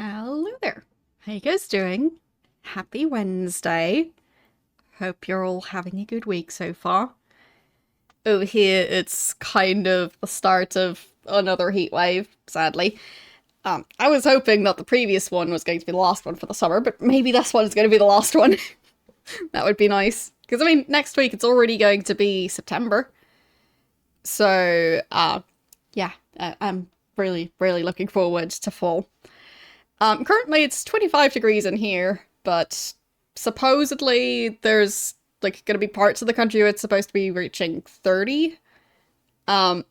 Hello there. How you guys doing? Happy Wednesday. Hope you're all having a good week so far. Over here, it's kind of the start of another heat wave, sadly. I was hoping that the previous one was going to be the last one for the summer, but maybe this one is going to be the last one. That would be nice. Because, I mean, next week it's already going to be September. So, yeah, I'm really, really looking forward to fall. Currently it's 25 degrees in here, but supposedly there's like gonna be parts of the country where it's supposed to be reaching 30. Um,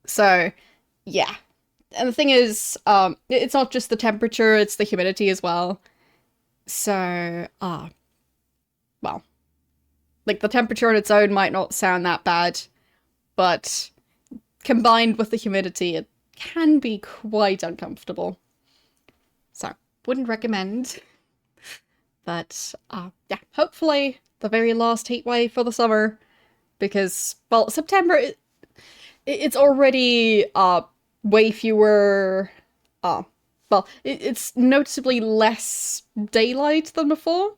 so yeah. And the thing is, it's not just the temperature, it's the humidity as well. So, well, like the temperature on its own might not sound that bad, but combined with the humidity, it can be quite uncomfortable. So, wouldn't recommend. But, yeah, hopefully the very last heat wave for the summer. Because, well, September, it's already, way fewer, it's noticeably less daylight than before.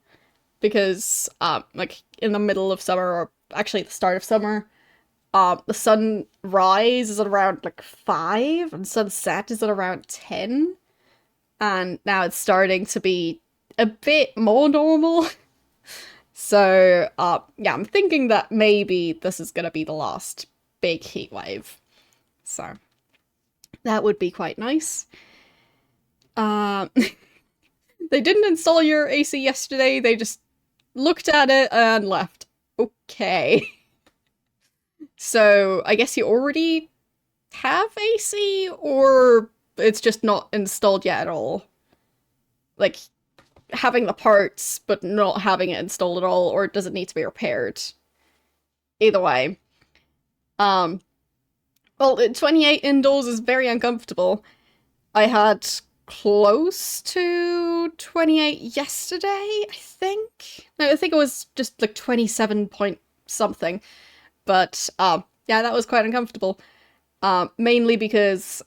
Because, like, in the middle of summer, or actually at the start of summer, the sunrise is at around, like, 5, and sunset is at around 10. And now it's starting to be a bit more normal. So, yeah, I'm thinking that maybe this is gonna be the last big heat wave. So, that would be quite nice. They didn't install your AC yesterday, they just looked at it and left. Okay. So, I guess you already have AC, or it's just not installed yet at all? Like, having the parts, but not having it installed at all, or does it need to be repaired? Either way. Well, 28 indoors is very uncomfortable. I had close to 28 yesterday, I think? No, I think it was just like 27 point something. But, yeah, that was quite uncomfortable. Mainly because,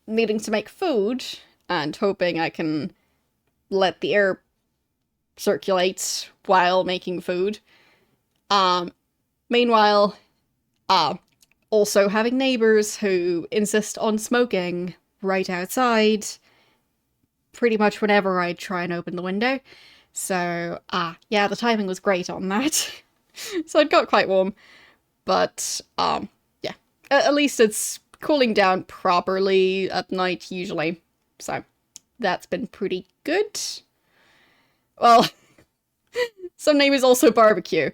needing to make food, and hoping I can let the air circulate while making food. Meanwhile, also having neighbors who insist on smoking right outside pretty much whenever I try and open the window. So, yeah, the timing was great on that. So it got quite warm. But, yeah, at least it's cooling down properly at night usually. So, that's been pretty good. Well, some neighbors also barbecue,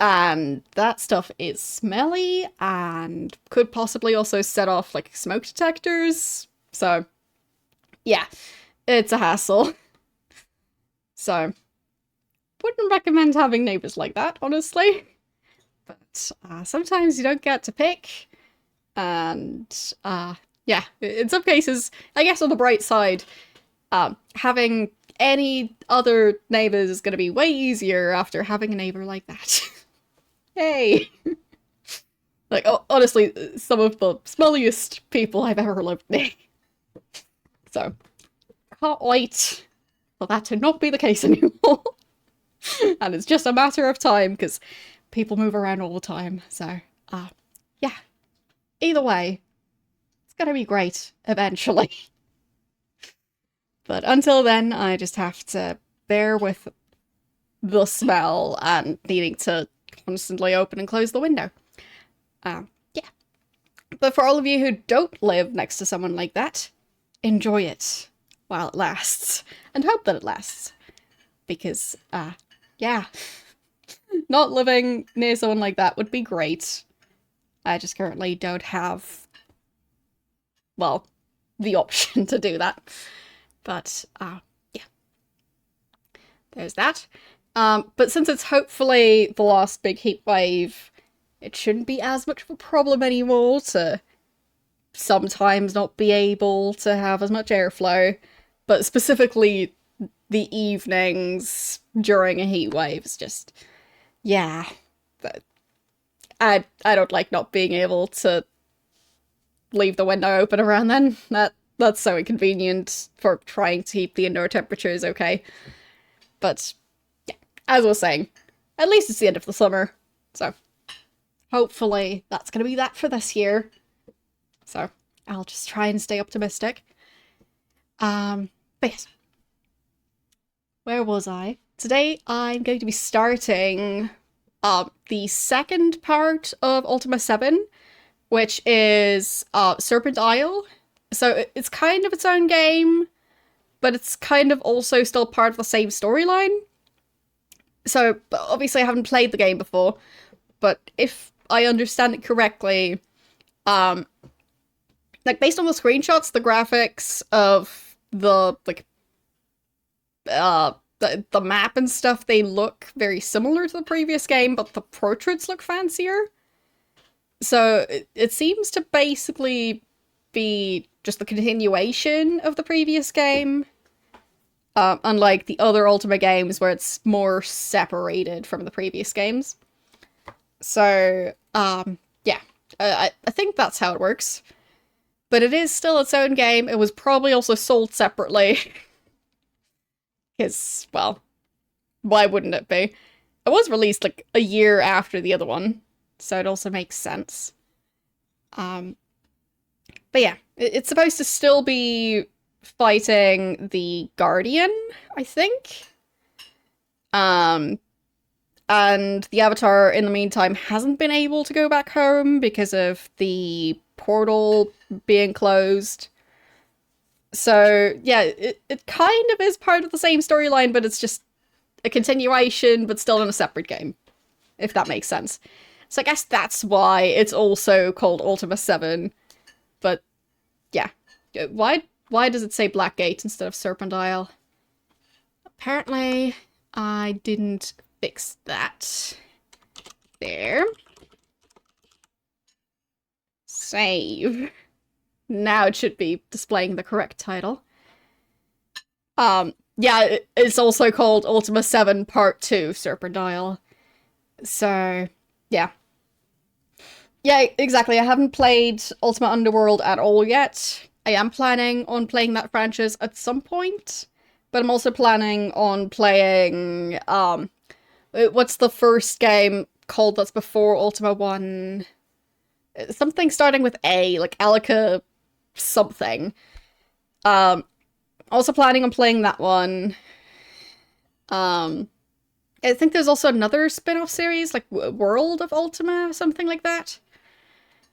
and that stuff is smelly and could possibly also set off like smoke detectors. So, yeah, it's a hassle. So, wouldn't recommend having neighbors like that, honestly. But sometimes you don't get to pick, and yeah, in some cases, I guess on the bright side, having any other neighbors is going to be way easier after having a neighbor like that. Hey! Like, oh, honestly, some of the smelliest people I've ever lived near. So, can't wait for that to not be the case anymore. And it's just a matter of time, because people move around all the time. So, yeah. Either way, it's gonna be great eventually. But until then, I just have to bear with the smell and needing to constantly open and close the window. Yeah. But for all of you who don't live next to someone like that, enjoy it while it lasts. And hope that it lasts. Because, yeah. Not living near someone like that would be great. I just currently don't have, well, the option to do that. But, yeah. There's that. But since it's hopefully the last big heat wave, it shouldn't be as much of a problem anymore to sometimes not be able to have as much airflow. But specifically, the evenings during a heat wave is just, yeah. But I don't like not being able to leave the window open around then. That that's so inconvenient for trying to keep the indoor temperatures okay. But yeah, as I was saying, at least it's the end of the summer, so hopefully that's going to be that for this year. So I'll just try and stay optimistic. But yes. Where was I? Today I'm going to be starting the second part of Ultima 7, which is Serpent Isle. So it's kind of its own game, but it's kind of also still part of the same storyline. So obviously I haven't played the game before, but if I understand it correctly, like based on the screenshots, the graphics of the the map and stuff, they look very similar to the previous game, but the portraits look fancier. So it seems to basically be just the continuation of the previous game, unlike the other Ultima games where it's more separated from the previous games. So, yeah, I think that's how it works. But it is still its own game. It was probably also sold separately. Because, well, why wouldn't it be? It was released like a year after the other one, so it also makes sense. But yeah, it's supposed to still be fighting the Guardian, I think. And the Avatar, in the meantime, hasn't been able to go back home because of the portal being closed. So, yeah, it kind of is part of the same storyline, but it's just a continuation, but still in a separate game, if that makes sense. So I guess that's why it's also called Ultima 7, but yeah. Why does it say Blackgate instead of Serpent Isle? Apparently, I didn't fix that. There. Save. Now it should be displaying the correct title. Yeah, it's also called Ultima 7 Part 2, Serpent Isle. So, yeah. Yeah, exactly. I haven't played Ultima Underworld at all yet. I am planning on playing that franchise at some point, but I'm also planning on playing, what's the first game called that's before Ultima 1? Something starting with A, like Alaka something. Also planning on playing that one. I think there's also another spin-off series, like World of Ultima, or something like that.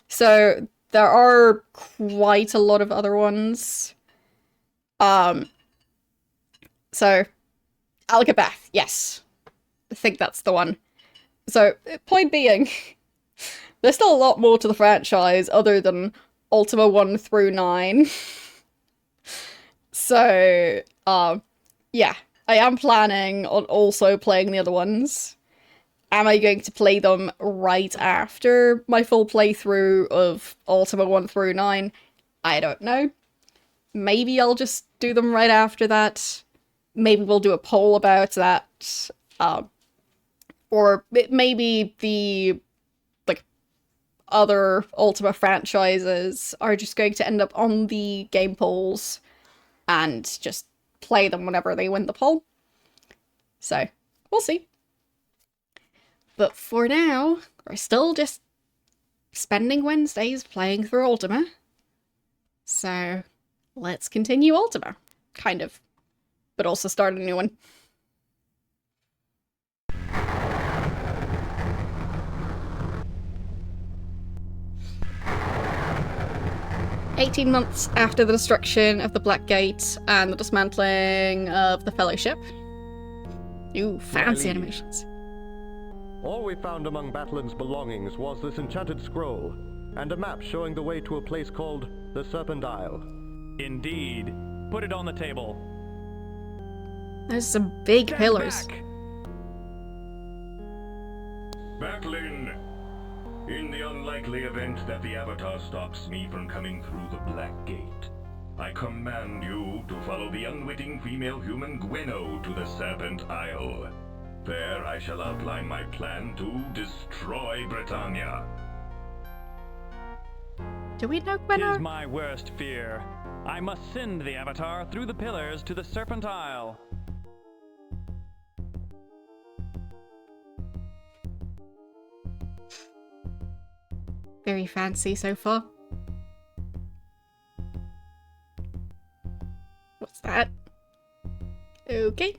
So there are quite a lot of other ones. So Alakabeth, yes. I think that's the one. So, point being, there's still a lot more to the franchise other than Ultima 1 through 9. So, yeah. I am planning on also playing the other ones. Am I going to play them right after my full playthrough of Ultima 1 through 9? I don't know. Maybe I'll just do them right after that. Maybe we'll do a poll about that. Or maybe the, like, other Ultima franchises are just going to end up on the game polls and just play them whenever they win the poll. So, we'll see. But for now, we're still just spending Wednesdays playing through Ultima. So, let's continue Ultima. Kind of. But also start a new one. 18 months after the destruction of the Black Gate and the dismantling of the Fellowship. Ooh, fancy animations. All we found among Battlin's belongings was this enchanted scroll, and a map showing the way to a place called the Serpent Isle. Indeed. Put it on the table. There's some big Stand pillars. back. Backlin, in the unlikely event that the Avatar stops me from coming through the Black Gate, I command you to follow the unwitting female human Gweno to the Serpent Isle. There I shall outline my plan to destroy Britannia. Do we know It Gweno? is my worst fear. I must send the avatar through the pillars to the Serpent Isle. Very fancy so far. What's that? Okay.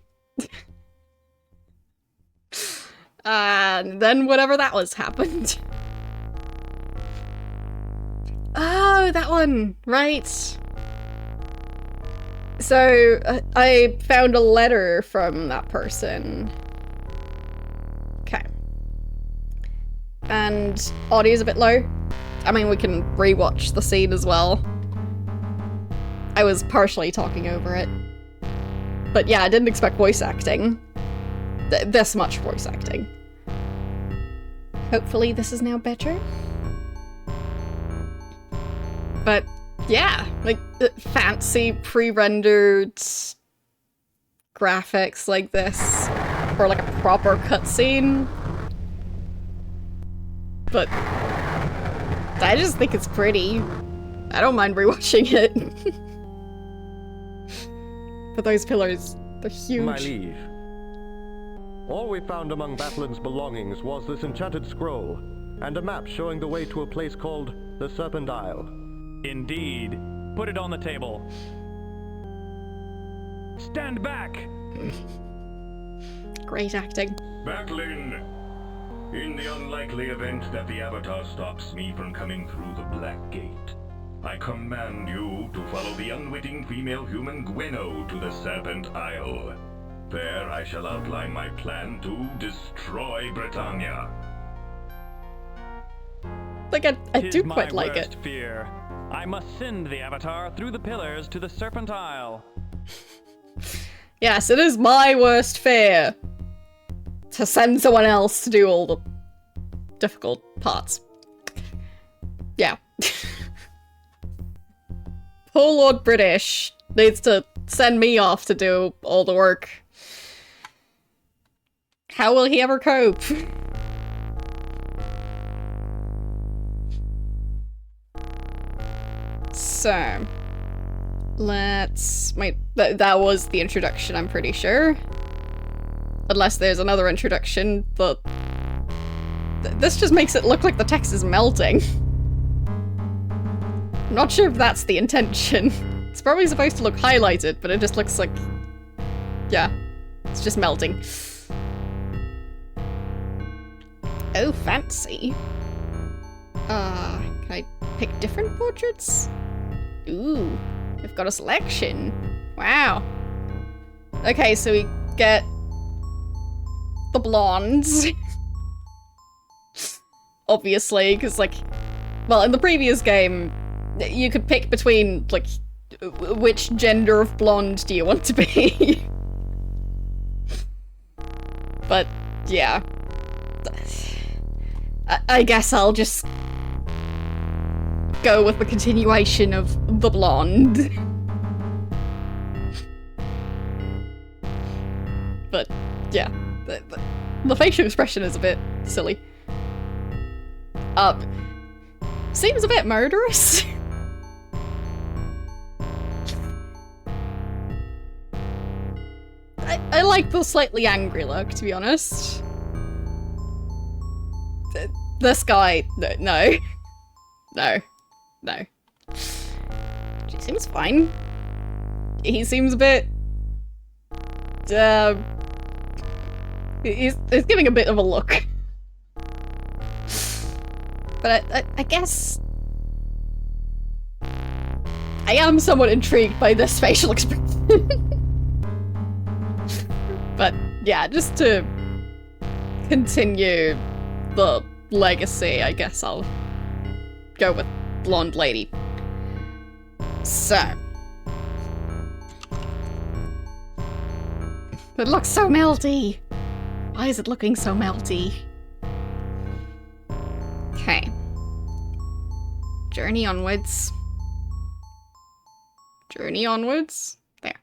And then whatever that was happened. Oh, that one! Right. So, I found a letter from that person. Okay. And audio's a bit low. I mean, we can rewatch the scene as well. I was partially talking over it. But yeah, I didn't expect voice acting. This much voice acting. Hopefully this is now better. But yeah, like fancy pre-rendered graphics like this for like a proper cutscene. But I just think it's pretty. I don't mind rewatching it. But those pillars, they're huge. My liege. All we found among Battlin's belongings was this enchanted scroll, and a map showing the way to a place called the Serpent Isle. Indeed. Put it on the table. Stand back! Great acting. Batlin, in the unlikely event that the Avatar stops me from coming through the Black Gate, I command you to follow the unwitting female human Gweno to the Serpent Isle. There I shall outline my plan to destroy Britannia. Like, I do quite like it. Fear. I must send the Avatar through the pillars to the Serpent Isle. Yes, it is my worst fear to send someone else to do all the difficult parts. Yeah. Poor Lord British needs to send me off to do all the work. How will he ever cope? So, let's... wait, that was the introduction, I'm pretty sure. Unless there's another introduction, but... this just makes it look like the text is melting. I'm not sure if that's the intention. It's probably supposed to look highlighted, but it just looks like... yeah, it's just melting. Oh, fancy. Can I pick different portraits? Ooh, we've got a selection. Wow. Okay, so we get the blondes. Obviously, because, like, well, in the previous game, you could pick between, like, which gender of blonde do you want to be? But, yeah. I guess I'll just go with the continuation of the blonde. But, yeah. The facial expression is a bit silly. Seems a bit murderous. I like the slightly angry look, to be honest. This guy, no. She seems fine. He seems a bit... he's giving a bit of a look. But I guess... I am somewhat intrigued by this facial expression. But yeah, just to continue the legacy, I guess I'll go with blonde lady. So. It looks so melty. Why is it looking so melty? Okay. Journey onwards. Journey onwards. There.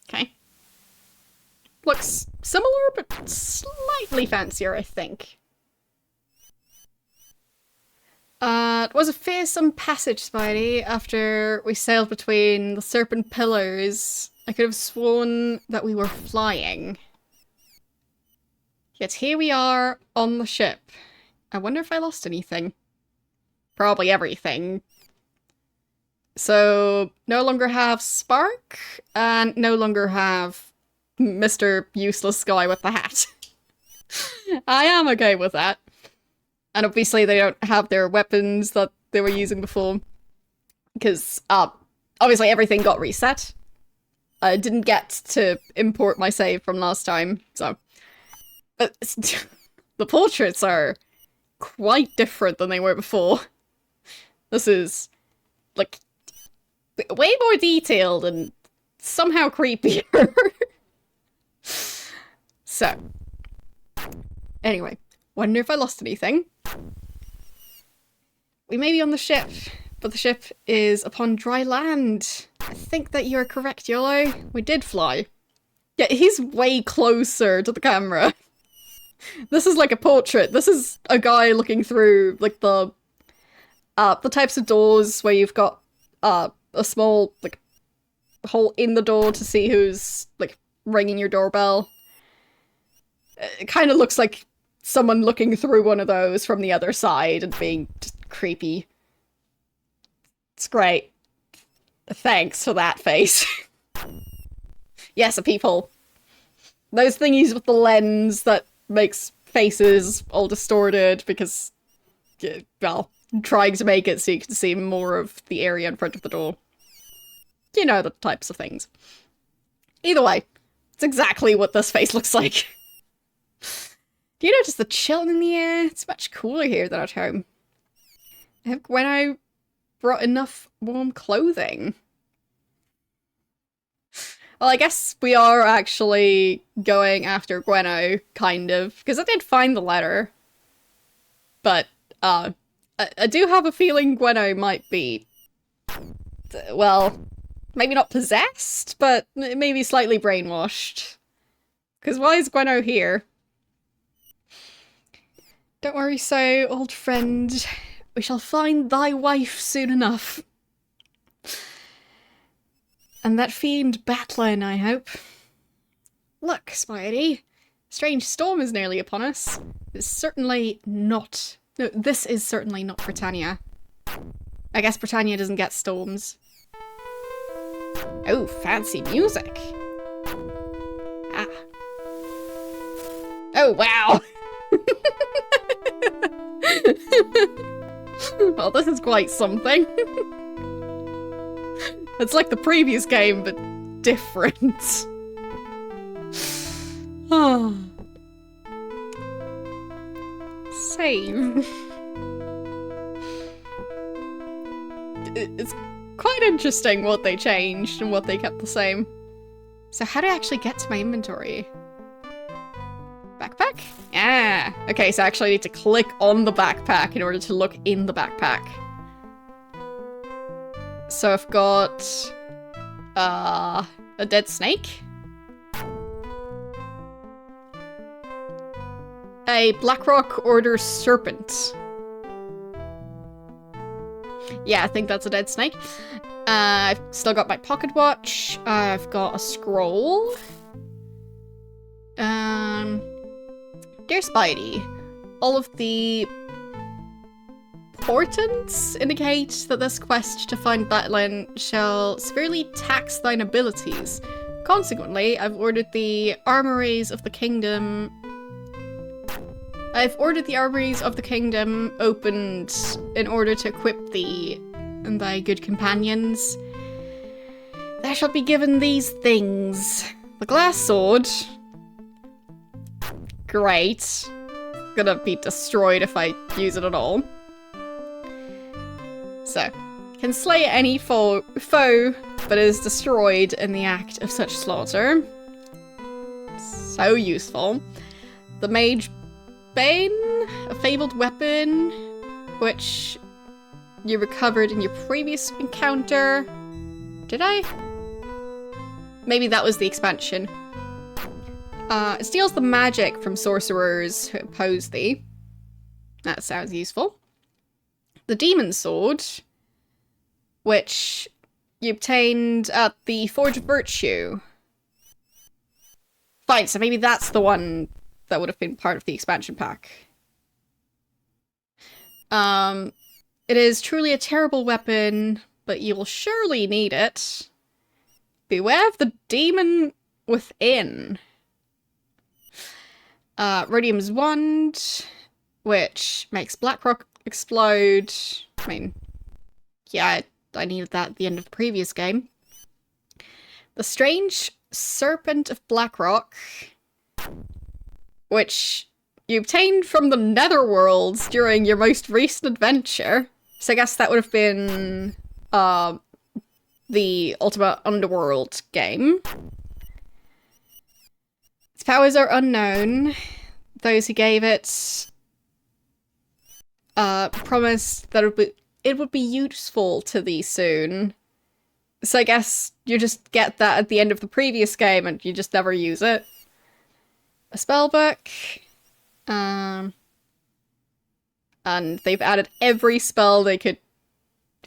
Okay. Looks similar, but slightly fancier, I think. It was a fearsome passage, Spidey. After we sailed between the Serpent pillars, I could have sworn that we were flying. Yet here we are on the ship. I wonder if I lost anything. Probably everything. So, no longer have Spark, and no longer have Mr. Useless Guy with the hat. I am okay with that. And obviously they don't have their weapons that they were using before. Because, obviously everything got reset. I didn't get to import my save from last time, so... But the portraits are quite different than they were before. This is, like, way more detailed and somehow creepier. So, anyway, wonder if I lost anything. We may be on the ship, but the ship is upon dry land. I think that you're correct, YOLO. We did fly. Yeah, he's way closer to the camera. This is like a portrait. This is a guy looking through, like, the types of doors where you've got, a small, like, hole in the door to see who's, like, ringing your doorbell. It kind of looks like someone looking through one of those from the other side and being just creepy. It's great. Thanks for that face. Yes, a peephole. Those thingies with the lens that makes faces all distorted because, well, trying to make it so you can see more of the area in front of the door. You know, the types of things. Either way, it's exactly what this face looks like. Do you notice the chill in the air? It's much cooler here than at home. I think when I brought enough warm clothing. Well, I guess we are actually going after Gwenno, kind of, because I did find the letter. But, I do have a feeling Gwenno might be, well, maybe not possessed, but maybe slightly brainwashed. Because why is Gwenno here? Don't worry so, old friend. We shall find thy wife soon enough. And that fiend Batlin, I hope. Look, Spidey. Strange storm is nearly upon us. It's certainly not... No, this is certainly not Britannia. I guess Britannia doesn't get storms. Oh, fancy music. Ah. Oh, wow! Well, this is quite something. It's like the previous game, but different. Oh. Save. It's quite interesting what they changed and what they kept the same. So how do I actually get to my inventory? Backpack? Ah, okay, so I actually need to click on the backpack in order to look in the backpack. So I've got a dead snake, a Blackrock Order Serpent. Yeah, I think that's a dead snake. I've still got my pocket watch. I've got a scroll. Dear Spidey, all of the portents indicate that this quest to find Batlin shall severely tax thine abilities. Consequently, I've ordered the armories of the kingdom opened in order to equip thee and thy good companions. Thou shalt be given these things. The glass sword. Great. Gonna be destroyed if I use it at all. So, can slay any foe, but is destroyed in the act of such slaughter. So useful. The Mage Bane, a fabled weapon, which you recovered in your previous encounter. Did I? Maybe that was the expansion. It steals the magic from sorcerers who oppose thee. That sounds useful. the Demon Sword, which you obtained at the Forge of Virtue. Fine, so maybe that's the one that would have been part of the expansion pack. It is truly a terrible weapon, but you will surely need it. Beware of the demon within. Rhodium's Wand, which makes Blackrock explode. I mean, yeah, I needed that at the end of the previous game. The Strange Serpent of Blackrock, which you obtained from the Netherworlds during your most recent adventure. So I guess that would have been the Ultima Underworld game. Its powers are unknown. Those who gave it promised that it would be useful to thee soon. So I guess you just get that at the end of the previous game and you just never use it. A spellbook. And they've added every spell they could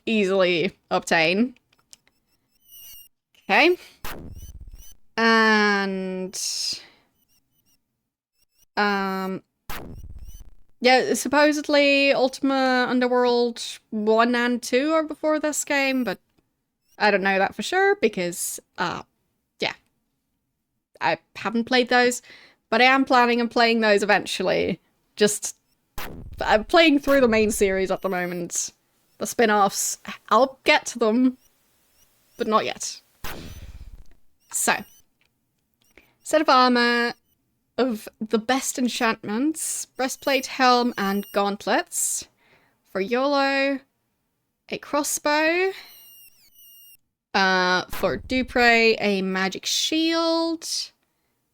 easily obtain. Okay. And yeah, supposedly Ultima Underworld 1 and 2 are before this game, but I don't know that for sure because, yeah. I haven't played those, but I am planning on playing those eventually. Just, I'm playing through the main series at the moment. The spin-offs, I'll get to them, but not yet. So, set of armor of the best enchantments, breastplate, helm, and gauntlets. For YOLO, a crossbow. For Dupre, a magic shield.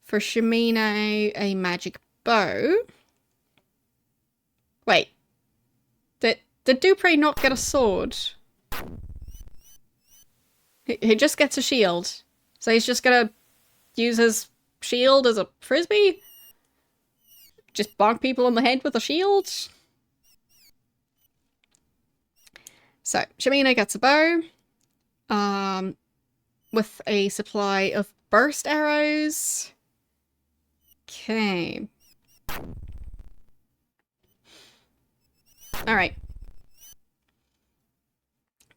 For Shimino, a magic bow. Wait. Did Dupre not get a sword? He just gets a shield. So he's just gonna use his shield as a frisbee? Just bonk people on the head with a shield? So, Shimino gets a bow. With a supply of burst arrows. Okay. Alright.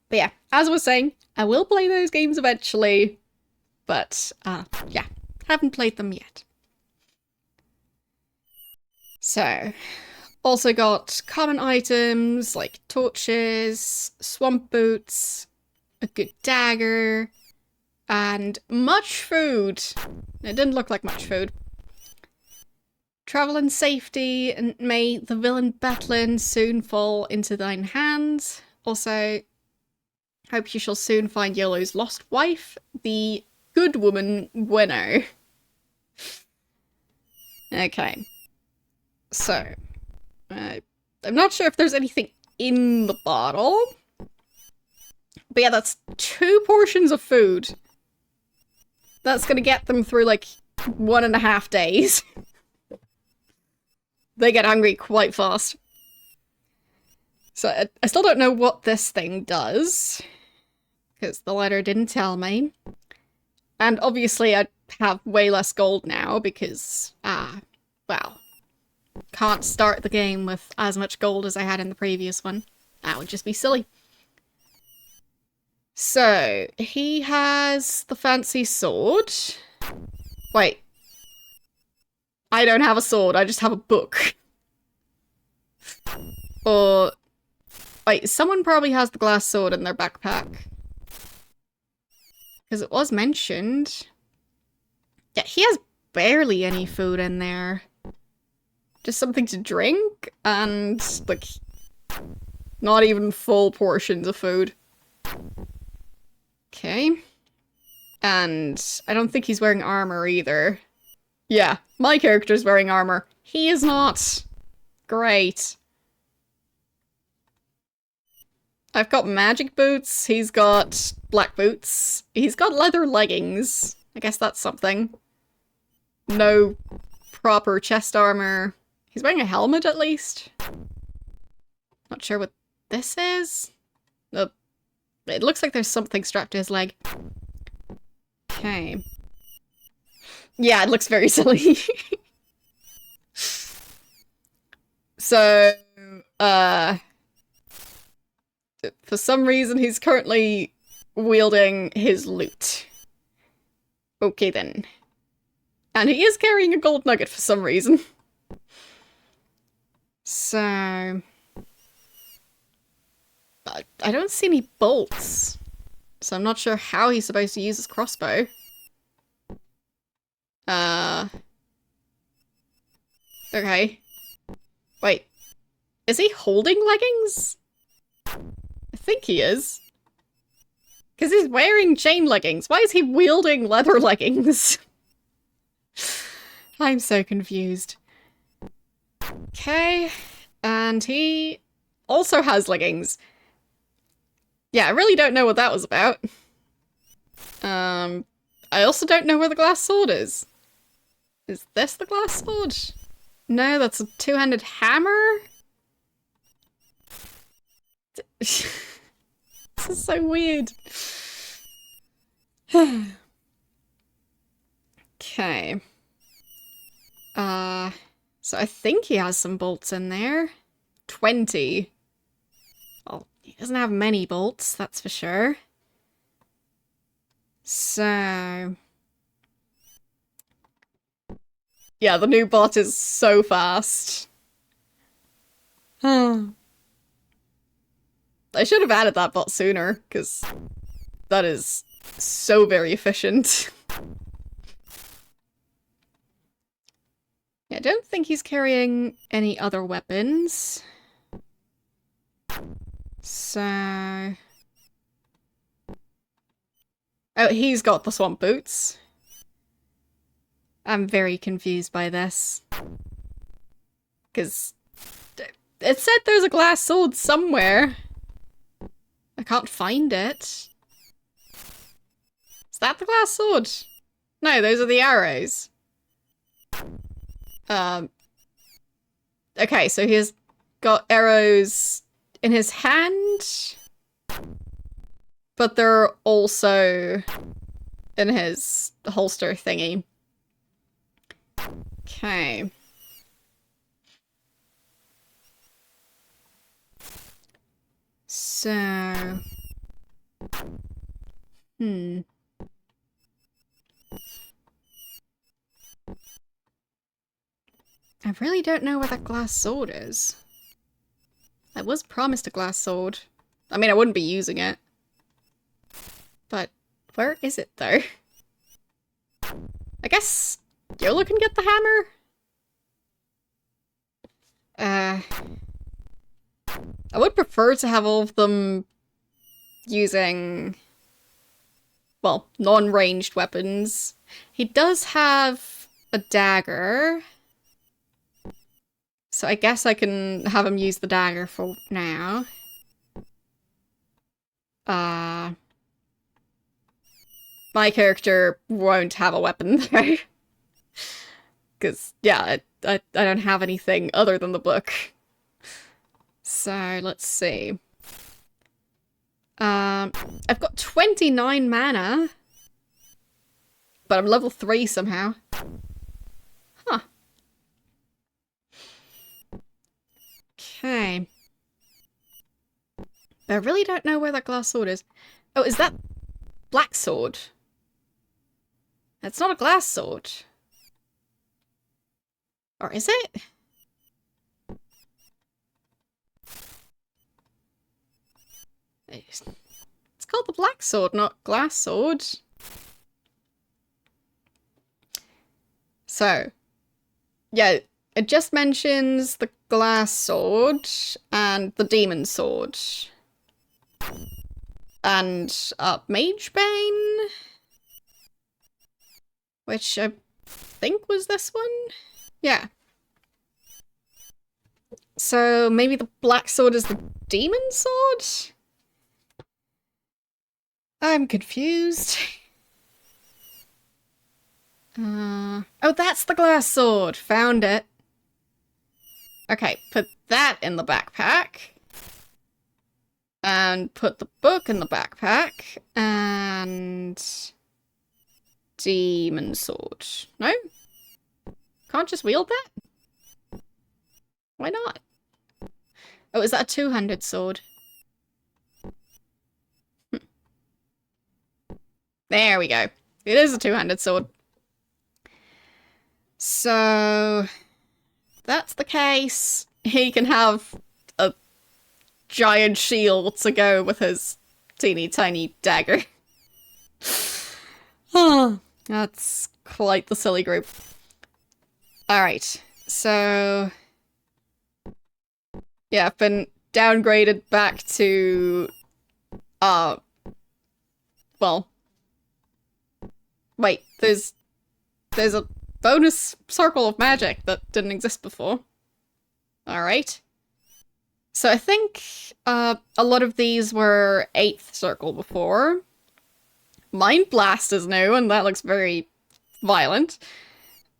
But yeah, as I was saying, I will play those games eventually. But, yeah, haven't played them yet. So, also got common items like torches, swamp boots, a good dagger, and much food. It didn't look like much food. Travel in safety, and may the villain Batlin soon fall into thine hands. Also, hope you shall soon find Yellow's lost wife, the good woman Gwenno. Okay. So, I'm not sure if there's anything in the bottle. But yeah, that's 2 portions of food. That's gonna get them through, like, 1.5 days. They get hungry quite fast. So, I still don't know what this thing does. Because the letter didn't tell me. And obviously I have way less gold now because, well, can't start the game with as much gold as I had in the previous one. That would just be silly. So, he has the fancy sword. Wait. I don't have a sword, I just have a book. Or... wait, someone probably has the glass sword in their backpack. Because it was mentioned. Yeah, he has barely any food in there. Just something to drink, and, like, not even full portions of food. Okay. And I don't think he's wearing armor either. Yeah, my character's wearing armor. He is not. Great. I've got magic boots, he's got black boots, he's got leather leggings. I guess that's something. No proper chest armor. He's wearing a helmet at least. Not sure what this is? It looks like there's something strapped to his leg. Okay. Yeah, it looks very silly. So, for some reason he's currently wielding his lute. Okay then. And he is carrying a gold nugget for some reason. So... I don't see any bolts. So I'm not sure how he's supposed to use his crossbow. Okay. Wait. Is he holding leggings? I think he is. Because he's wearing chain leggings. Why is he wielding leather leggings? I'm so confused. Okay. And he also has leggings. Yeah, I really don't know what that was about. I also don't know where the glass sword is. Is this the glass sword? No, that's a two-handed hammer? This is so weird. Okay. So I think he has some bolts in there. 20. Well, he doesn't have many bolts, that's for sure. So... yeah, the new bot is so fast. I should have added that bot sooner, because that is so very efficient. Yeah, I don't think he's carrying any other weapons. So... oh, he's got the swamp boots. I'm very confused by this. Because it said there's a glass sword somewhere. I can't find it. Is that the glass sword? No, those are the arrows. Okay, so he's got arrows in his hand. But they're also in his holster thingy. Okay. So... I really don't know where that glass sword is. I was promised a glass sword. I mean, I wouldn't be using it. But where is it, though? I guess Yola can get the hammer? I would prefer to have all of them using, well, non-ranged weapons. He does have a dagger. So I guess I can have him use the dagger for now. My character won't have a weapon though. Because, yeah, I don't have anything other than the book. So, let's see. I've got 29 mana. But I'm level 3 somehow. Huh. Okay. But I really don't know where that glass sword is. Oh, is that black sword? It's not a glass sword. Or is it? It's called the black sword, not glass sword. So, yeah, it just mentions the glass sword and the demon sword. And Mage Bane, which I think was this one? Yeah. So maybe the black sword is the demon sword? I'm confused. Oh, that's the glass sword. Found it. Okay, put that in the backpack. And put the book in the backpack. And... demon sword. No? Can't just wield that? Why not? Oh, is that a two-handed sword? There we go. It is a two-handed sword. So... that's the case. He can have a giant shield to go with his teeny tiny dagger. Oh, that's quite the silly group. Alright, so... yeah, I've been downgraded back to... well... wait, there's a bonus circle of magic that didn't exist before. Alright. So I think a lot of these were 8th circle before. Mind Blast is new, and that looks very violent.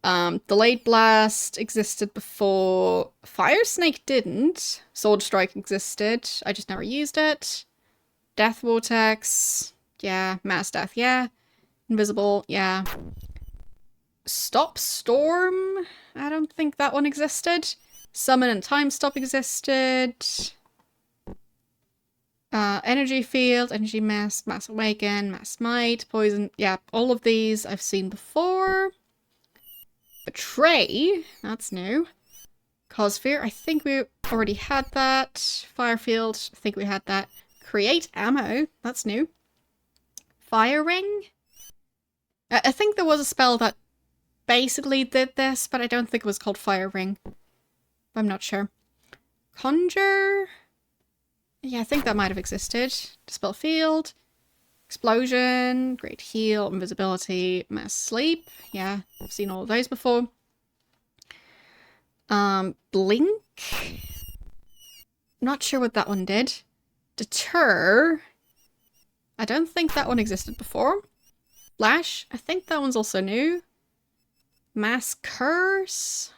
Delayed Blast existed before. Fire Snake didn't. Sword Strike existed. I just never used it. Death Vortex. Yeah. Mass Death, yeah. Invisible, yeah. Stop Storm? I don't think that one existed. Summon and Time Stop existed. Energy Field, Energy Mass, Mass Awaken, Mass Might, Poison. Yeah, all of these I've seen before. Betray, that's new. Cause Fear, I think we already had that. Firefield, I think we had that. Create Ammo, that's new. Fire Ring? I think there was a spell that basically did this, but I don't think it was called Fire Ring. I'm not sure. Conjure? Yeah, I think that might have existed. Dispel Field. Explosion. Great Heal. Invisibility. Mass Sleep. Yeah, I've seen all of those before. Blink? Not sure what that one did. Deter? I don't think that one existed before. Flash? I think that one's also new. Mass Curse?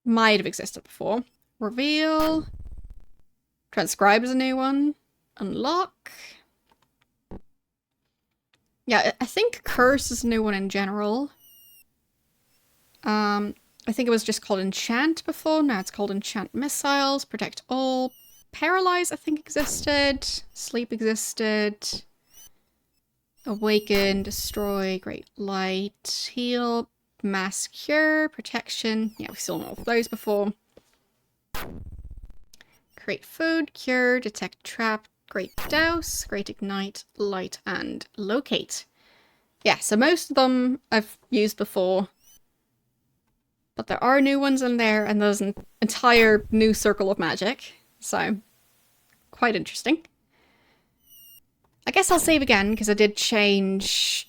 Might have existed before. Reveal. Transcribe is a new one. Unlock. Yeah, I think Curse is a new one in general. I think it was just called Enchant before. Now it's called Enchant Missiles. Protect All. Paralyze, I think, existed. Sleep existed. Awaken. Destroy. Great Light. Heal. Mass Cure. Protection. Yeah, we've seen all of those before. Create Food. Cure. Detect Trap. Great Douse. Great Ignite. Light. And Locate. Yeah, so most of them I've used before. But there are new ones in there, and there's an entire new circle of magic. So, quite interesting. I guess I'll save again, because I did change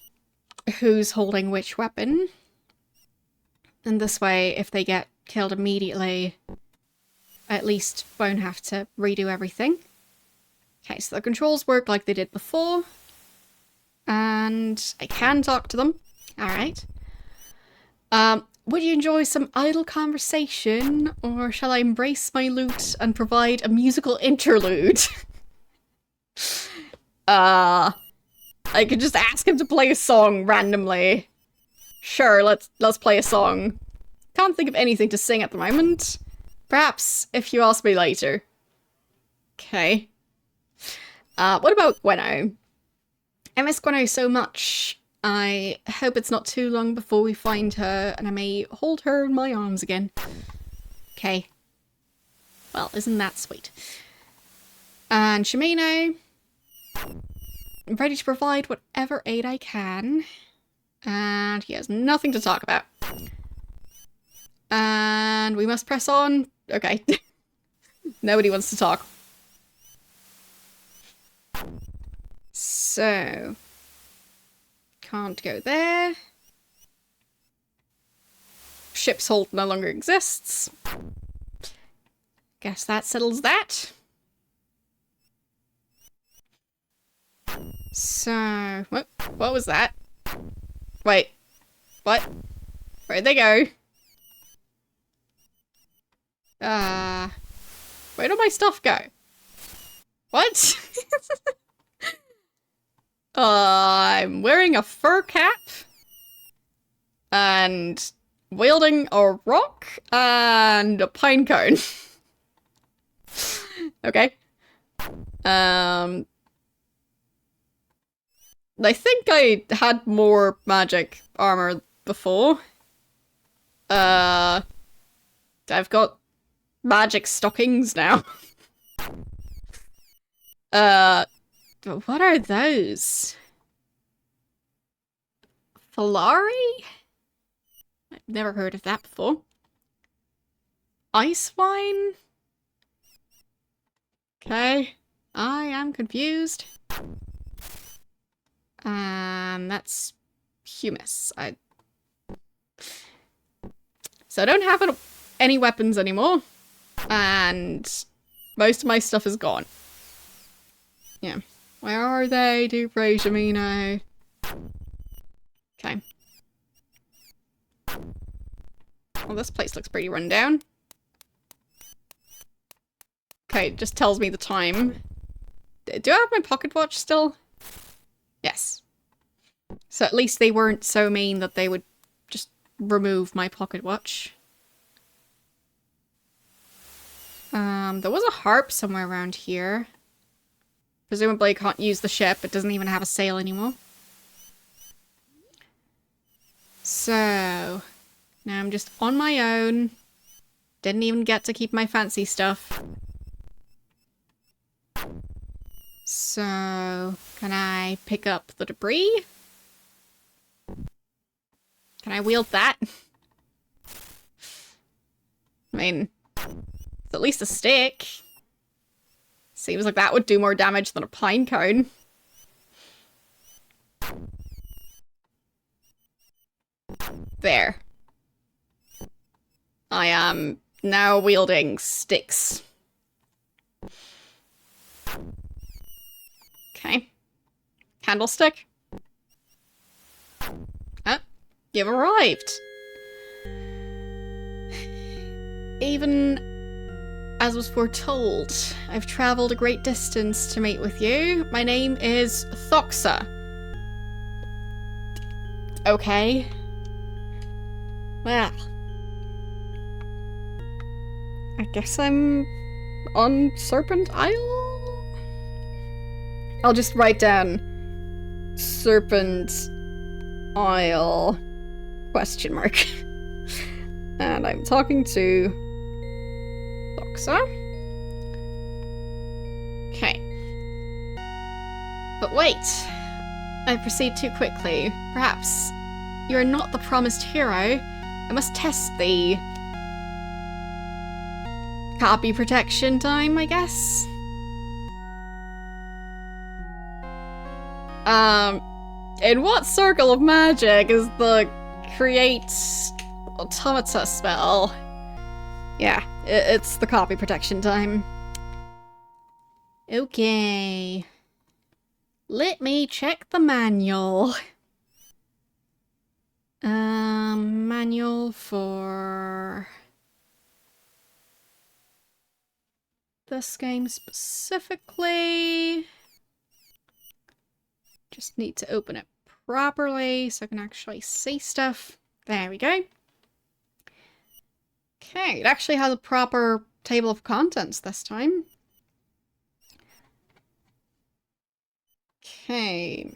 who's holding which weapon. And this way, if they get killed immediately, I at least won't have to redo everything. Okay, so the controls work like they did before. And I can talk to them. Alright. Would you enjoy some idle conversation, or shall I embrace my loot and provide a musical interlude? I could just ask him to play a song randomly. Sure, let's play a song. Can't think of anything to sing at the moment. Perhaps if you ask me later. Okay. What about Gwenno? I miss Gwenno so much. I hope it's not too long before we find her and I may hold her in my arms again. Okay. Well, isn't that sweet? And Shimino. I'm ready to provide whatever aid I can. And he has nothing to talk about. And we must press on. Okay. Nobody wants to talk. So... can't go there. Ship's hold no longer exists. Guess that settles that. So, what was that? Wait, what? Where'd they go? Where did my stuff go? What? I'm wearing a fur cap and wielding a rock and a pine cone. Okay. I think I had more magic armor before. I've got magic stockings now. What are those? Falari? I've never heard of that before. Ice wine? Okay. I am confused. That's humus. So I don't have any weapons anymore. And most of my stuff is gone. Yeah. Where are they? Do Jamino. Okay. Well, this place looks pretty run down. Okay, it just tells me the time. Do I have my pocket watch still? Yes. So at least they weren't so mean that they would just remove my pocket watch. There was a harp somewhere around here. Presumably I can't use the ship. It doesn't even have a sail anymore. So, now I'm just on my own. Didn't even get to keep my fancy stuff. So, can I pick up the debris? Can I wield that? I mean, it's at least a stick. Seems like that would do more damage than a pine cone. There. I am now wielding sticks. Okay. Candlestick. Ah, you've arrived. Even as was foretold, I've travelled a great distance to meet with you. My name is Thoxa. Okay. Well. I guess I'm on Serpent Isle? I'll just write down Serpent Isle question mark. And I'm talking to Thoxa. Okay. But wait. I proceed too quickly. Perhaps you are not the promised hero. I must test the copy protection time, I guess. In what circle of magic is the create automata spell? Yeah, it's the copy protection time. Okay. Let me check the manual. Manual for this game specifically. Just need to open it properly so I can actually see stuff. There we go. Okay, it actually has a proper table of contents this time. Okay.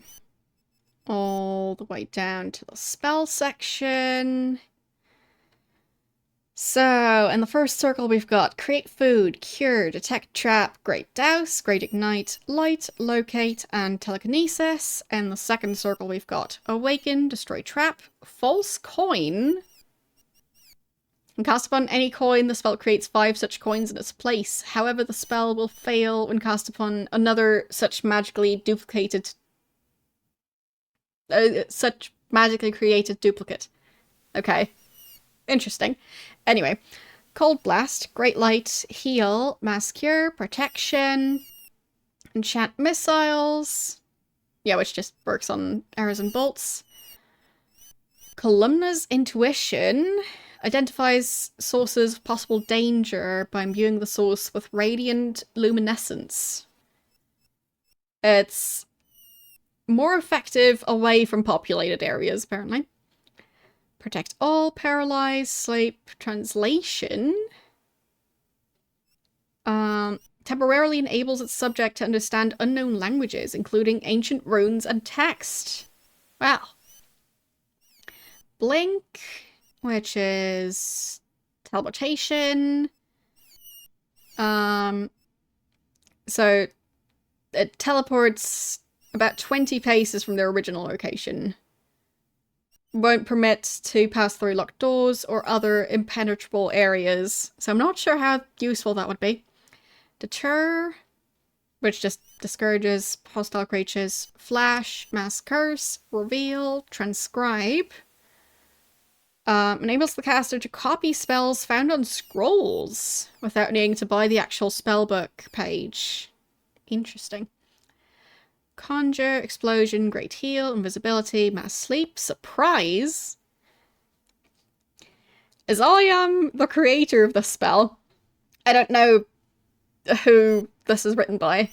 All the way down to the spell section. So, in the first circle we've got Create Food, Cure, Detect Trap, Great Douse, Great Ignite, Light, Locate, and Telekinesis. In the second circle we've got Awaken, Destroy Trap, False Coin. When cast upon any coin, the spell creates 5 such coins in its place. However, the spell will fail when cast upon another such magically created duplicate. Okay. Interesting. Anyway, Cold Blast, Great Light, Heal, Mass Cure, Protection, Enchant Missiles. Yeah, which just works on arrows and bolts. Columna's Intuition identifies sources of possible danger by imbuing the source with radiant luminescence. It's more effective away from populated areas, apparently. Protect all, paralyze, sleep, translation. Temporarily enables its subject to understand unknown languages, including ancient runes and text. Wow. Blink, which is teleportation. So it teleports about 20 paces from their original location. Won't permit to pass through locked doors or other impenetrable areas, so I'm not sure how useful that would be. Deter, which just discourages hostile creatures. Flash, Mass Curse, Reveal, Transcribe. Enables the caster to copy spells found on scrolls without needing to buy the actual spellbook page. Interesting. Conjure, Explosion, Great Heal, Invisibility, Mass Sleep, Surprise. As I am the creator of this spell, I don't know who this is written by.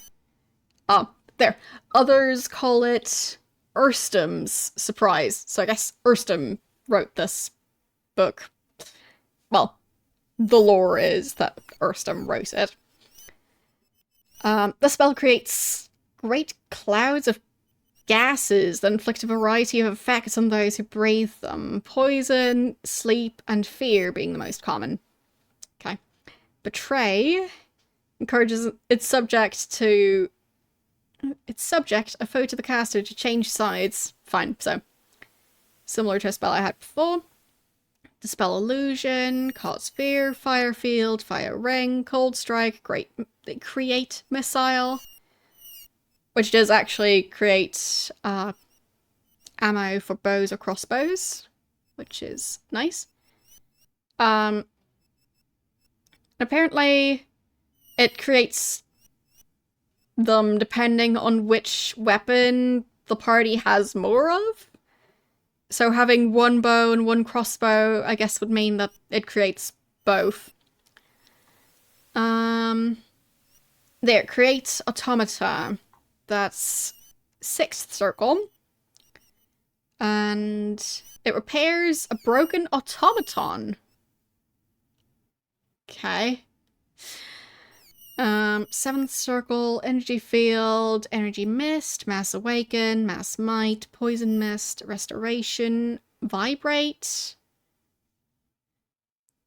There. Others call it Erstam's Surprise. So I guess Erstam wrote this book. Well, the lore is that Erstam wrote it. The spell creates great clouds of gases that inflict a variety of effects on those who breathe them. Poison, sleep, and fear being the most common. Okay. Betray encourages its subject, a foe to the caster, to change sides. Fine, so similar to a spell I had before. Dispel illusion, cause fear, fire field, fire ring, cold strike, create missile, which does actually create ammo for bows or crossbows, which is nice. Apparently it creates them depending on which weapon the party has more of. So having one bow and one crossbow, I guess, would mean that it creates both. There, create automata. That's 6th circle. And it repairs a broken automaton. Okay. 7th circle, energy field, energy mist, mass awaken, mass might, poison mist, restoration, vibrate.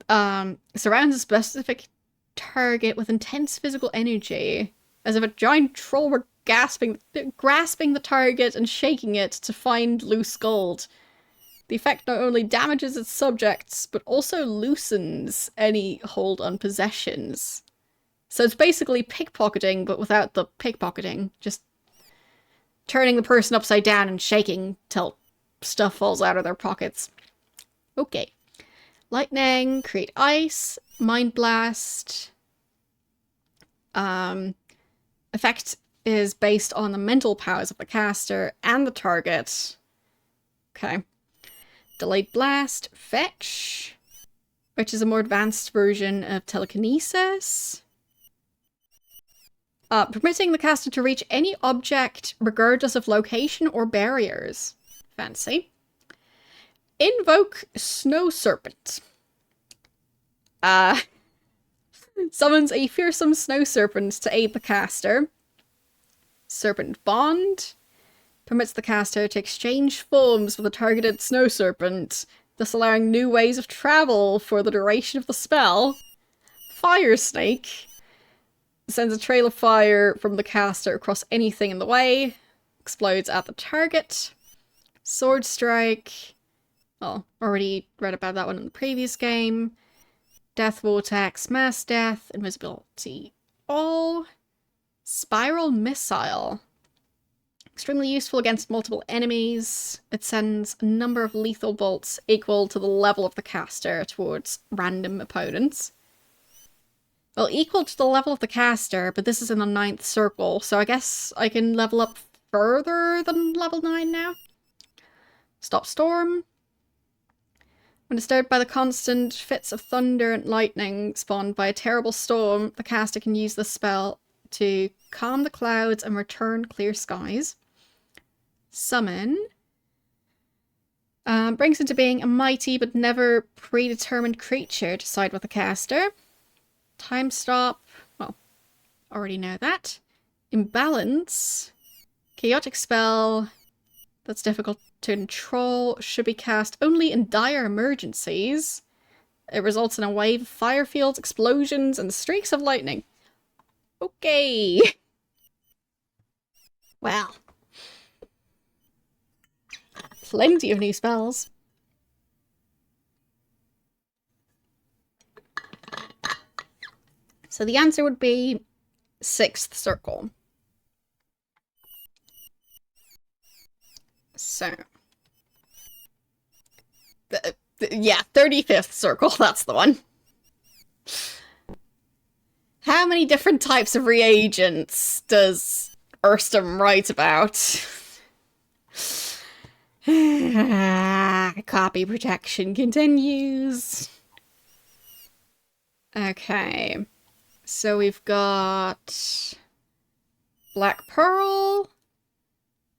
Surrounds a specific target with intense physical energy, as if a giant troll were grasping the target and shaking it to find loose gold. The effect not only damages its subjects, but also loosens any hold on possessions. So it's basically pickpocketing, but without the pickpocketing. Just turning the person upside down and shaking till stuff falls out of their pockets. Okay. Lightning, create ice, mind blast. Effect is based on the mental powers of the caster and the target. Okay. Delayed blast, fetch, which is a more advanced version of telekinesis. Permitting the caster to reach any object regardless of location or barriers. Fancy. Invoke Snow Serpent. Summons a fearsome snow serpent to aid the caster. Serpent Bond. Permits the caster to exchange forms with a targeted snow serpent, thus allowing new ways of travel for the duration of the spell. Fire Snake. Sends a trail of fire from the caster across anything in the way. Explodes at the target. Sword Strike. Oh, already read about that one in the previous game. Death Vortex, Mass Death, Invisibility All. Spiral Missile. Extremely useful against multiple enemies. It sends a number of lethal bolts equal to the level of the caster towards random opponents. Well, equal to the level of the caster, but this is in the 9th circle, so I guess I can level up further than level 9 now. Stop Storm. When disturbed by the constant fits of thunder and lightning spawned by a terrible storm, the caster can use this spell to calm the clouds and return clear skies. Summon brings into being a mighty but never predetermined creature to side with the caster. Time stop, well, already know that. Imbalance, chaotic spell that's difficult to control, should be cast only in dire emergencies. It results in a wave of fire fields, explosions, and streaks of lightning. Okay. Well. Plenty of new spells. So the answer would be 6th circle. So. Yeah, 35th circle, that's the one. How many different types of reagents does Erstam write about? Copy protection continues. Okay. So we've got Black Pearl,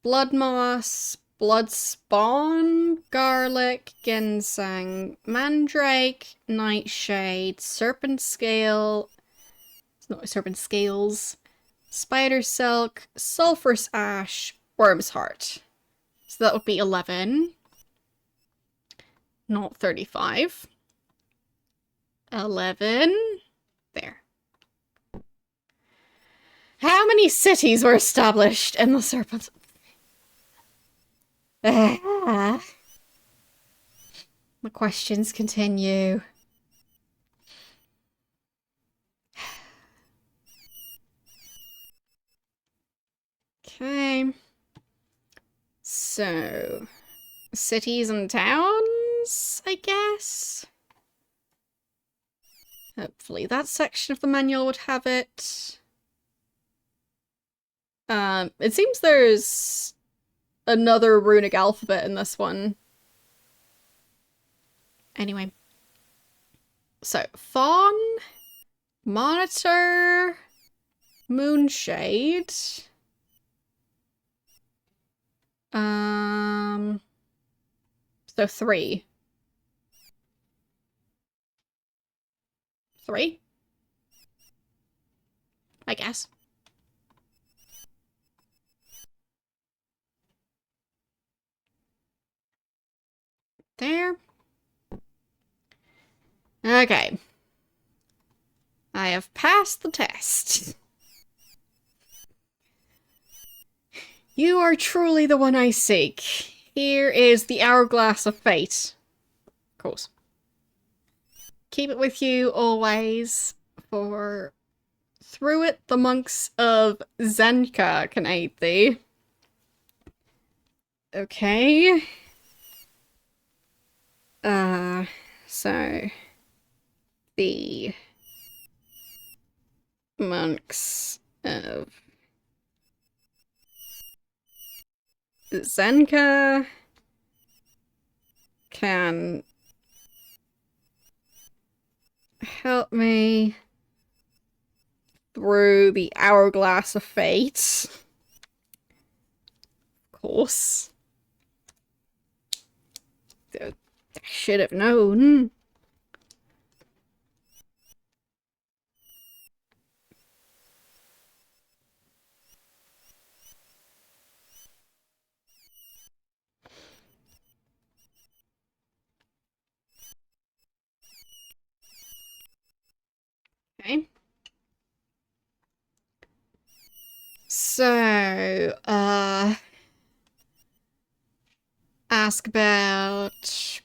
Blood Moss, Blood Spawn, Garlic, Ginseng, Mandrake, Nightshade, Serpent Scale, no, Serpent Scales, Spider Silk, Sulphurous Ash, Worm's Heart. So that would be 11. Not 35. 11. There. How many cities were established in the Serpent? The questions continue. Okay. So, cities and towns, I guess? Hopefully that section of the manual would have it. It seems there's another runic alphabet in this one. Anyway. So, Fawn, Monitor, Moonshade. So 3. 3? I guess. There. Okay. I have passed the test. You are truly the one I seek. Here is the Hourglass of Fate. Of course. Keep it with you always, for through it the monks of Zenka can aid thee. Okay. So the monks of Zenka can help me through the Hourglass of Fate. Of course. I should have known. Okay. So, ask about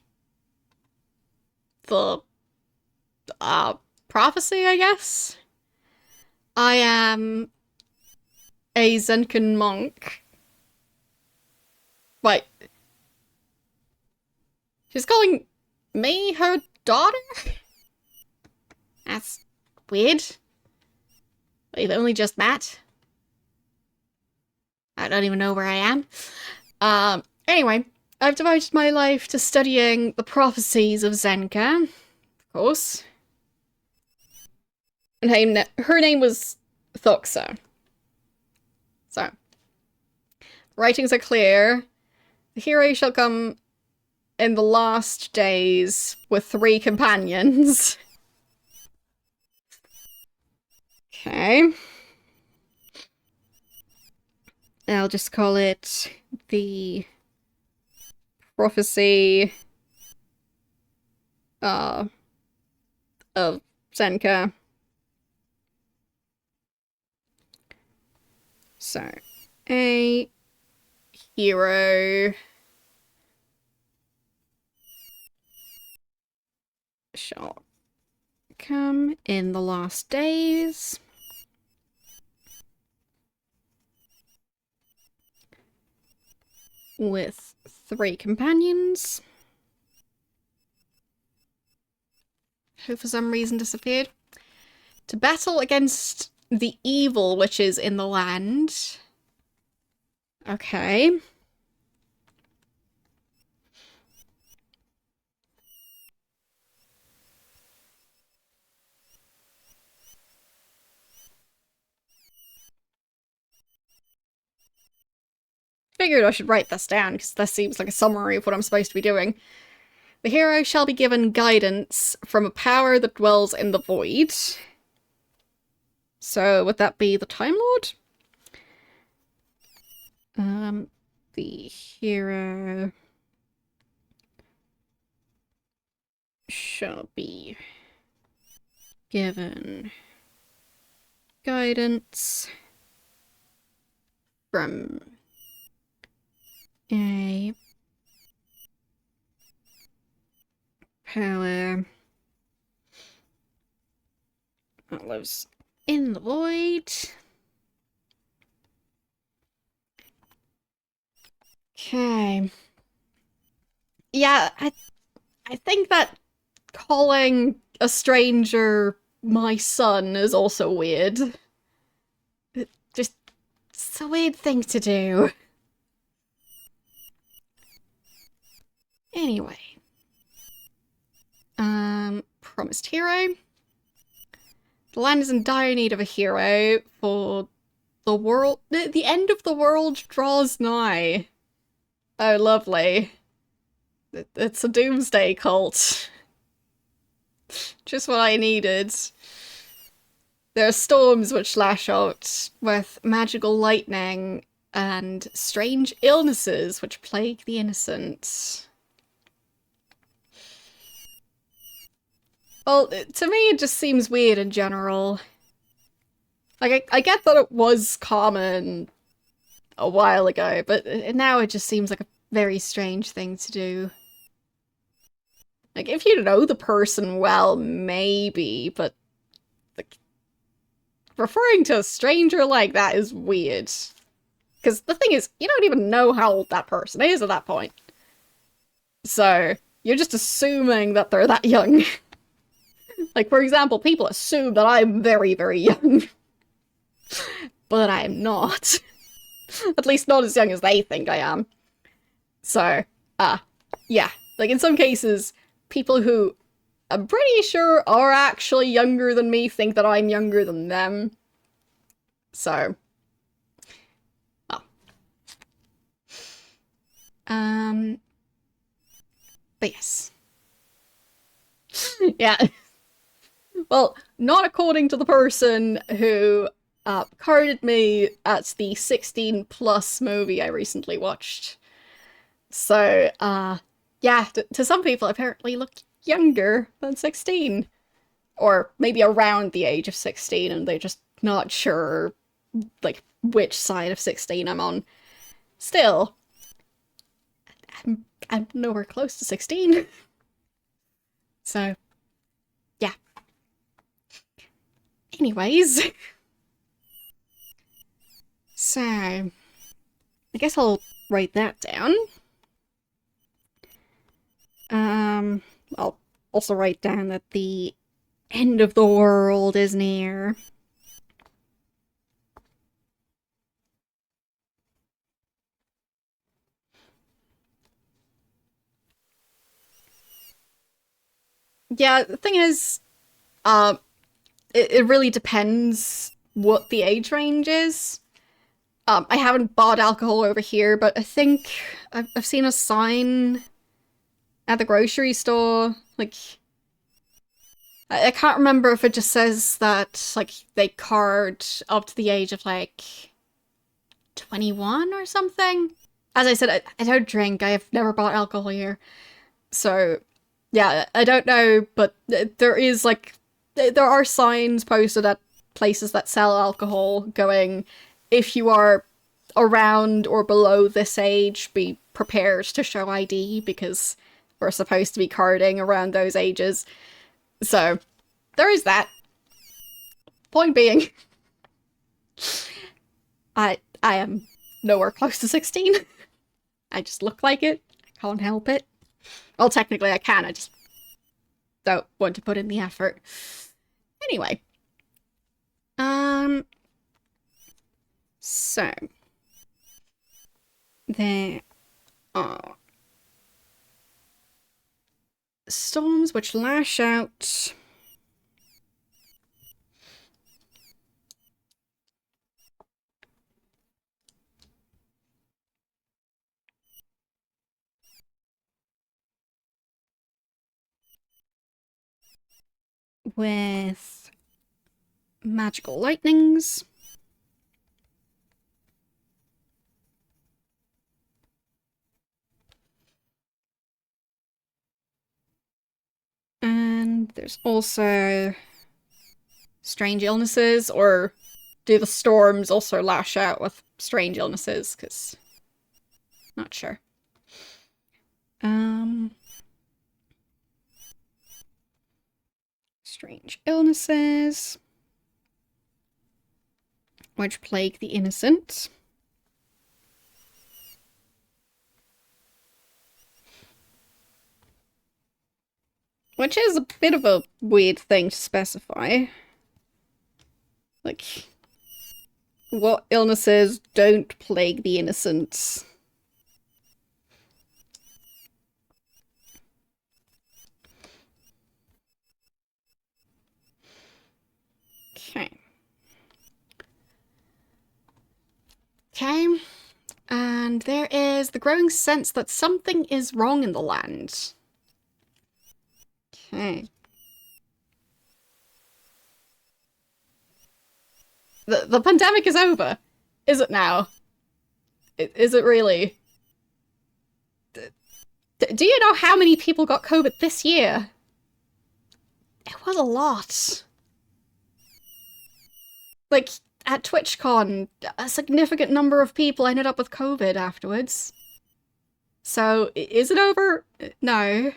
the, prophecy, I guess? I am a Zenkan monk. Wait. She's calling me her daughter? That's weird. We've only just met. I don't even know where I am. Anyway, I've devoted my life to studying the prophecies of Zenka, of course. And her name was Thoxa. writings are clear. The hero shall come in the last days with 3 companions. Okay. I'll just call it the prophecy of Senka. So, a hero shall come in the last days with 3 companions, who for some reason disappeared, to battle against the evil witches in the land. Okay. Figured I should write this down, because this seems like a summary of what I'm supposed to be doing. The hero shall be given guidance from a power that dwells in the void. So, would that be the Time Lord? The hero shall be given guidance from a power that lives in the void. Okay. Yeah, I think that calling a stranger my son is also weird. It's a weird thing to do. Anyway. Promised hero. The land is in dire need of a hero, for the world— the end of the world draws nigh. Oh, lovely. It's a doomsday cult. Just what I needed. There are storms which lash out with magical lightning and strange illnesses which plague the innocent. Well, to me it just seems weird in general. Like, I get that it was common a while ago, but now it just seems like a very strange thing to do. Like, if you know the person well, maybe, but like, referring to a stranger like that is weird. Because the thing is, you don't even know how old that person is at that point. So, you're just assuming that they're that young. Like, for example, people assume that I'm very, very young. But I'm not. At least not as young as they think I am. So, yeah. Like, in some cases, people who I'm pretty sure are actually younger than me think that I'm younger than them. So, well. But yes. Yeah. Well, not according to the person who carded me at the 16+ movie I recently watched. So, yeah, to some people, I apparently look younger than 16. Or maybe around the age of 16, and they're just not sure, like, which side of 16 I'm on. Still, I'm nowhere close to 16. So, yeah. Anyways. So, I guess I'll write that down. I'll also write down that the end of the world is near. Yeah, the thing is, it really depends what the age range is. I haven't bought alcohol over here, but I think I've seen a sign at the grocery store. Like, I can't remember if it just says that, like, they card up to the age of, like, 21 or something. As I said, I don't drink. I have never bought alcohol here. So, yeah, I don't know, but there is, like, there are signs posted at places that sell alcohol going, if you are around or below this age, be prepared to show ID because we're supposed to be carding around those ages. So, there is that. Point being, I am nowhere close to 16. I just look like it. I can't help it. Well, technically I can, I just don't want to put in the effort. Anyway. So. There are storms which lash out with magical lightnings. And there's also strange illnesses, or do the storms also lash out with strange illnesses? Because not sure. Strange illnesses which plague the innocent. Which is a bit of a weird thing to specify. Like, what illnesses don't plague the innocent? Okay. Okay. And there is the growing sense that something is wrong in the land. Okay. The pandemic is over. Is it now? Is it really? Do you know how many people got COVID this year? It was a lot. Like, at TwitchCon, a significant number of people ended up with COVID afterwards. So, is it over? No.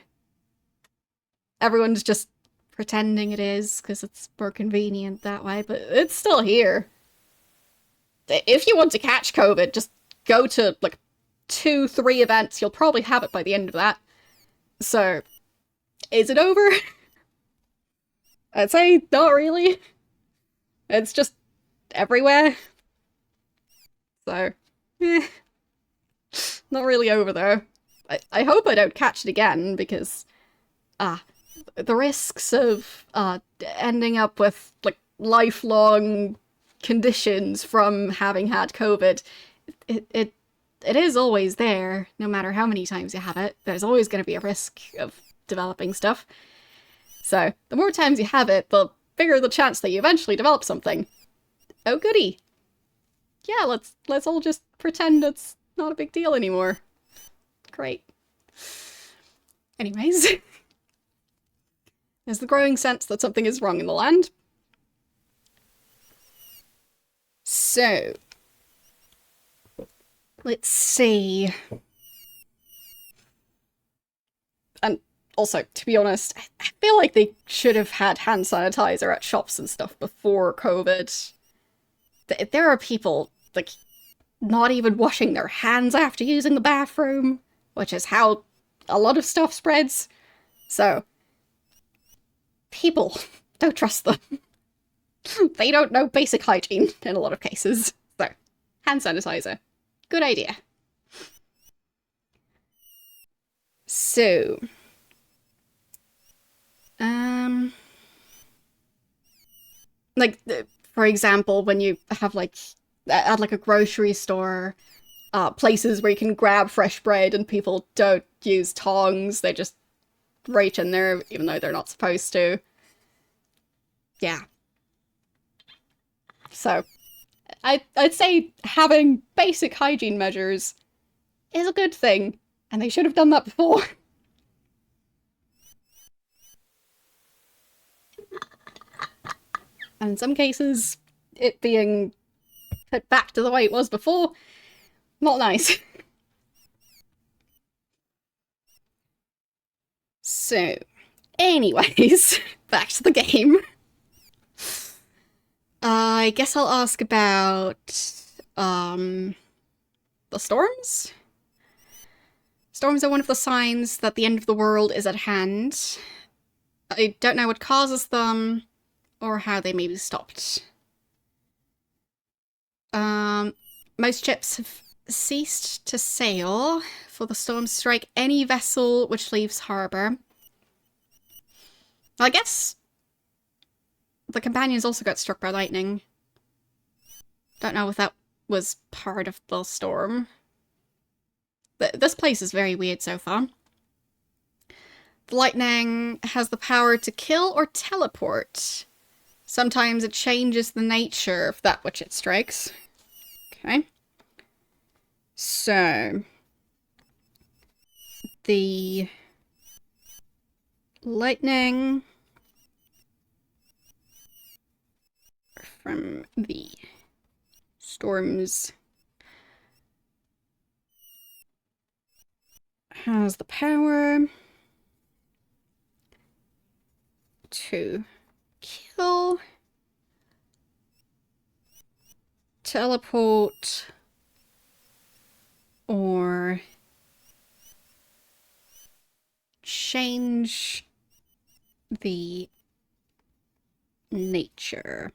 Everyone's just pretending it is, because it's more convenient that way, but it's still here. If you want to catch COVID, just go to, like, 2-3 events. You'll probably have it by the end of that. So, is it over? I'd say not really. It's just everywhere. So, not really over though. I hope I don't catch it again, because the risks of ending up with, like, lifelong conditions from having had COVID, it is always there, no matter how many times you have it. There's always going to be a risk of developing stuff. So, the more times you have it, the bigger the chance that you eventually develop something. Oh goody. Yeah, let's all just pretend it's not a big deal anymore. Great. Anyways. There's the growing sense that something is wrong in the land. So, let's see. And also, to be honest, I feel like they should have had hand sanitizer at shops and stuff before COVID. There are people, like, not even washing their hands after using the bathroom, which is how a lot of stuff spreads. So, people, don't trust them. They don't know basic hygiene in a lot of cases. So, hand sanitizer. Good idea. So, like, for example, when you have, like, at like a grocery store, places where you can grab fresh bread and people don't use tongs, they just reach in there even though they're not supposed to. Yeah. So, I'd say having basic hygiene measures is a good thing, and they should have done that before. And in some cases, it being put back to the way it was before, not nice. So, anyways, back to the game. I guess I'll ask about, the storms? Storms are one of the signs that the end of the world is at hand. I don't know what causes them, or how they may be stopped. Most ships have ceased to sail, for the storms strike any vessel which leaves harbour. I guess the companions also got struck by lightning. Don't know if that was part of the storm. This place is very weird so far. The lightning has the power to kill or teleport. Sometimes it changes the nature of that which it strikes. Okay. So, the lightning from the storms has the power to kill, teleport, or change the nature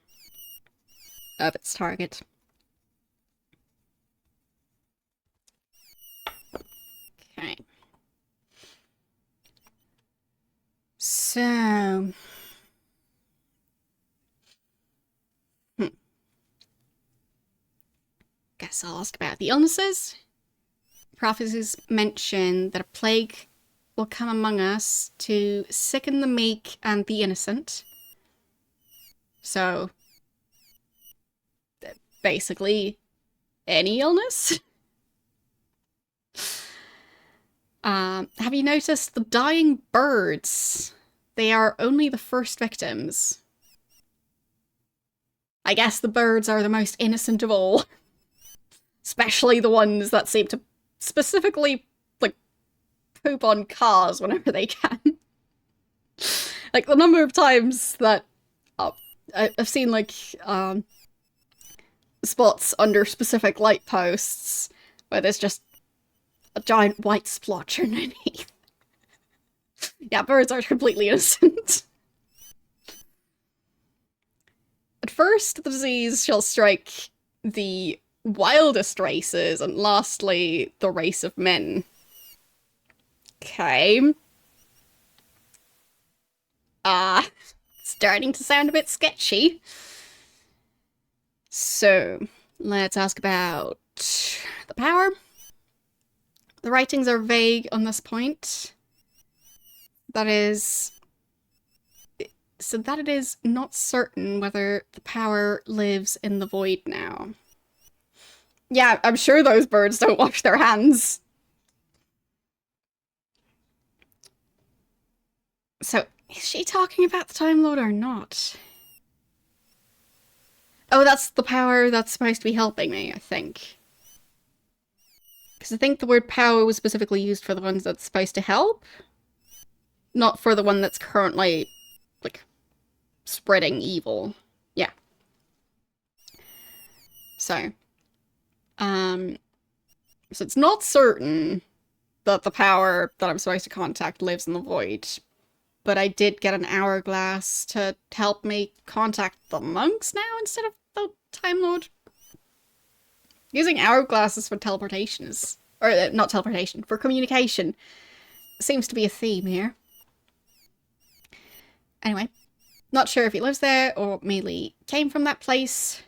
of its target. Okay. So... Guess I'll ask about the illnesses. Prophecies mention that a plague will come among us to sicken the meek and the innocent. So, basically, any illness? Have you noticed the dying birds? They are only the first victims. I guess the birds are the most innocent of all. Especially the ones that seem to specifically, like, poop on cars whenever they can. Like, the number of times that I've seen, like, spots under specific light posts where there's just a giant white splotch underneath. Yeah, birds are completely innocent. At first, the disease shall strike the wildest races, and lastly, the race of men. Okay. Starting to sound a bit sketchy. So, let's ask about the power. The writings are vague on this point. That is... So that it is not certain whether the power lives in the void now. Yeah, I'm sure those birds don't wash their hands. So, is she talking about the Time Lord or not? Oh, that's the power that's supposed to be helping me, I think. Because I think the word power was specifically used for the ones that's supposed to help. Not for the one that's currently, like, spreading evil. Yeah. So, so it's not certain that the power that I'm supposed to contact lives in the void, but I did get an hourglass to help me contact the monks now instead of the Time Lord. Using hourglasses for teleportation is... Or, not teleportation, for communication. Seems to be a theme here. Anyway, not sure if he lives there or merely came from that place.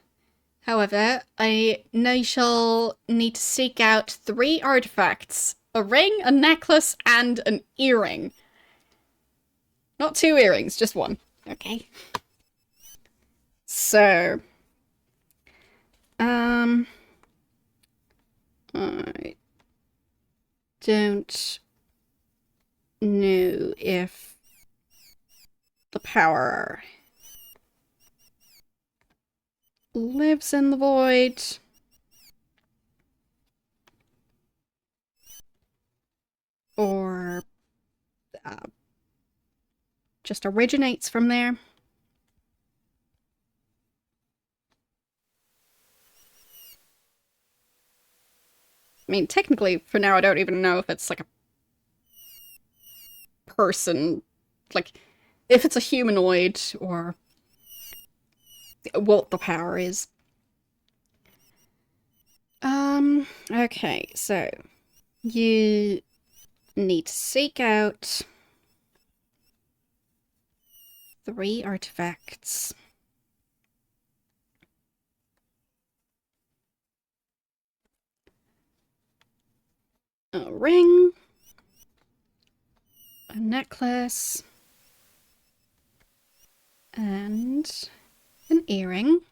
However, I know you shall need to seek out 3 artifacts. A ring, a necklace, and an earring. Not 2 earrings, just 1. Okay. So... I don't know if the power lives in the void or just originates from there. I mean, technically, for now, I don't even know if it's like a person, like, if it's a humanoid or what the power is. Okay, so you need to seek out 3 artifacts. A ring, a necklace, and an earring.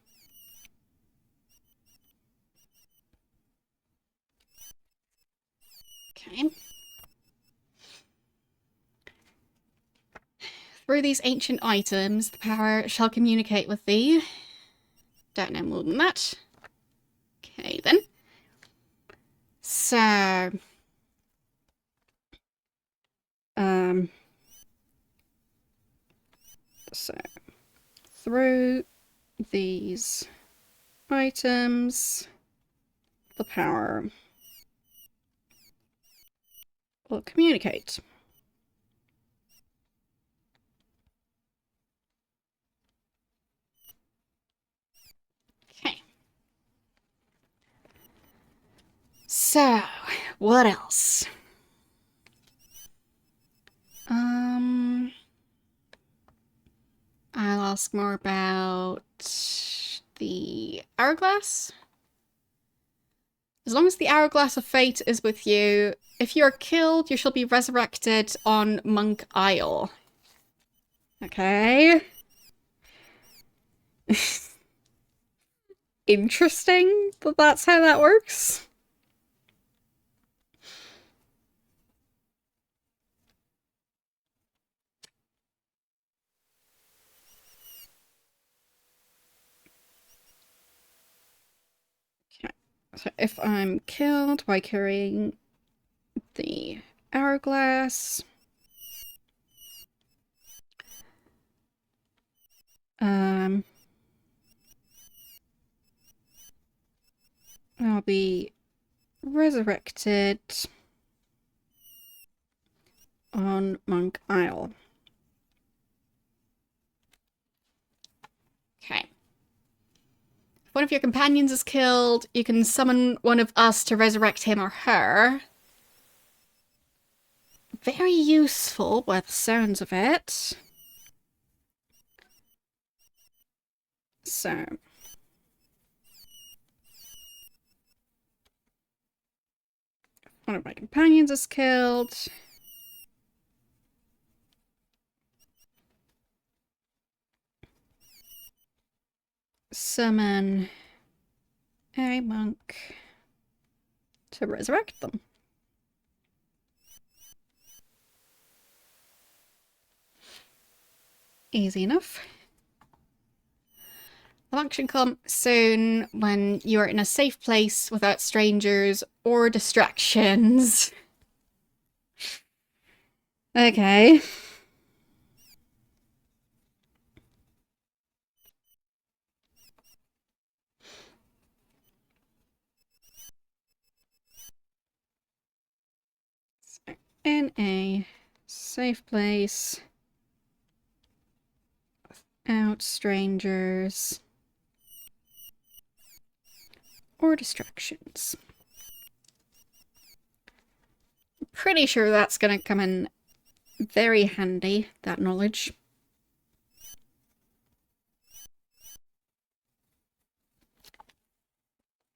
Okay. Through these ancient items, the power shall communicate with thee. Don't know more than that. Okay, then. So... So, through these items, the power will communicate. Okay. So, what else? I'll ask more about the hourglass. As long as the hourglass of fate is with you, if you are killed, you shall be resurrected on Monk Isle. Okay. Interesting that that's how that works. Okay. So if I'm killed by carrying the hourglass, I'll be resurrected on Monk Isle. Okay. If one of your companions is killed, you can summon one of us to resurrect him or her. Very useful by the sounds of it. So... one of my companions is killed. Summon a monk to resurrect them. Easy enough. The monk should come soon when you are in a safe place without strangers or distractions. Okay. So, in a safe place without strangers or distractions. Pretty sure that's gonna come in very handy, that knowledge.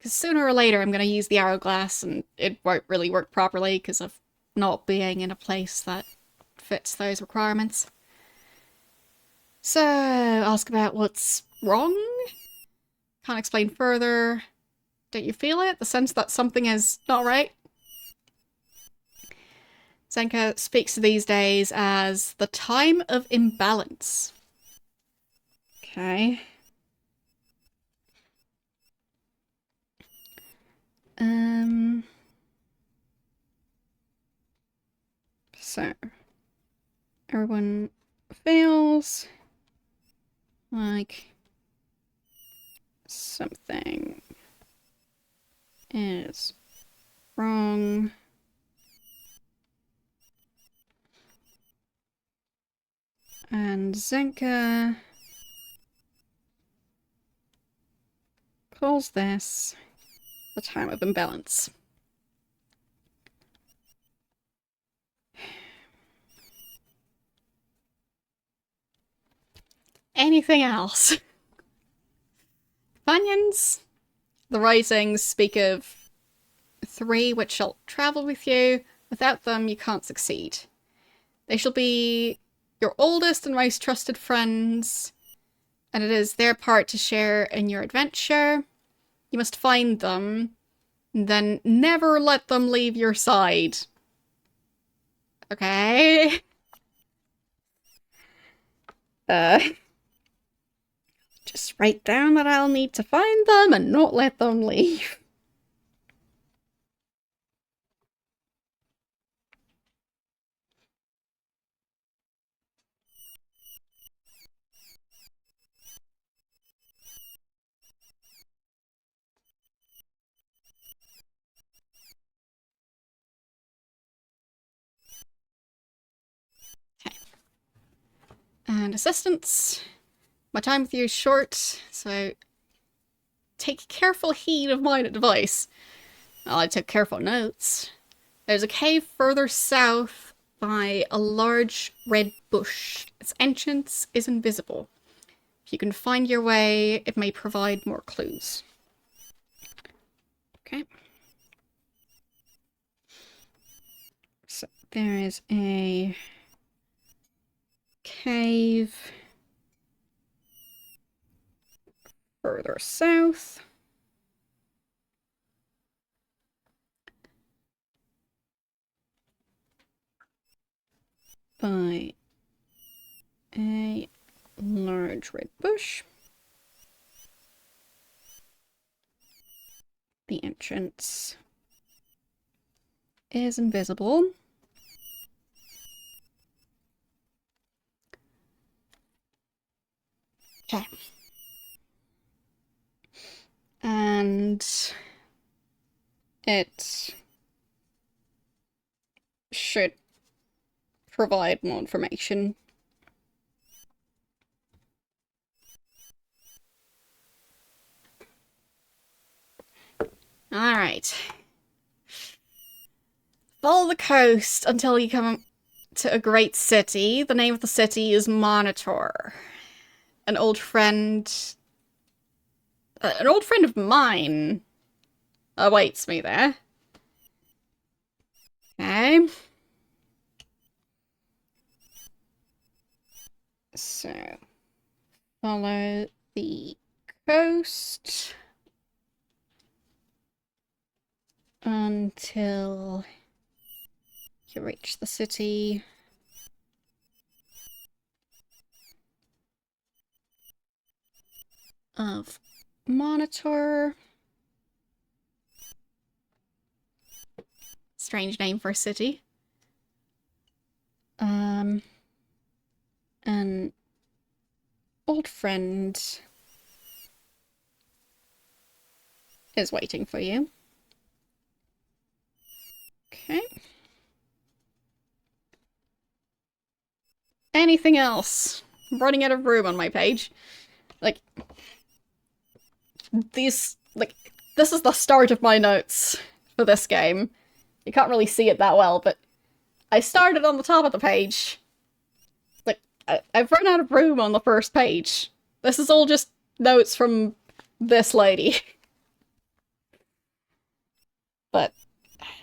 Because sooner or later I'm going to use the hourglass and it won't really work properly because of not being in a place that fits those requirements. So, ask about what's wrong? Can't explain further. Don't you feel it? The sense that something is not right? Zenka speaks to these days as the time of imbalance. Okay. So, everyone feels like something is wrong. And Zenka calls this the time of imbalance. Anything else? Companions? The writings speak of 3 which shall travel with you. Without them, you can't succeed. They shall be your oldest and most trusted friends, and it is their part to share in your adventure. You must find them, and then never let them leave your side. Okay? Just write down that I'll need to find them and not let them leave. Okay. And assistance. My time with you is short, so take careful heed of my advice. Well, I took careful notes. There's a cave further south by a large red bush. Its entrance is invisible. If you can find your way, it may provide more clues. Okay. So there is a cave further south. By a large red bush. The entrance is invisible. Okay. And it should provide more information. Alright. Follow the coast until you come to a great city. The name of the city is Monitor. An old friend of mine awaits me there. Okay. So, follow the coast until you reach the city of Monitor. Strange name for a city. An old friend is waiting for you. Okay. Anything else? I'm running out of room on my page. Like, this is the start of my notes for this game. You can't really see it that well, but I started on the top of the page. Like, I've run out of room on the first page. This is all just notes from this lady. But,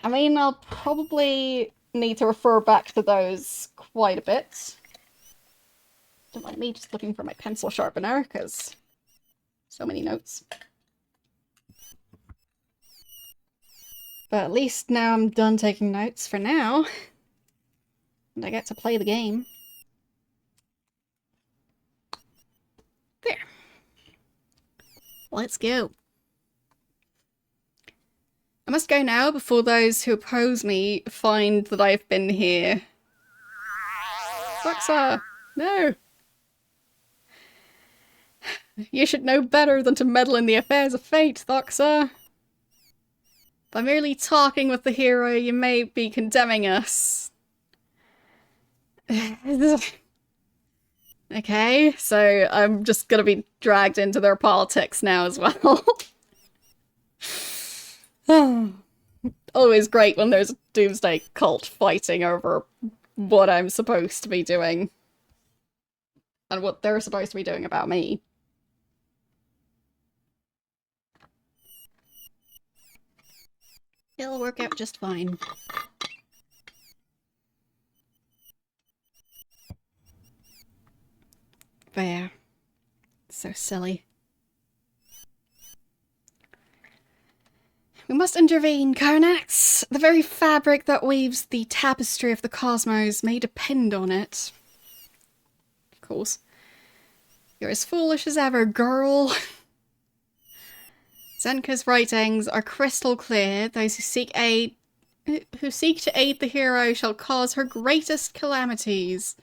I mean, I'll probably need to refer back to those quite a bit. Don't mind me just looking for my pencil sharpener, because so many notes. But at least now I'm done taking notes for now. And I get to play the game. There. Let's go. I must go now before those who oppose me find that I've been here. Foxa! No! You should know better than to meddle in the affairs of fate, Thoxa. By merely talking with the hero, you may be condemning us. Okay, so I'm just gonna be dragged into their politics now as well. Always great when there's a doomsday cult fighting over what I'm supposed to be doing. And what they're supposed to be doing about me. It'll work out just fine. But yeah, so silly. We must intervene, Karnax. The very fabric that weaves the tapestry of the cosmos may depend on it. Of course. You're as foolish as ever, girl. Zenka's writings are crystal clear. Those who seek to aid the hero shall cause her greatest calamities.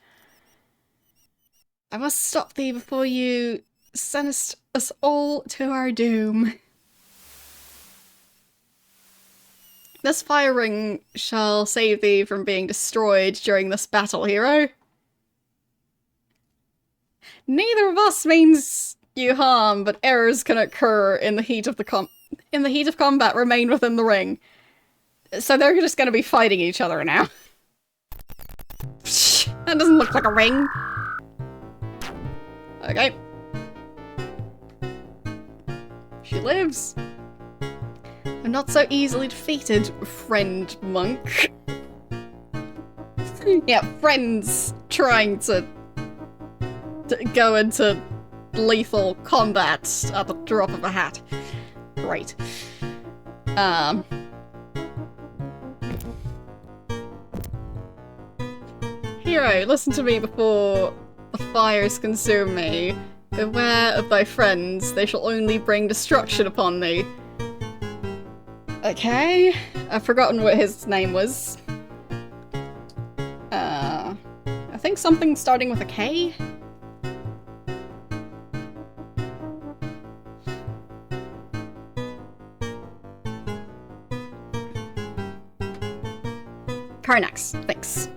I must stop thee before you send us all to our doom. This fire ring shall save thee from being destroyed during this battle, hero. Neither of us means you harm, but errors can occur in the heat of combat. Remain within the ring. So they're just going to be fighting each other now. That doesn't look like a ring. Okay. She lives. I'm not so easily defeated, friend monk. Yeah, friends trying to go into lethal combat at the drop of a hat. Great. Hero, listen to me before the fires consume me. Beware of thy friends, they shall only bring destruction upon thee. Okay, I've forgotten what his name was. I think something starting with a K? Karnax, thanks.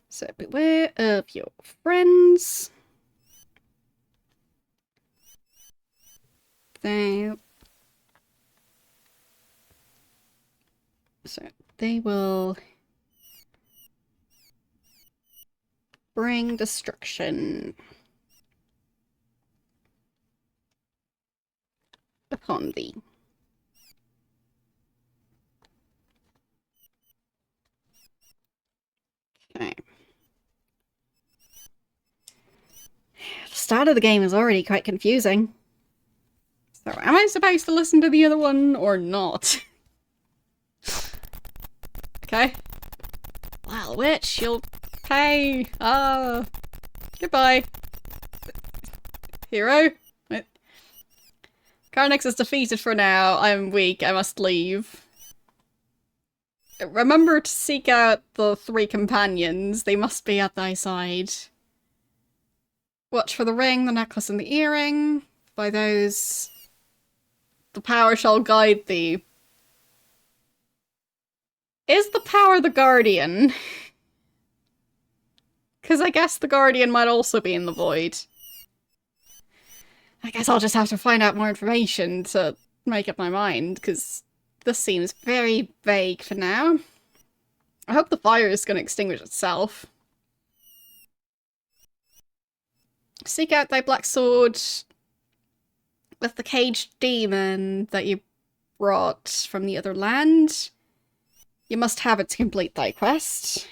So beware of your friends. So they will bring destruction upon thee. Okay. The start of the game is already quite confusing. So am I supposed to listen to the other one or not? Okay. Well, witch, you'll pay. Goodbye. Hero? Karnax is defeated for now. I'm weak. I must leave. Remember to seek out the 3 companions. They must be at thy side. Watch for the ring, the necklace, and the earring. By those, the power shall guide thee. Is the power the guardian? Because I guess the guardian might also be in the void. I guess I'll just have to find out more information to make up my mind, because this seems very vague for now. I hope the fire is going to extinguish itself. Seek out thy black sword with the caged demon that you brought from the other land. You must have it to complete thy quest.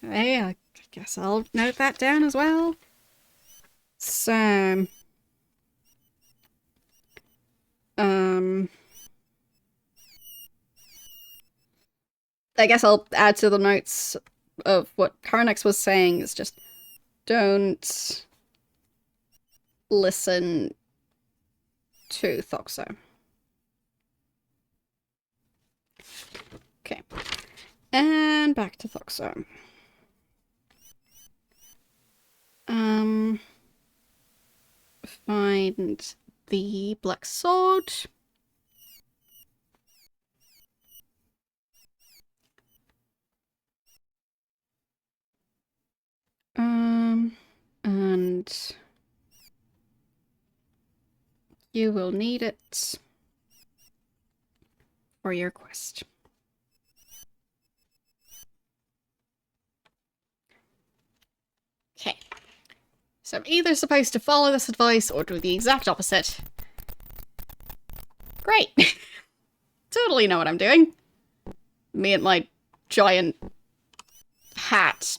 Okay, I guess I'll note that down as well. So... I guess I'll add to the notes of what Karnix was saying, is just don't listen to Thoxo. Okay. And back to Thoxo. Find the black sword. And you will need it for your quest. Okay. So I'm either supposed to follow this advice or do the exact opposite. Great. Totally know what I'm doing. Me and my giant hat.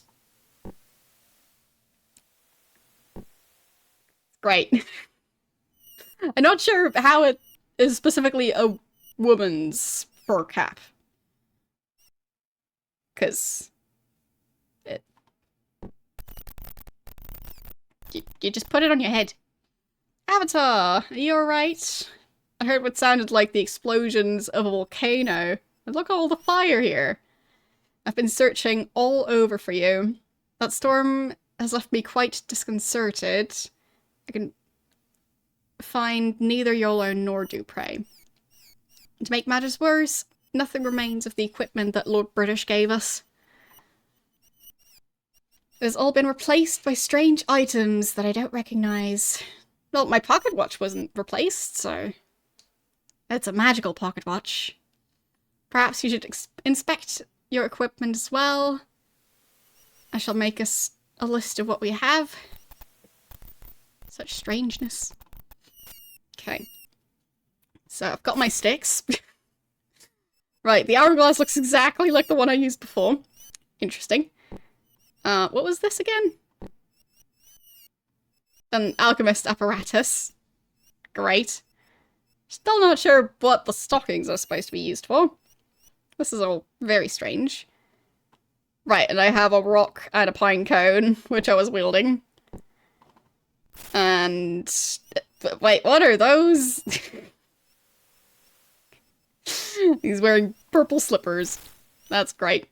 Great. I'm not sure how it is specifically a woman's fur cap. Because you just put it on your head. Avatar, are you alright? I heard what sounded like the explosions of a volcano. And look at all the fire here. I've been searching all over for you. That storm has left me quite disconcerted. I can find neither Yolo nor Dupre. And to make matters worse, nothing remains of the equipment that Lord British gave us. It has all been replaced by strange items that I don't recognize. Well, my pocket watch wasn't replaced, so... It's a magical pocket watch. Perhaps you should inspect your equipment as well. I shall make us a list of what we have. Such strangeness. Okay. So I've got my sticks. Right, the hourglass looks exactly like the one I used before. Interesting. What was this again? An alchemist apparatus. Great. Still not sure what the stockings are supposed to be used for. This is all very strange. Right, and I have a rock and a pine cone, which I was wielding. And... wait, what are those? He's wearing purple slippers. That's great.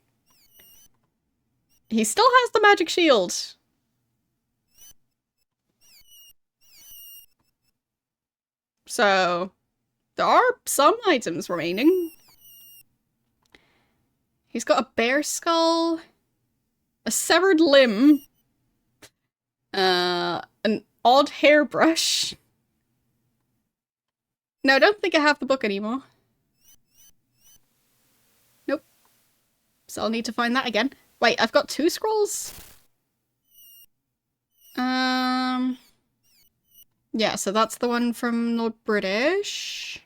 He still has the magic shield. So, there are some items remaining. He's got a bear skull, a severed limb, an odd hairbrush. No, I don't think I have the book anymore. Nope. So I'll need to find that again. Wait, I've got 2 scrolls? Yeah, so that's the one from Lord British.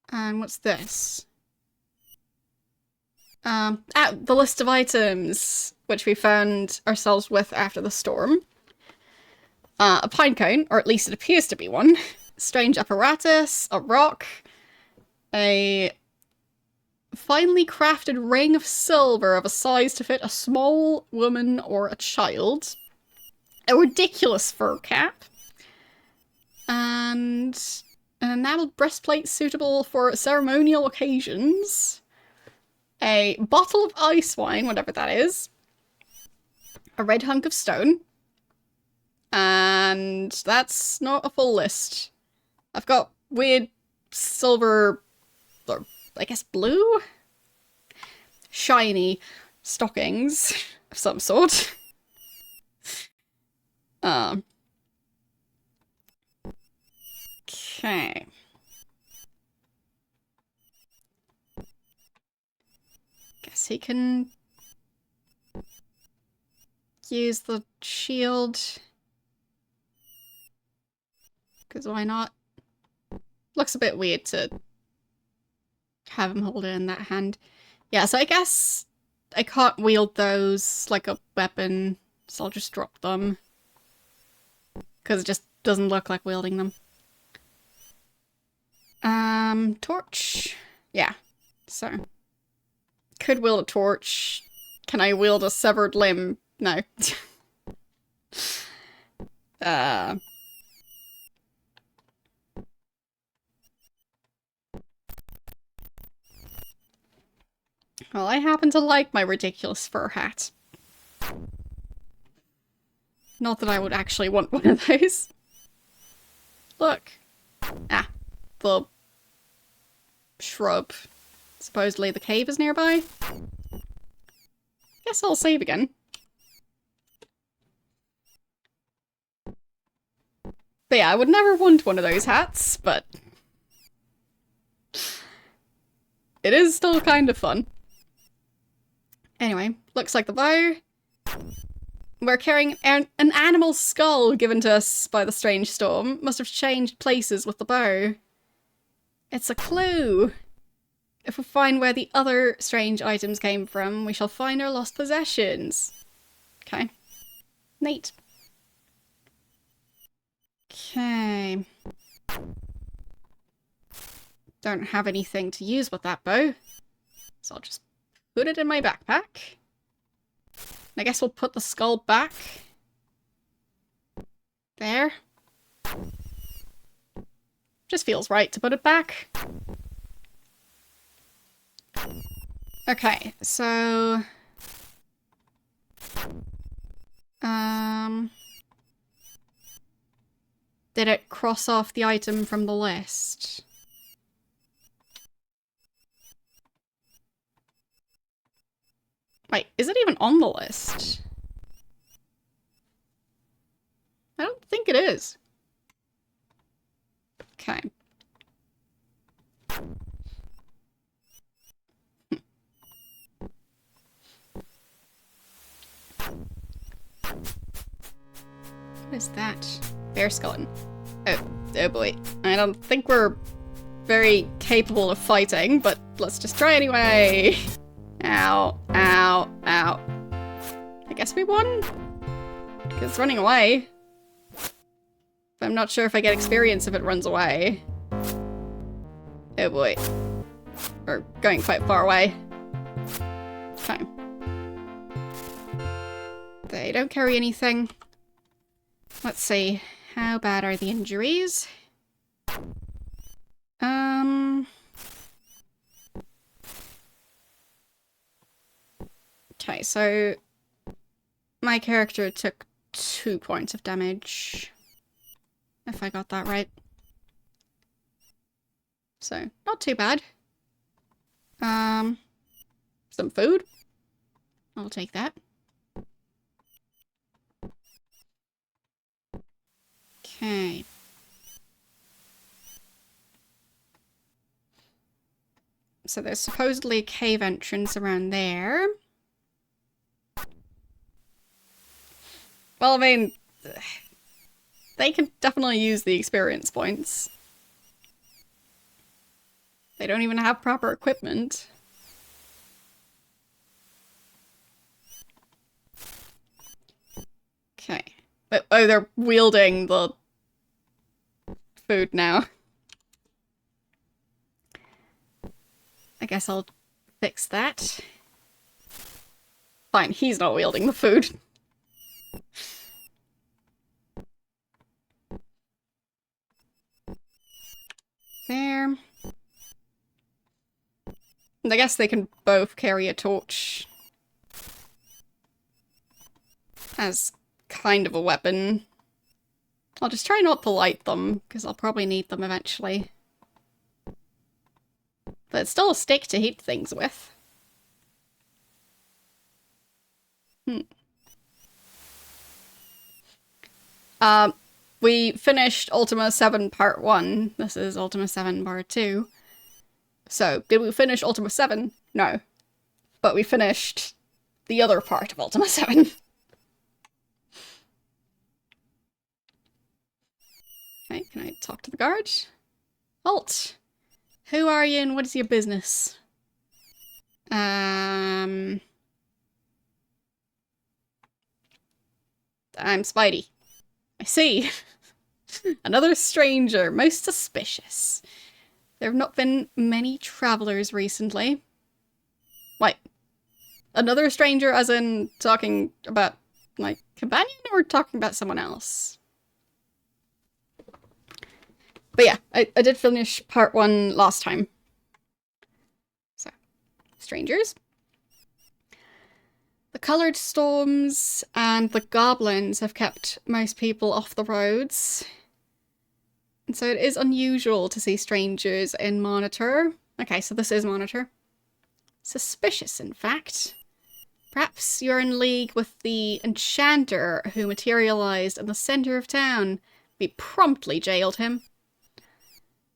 And what's this? The list of items, which we found ourselves with after the storm. A pine cone, or at least it appears to be one. Strange apparatus, a rock, a finely crafted ring of silver of a size to fit a small woman or a child, a ridiculous fur cap, and an enameled breastplate suitable for ceremonial occasions, a bottle of ice wine, whatever that is, a red hunk of stone, and that's not a full list. I've got weird silver, or I guess blue? Shiny stockings of some sort. Okay. Guess he can use the shield. Because why not? Looks a bit weird to have him hold it in that hand. Yeah, so I guess I can't wield those like a weapon, so I'll just drop them. Because it just doesn't look like wielding them. Torch? Yeah, so. Could wield a torch. Can I wield a severed limb? No. Well, I happen to like my ridiculous fur hat. Not that I would actually want one of those. Look. Ah, the shrub. Supposedly the cave is nearby. Guess I'll save again. But yeah, I would never want one of those hats, but it is still kind of fun. Anyway, looks like the bow. We're carrying an animal skull given to us by the strange storm. Must have changed places with the bow. It's a clue. If we find where the other strange items came from, we shall find our lost possessions. Okay. Neat. Okay. Don't have anything to use with that bow, so I'll just put it in my backpack. I guess we'll put the skull back. There. Just feels right to put it back. Okay, so... did it cross off the item from the list? Wait, is it even on the list? I don't think it is. Okay. What is that? Bear skeleton. Oh boy. I don't think we're very capable of fighting, but let's just try anyway. Ow, ow, ow. I guess we won? Because it's running away. But I'm not sure if I get experience if it runs away. Oh boy. We're going quite far away. Okay. They don't carry anything. Let's see. How bad are the injuries? Okay, so my character took 2 points of damage. If I got that right. So, not too bad. Some food. I'll take that. Okay. So there's supposedly a cave entrance around there. Well, I mean, they can definitely use the experience points. They don't even have proper equipment. Okay. Oh, they're wielding the food now. I guess I'll fix that. Fine, he's not wielding the food. There. And I guess they can both carry a torch as kind of a weapon. I'll just try not to light them, because I'll probably need them eventually. But it's still a stick to heat things with. We finished Ultima 7 Part 1. This is Ultima 7 Part 2. So, did we finish Ultima 7? No. But we finished the other part of Ultima 7. Okay, can I talk to the guard? Halt! Who are you and what is your business? I'm Spidey. I see. Another stranger, most suspicious. There have not been many travelers recently. Wait. Another stranger as in talking about my companion or talking about someone else? But yeah, I did finish part 1 last time. So, strangers. The coloured storms and the goblins have kept most people off the roads. And so it is unusual to see strangers in Monitor. Okay, so this is Monitor. Suspicious, in fact. Perhaps you're in league with the enchanter who materialized in the center of town. We promptly jailed him.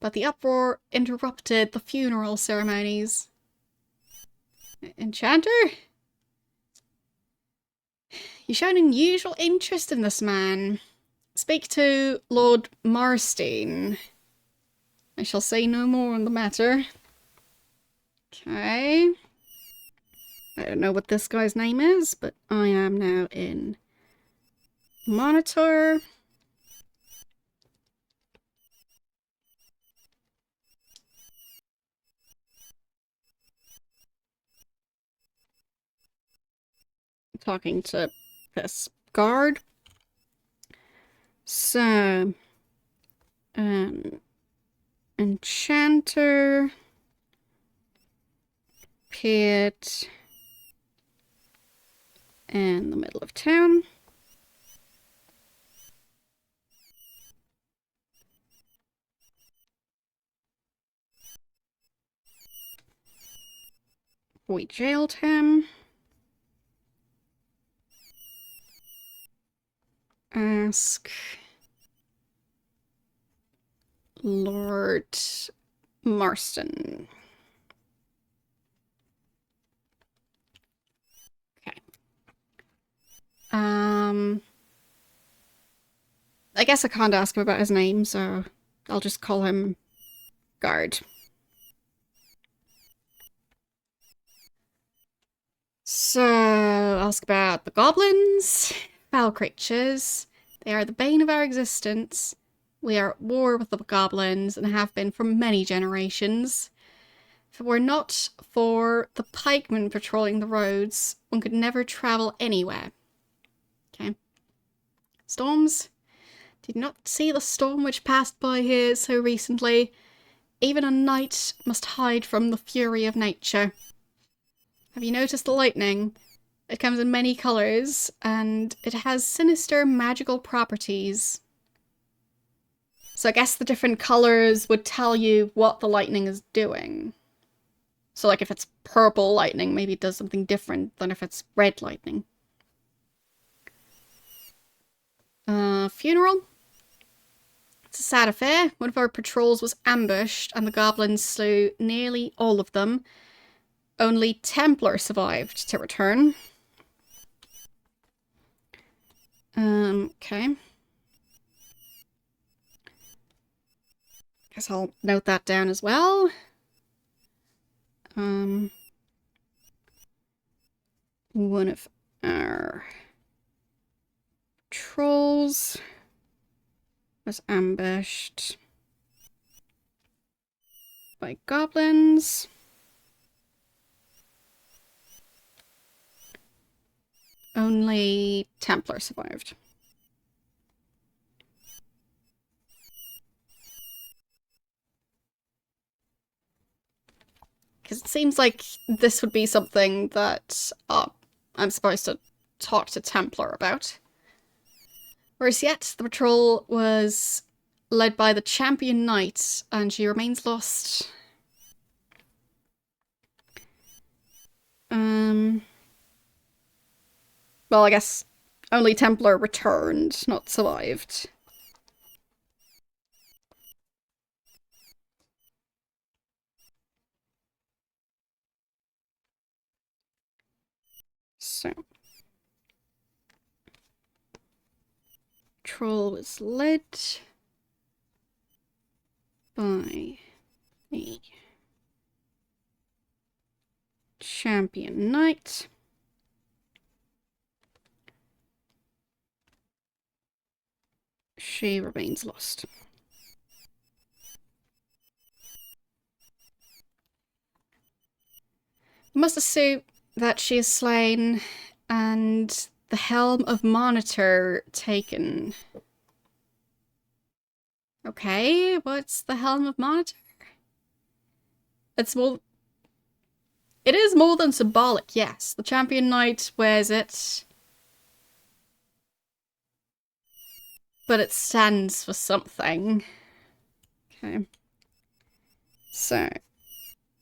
But the uproar interrupted the funeral ceremonies. Enchanter? You show an unusual interest in this man. Speak to Lord Marstein. I shall say no more on the matter. Okay. I don't know what this guy's name is, but I am now in Monitor. Talking to this guard. So, enchanter, pit, in the middle of town. We jailed him. Ask Lord Marston. Okay. I guess I can't ask him about his name, so I'll just call him Guard. So, ask about the goblins. Foul creatures. They are the bane of our existence. We are at war with the goblins and have been for many generations. If it were not for the pikemen patrolling the roads, one could never travel anywhere. Okay. Storms? Did not see the storm which passed by here so recently. Even a knight must hide from the fury of nature. Have you noticed the lightning? It comes in many colours, and it has sinister magical properties. So I guess the different colours would tell you what the lightning is doing. So like if it's purple lightning, maybe it does something different than if it's red lightning. Funeral? It's a sad affair. One of our patrols was ambushed and the goblins slew nearly all of them. Only Templar survived to return. Okay. Guess I'll note that down as well. One of our trolls was ambushed by goblins. Only Templar survived. Because it seems like this would be something that I'm supposed to talk to Templar about. Whereas yet, the patrol was led by the champion knight, and she remains lost. Well, I guess only Templar returned, not survived. So. Troll was led by the champion knight. She remains lost. Must assume that she is slain and the helm of Monitor taken. Okay, what's the helm of Monitor? It's more... It is more than symbolic, yes. The champion knight wears it. But it stands for something. Okay. So,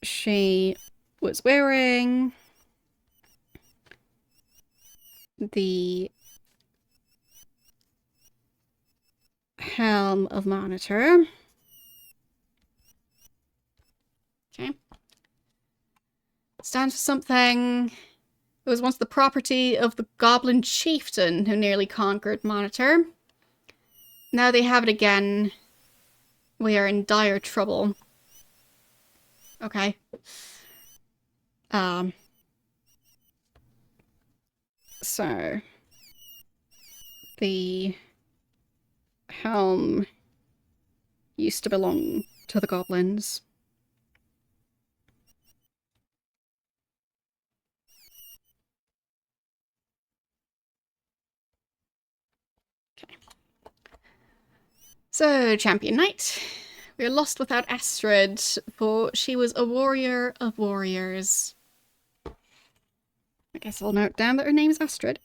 she was wearing the helm of Monitor. Okay. Stands for something. It was once the property of the goblin chieftain who nearly conquered Monitor. Now they have it again. We are in dire trouble. Okay. So the helm used to belong to the goblins. Okay. So, champion knight. We are lost without Astrid, for she was a warrior of warriors. I guess I'll note down that her name is Astrid.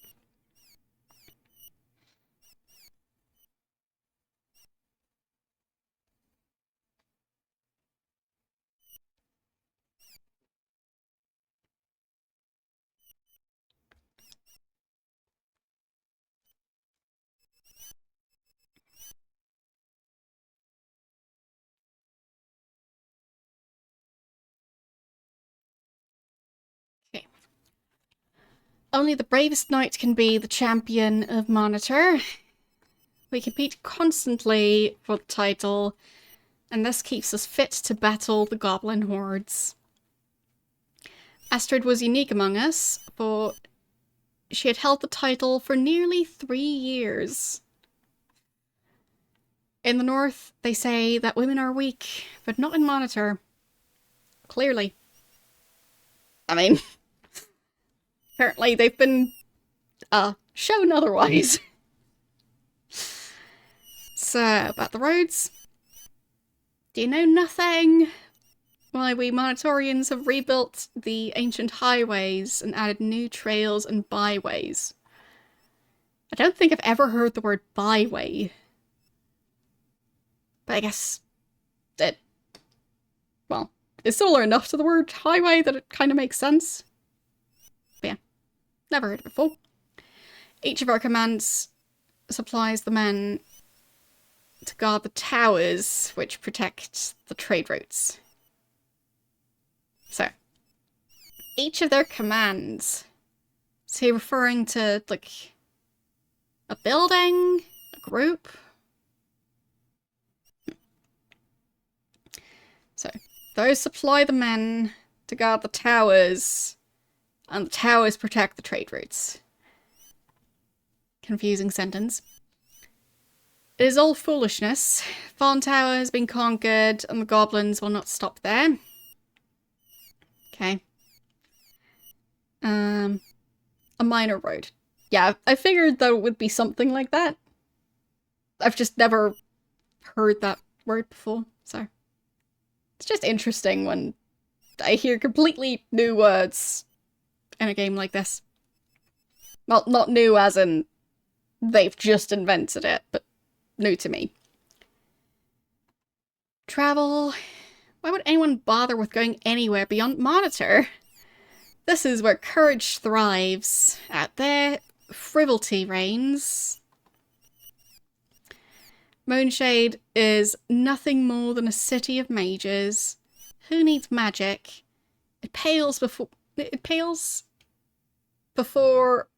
Okay. Only the bravest knight can be the champion of Monitor. We compete constantly for the title, and this keeps us fit to battle the goblin hordes. Astrid was unique among us, for she had held the title for nearly 3 years. In the north, they say that women are weak, but not in Monitor. Clearly. I mean, apparently they've been shown otherwise. So, about the roads. Do you know nothing? Why, we Monitorians have rebuilt the ancient highways and added new trails and byways. I don't think I've ever heard the word byway. But I guess it, well, is similar enough to the word highway that it kind of makes sense. But yeah, never heard it before. Each of our commands supplies the men to guard the towers which protect the trade routes. So, each of their commands. Is he referring to, like, a building? A group? So, those supply the men to guard the towers, and the towers protect the trade routes. Confusing sentence. It is all foolishness. Fawn Tower has been conquered, and the goblins will not stop there. Okay. A minor road. Yeah, I figured that it would be something like that. I've just never heard that word before, so... It's just interesting when I hear completely new words in a game like this. Well, not new as in they've just invented it, but new to me. Travel. Why would anyone bother with going anywhere beyond Monitor? This is where courage thrives. Out there, frivolity reigns. Moonshade is nothing more than a city of mages. Who needs magic? It pales before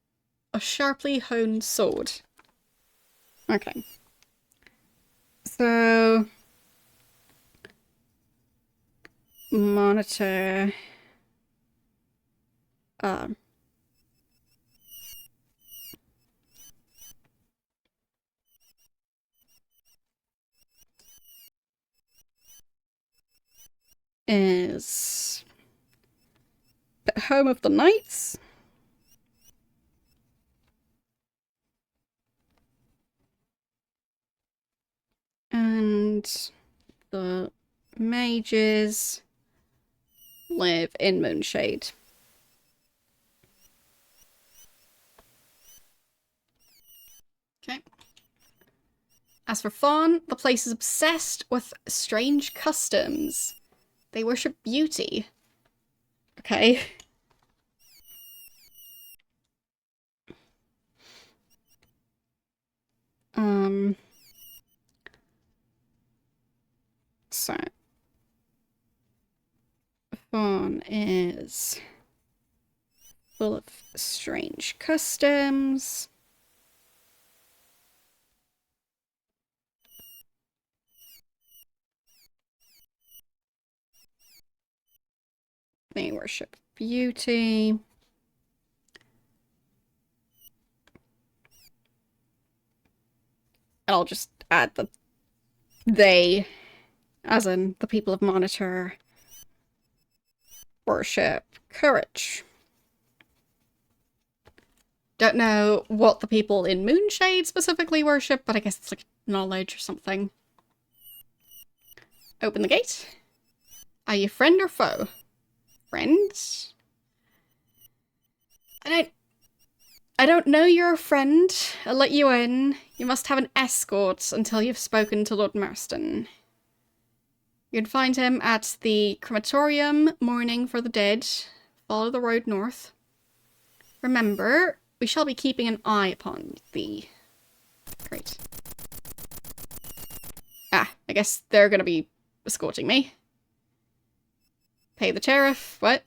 a sharply honed sword. Okay. So monitor is the home of the knights. And the mages live in Moonshade. Okay. As for Fawn, the place is obsessed with strange customs. They worship beauty. Okay. So Fawn is full of strange customs. They worship beauty. And I'll just add the they, as in the people of Monitor, worship courage. Don't know what the people in Moonshade specifically worship, but I guess it's like knowledge or something. Open the gate. Are you friend or foe? Friend? I don't know you're a friend. I'll let you in. You must have an escort until you've spoken to Lord Marston. You'd find him at the crematorium mourning for the dead. Follow the road north. Remember, we shall be keeping an eye upon thee. Great. Ah, I guess they're gonna be escorting me. Pay the tariff. What?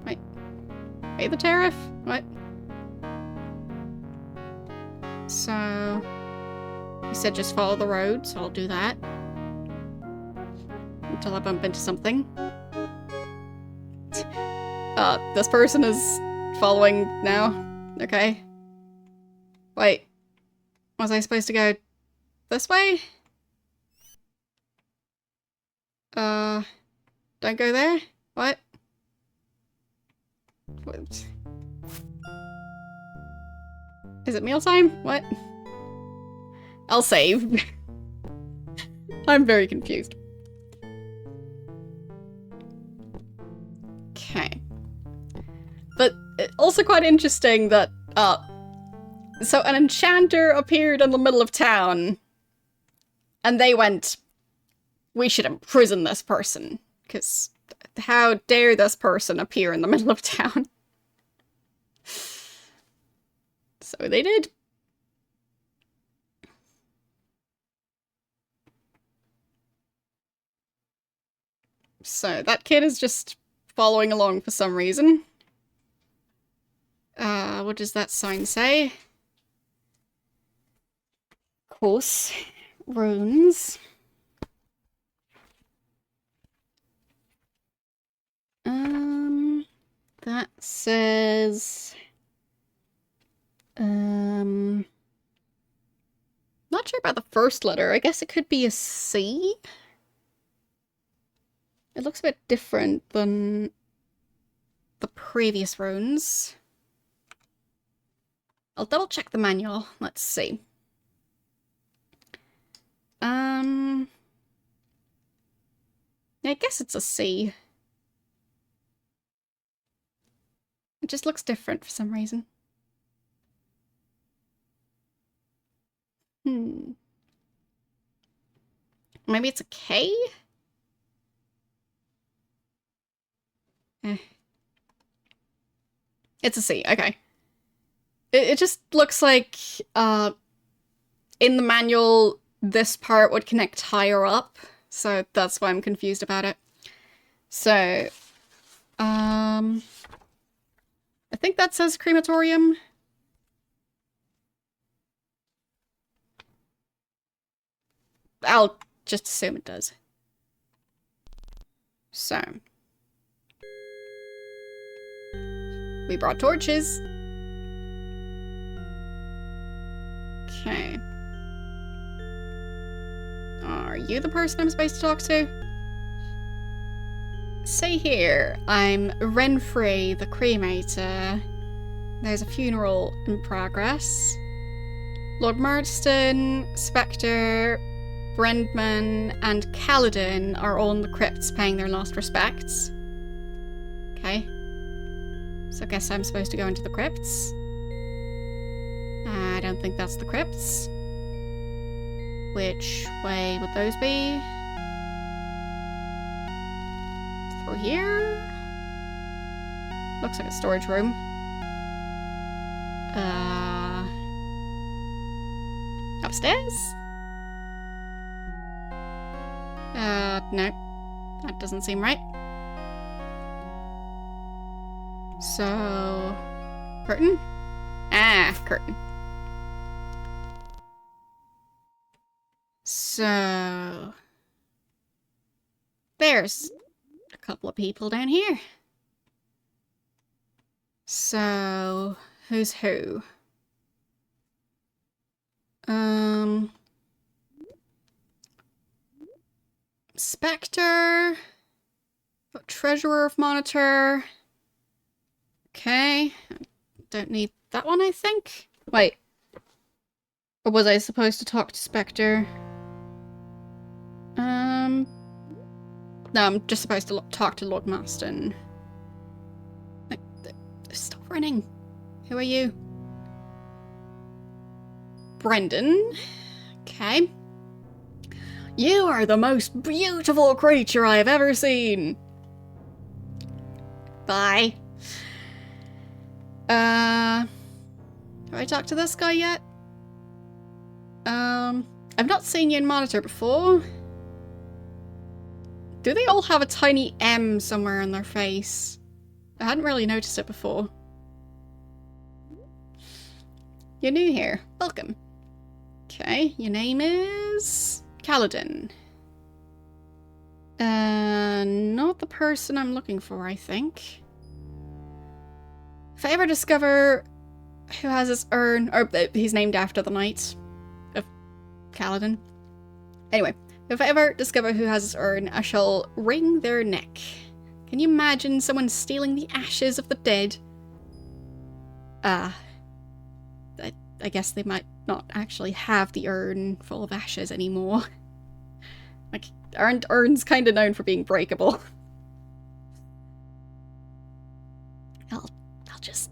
Wait. Pay the tariff? What? So... you said just follow the road, so I'll do that. Until I bump into something. This person is following now. Okay. Wait. Was I supposed to go this way? Don't go there? What? What? Is it mealtime? What? I'll save. I'm very confused. Okay. But also quite interesting that, so an enchanter appeared in the middle of town, and they went, we should imprison this person, because how dare this person appear in the middle of town? So they did. So that kid is just following along for some reason. What does that sign say? Of course, runes. That says... not sure about the first letter. I guess it could be a C? It looks a bit different than the previous runes. I'll double check the manual. Let's see. Yeah, I guess it's a C. It just looks different for some reason. Maybe it's a K? It's a C, okay. It just looks like, in the manual, this part would connect higher up, so that's why I'm confused about it. So, I think that says crematorium. I'll just assume it does. So. We brought torches. Okay. Are you the person I'm supposed to talk to? Say here, I'm Renfrey, the cremator. There's a funeral in progress. Lord Marston, Spectre, Brandman, and Kaladin are all in the crypts paying their last respects. Okay. So I guess I'm supposed to go into the crypts. I don't think that's the crypts. Which way would those be? Through here? Looks like a storage room. Upstairs? No. That doesn't seem right. So... curtain? Ah, curtain. So... there's a couple of people down here. So... who's who? Spectre... Treasurer of Monitor... Okay. Don't need that one, I think. Wait. Or was I supposed to talk to Spectre? No, I'm just supposed to talk to Lord Marston. Stop running. Who are you? Brendan. Okay. You are the most beautiful creature I have ever seen. Bye. Have I talked to this guy yet? I've not seen you in Monitor before. Do they all have a tiny M somewhere on their face? I hadn't really noticed it before. You're new here. Welcome. Okay, your name is... Kaladin. Not the person I'm looking for, I think. If I ever discover who has this urn... or he's named after the knight of Kaladin. Anyway, if I ever discover who has this urn, I shall wring their neck. Can you imagine someone stealing the ashes of the dead? I guess they might not actually have the urn full of ashes anymore. Like, aren't urns kind of known for being breakable? I'll just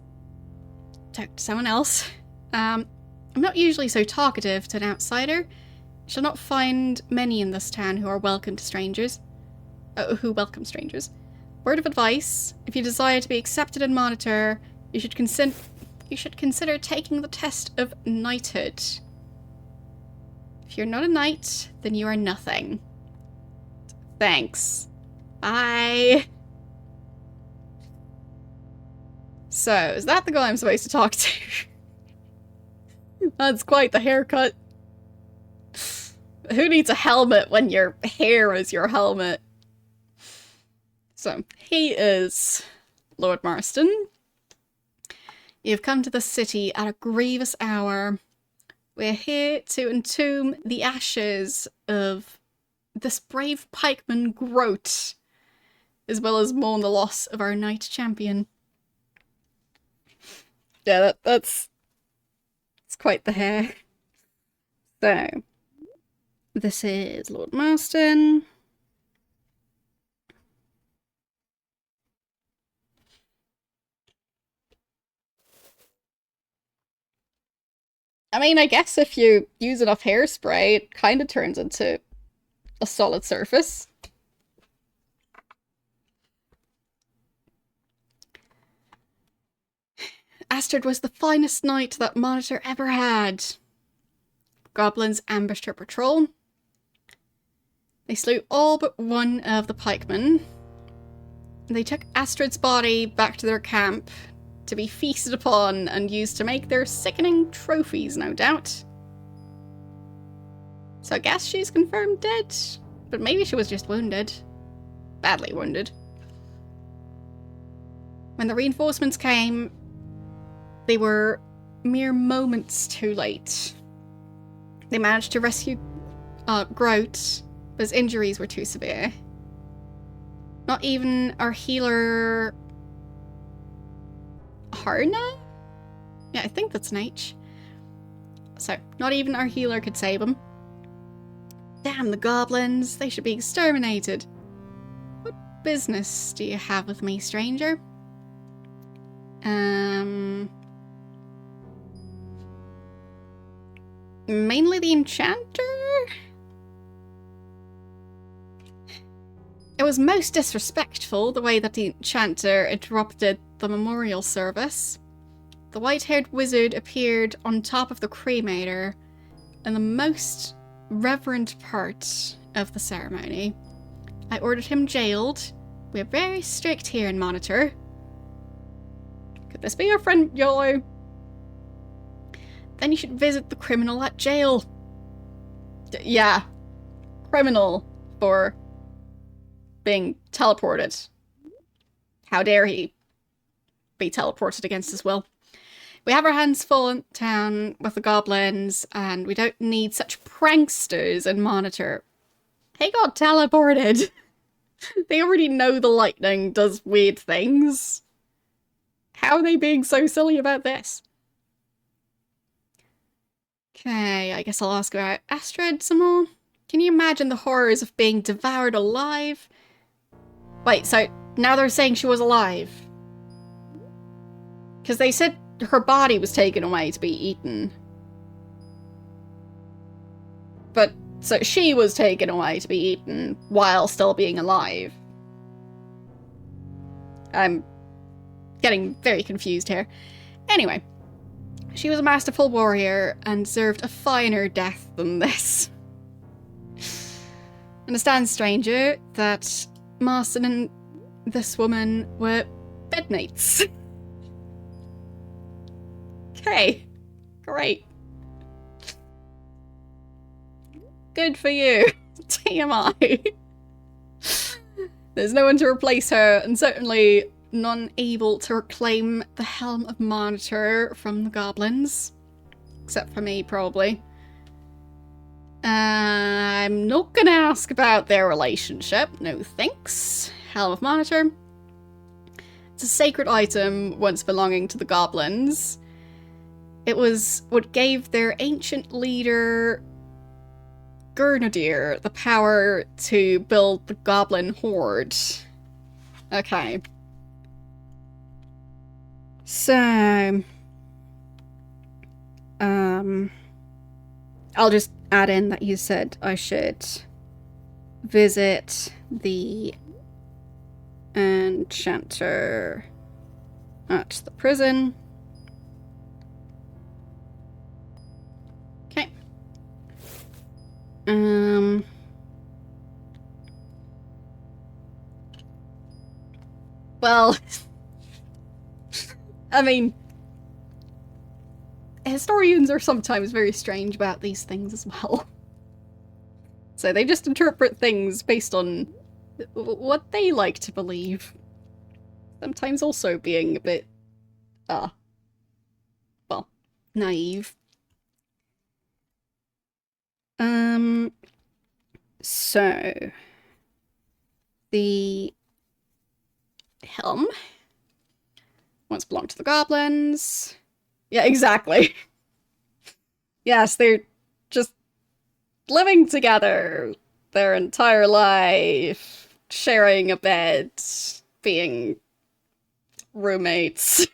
talk to someone else. I'm not usually so talkative to an outsider. You shall not find many in this town who are welcome to strangers. Who welcome strangers. Word of advice: if you desire to be accepted in Monitor, you should consider taking the test of knighthood. If you're not a knight, then you are nothing. Thanks. Bye. So, is that the guy I'm supposed to talk to? That's quite the haircut. Who needs a helmet when your hair is your helmet? So, he is Lord Marston. You've come to the city at a grievous hour. We're here to entomb the ashes of this brave pikeman Groat, as well as mourn the loss of our knight champion. Yeah, that's quite the hair. So, this is Lord Marston. I mean, I guess if you use enough hairspray, it kind of turns into a solid surface. Astrid was the finest knight that Monitor ever had. Goblins ambushed her patrol. They slew all but one of the pikemen. They took Astrid's body back to their camp to be feasted upon and used to make their sickening trophies, no doubt. So I guess she's confirmed dead. But maybe she was just wounded. Badly wounded. When the reinforcements came, they were mere moments too late. They managed to rescue Grout, but his injuries were too severe. Not even our healer... Harna? Yeah, I think that's an H. So, not even our healer could save him. Damn the goblins, they should be exterminated. What business do you have with me, stranger? Mainly the enchanter? It was most disrespectful the way that the enchanter interrupted the memorial service. The white-haired wizard appeared on top of the cremator in the most reverent part of the ceremony. I ordered him jailed. We're very strict here in Monitor. Could this be your friend Yolo? Then you should visit the criminal at jail. Yeah. Criminal for being teleported. How dare he be teleported against his will. We have our hands full in town with the goblins, and we don't need such pranksters in Monitor. He got teleported. They already know the lightning does weird things. How are they being so silly about this? Okay, I guess I'll ask about Astrid some more. Can you imagine the horrors of being devoured alive? Wait, so now they're saying she was alive? Because they said her body was taken away to be eaten. But, so she was taken away to be eaten while still being alive. I'm getting very confused here. Anyway, she was a masterful warrior and deserved a finer death than this. Understand, stranger, that Marston and this woman were bedmates. Okay, great. Good for you. TMI. There's no one to replace her, and certainly none able to reclaim the Helm of Monitor from the goblins. Except for me, probably. I'm not gonna ask about their relationship. No thanks. Helm of Monitor. It's a sacred item once belonging to the goblins. It was what gave their ancient leader, Grenadier, the power to build the goblin horde. Okay. So... I'll just add in that you said I should visit the enchanter at the prison. Okay. Well, I mean, historians are sometimes very strange about these things as well. So they just interpret things based on what they like to believe. Sometimes also being a bit, well, naive. So the helm once belonged to the goblins. Yeah, exactly. Yes, they're just living together their entire life, sharing a bed, being roommates.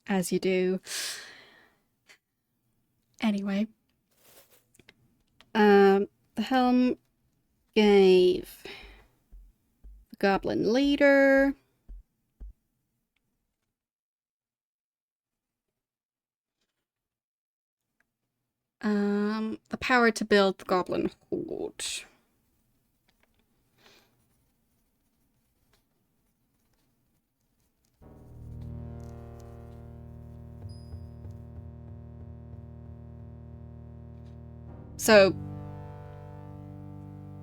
As you do. Anyway. The helm gave the goblin leader the power to build the goblin horde. So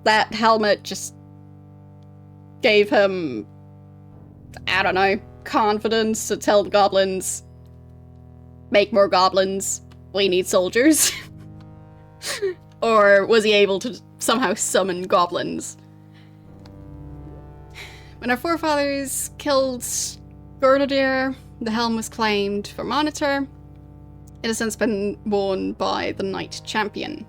that helmet just gave him, I don't know, confidence to tell the goblins, make more goblins, we need soldiers. Or was he able to somehow summon goblins? When our forefathers killed Grenadier, the helm was claimed for Monitor. It has since been worn by the Knight Champion.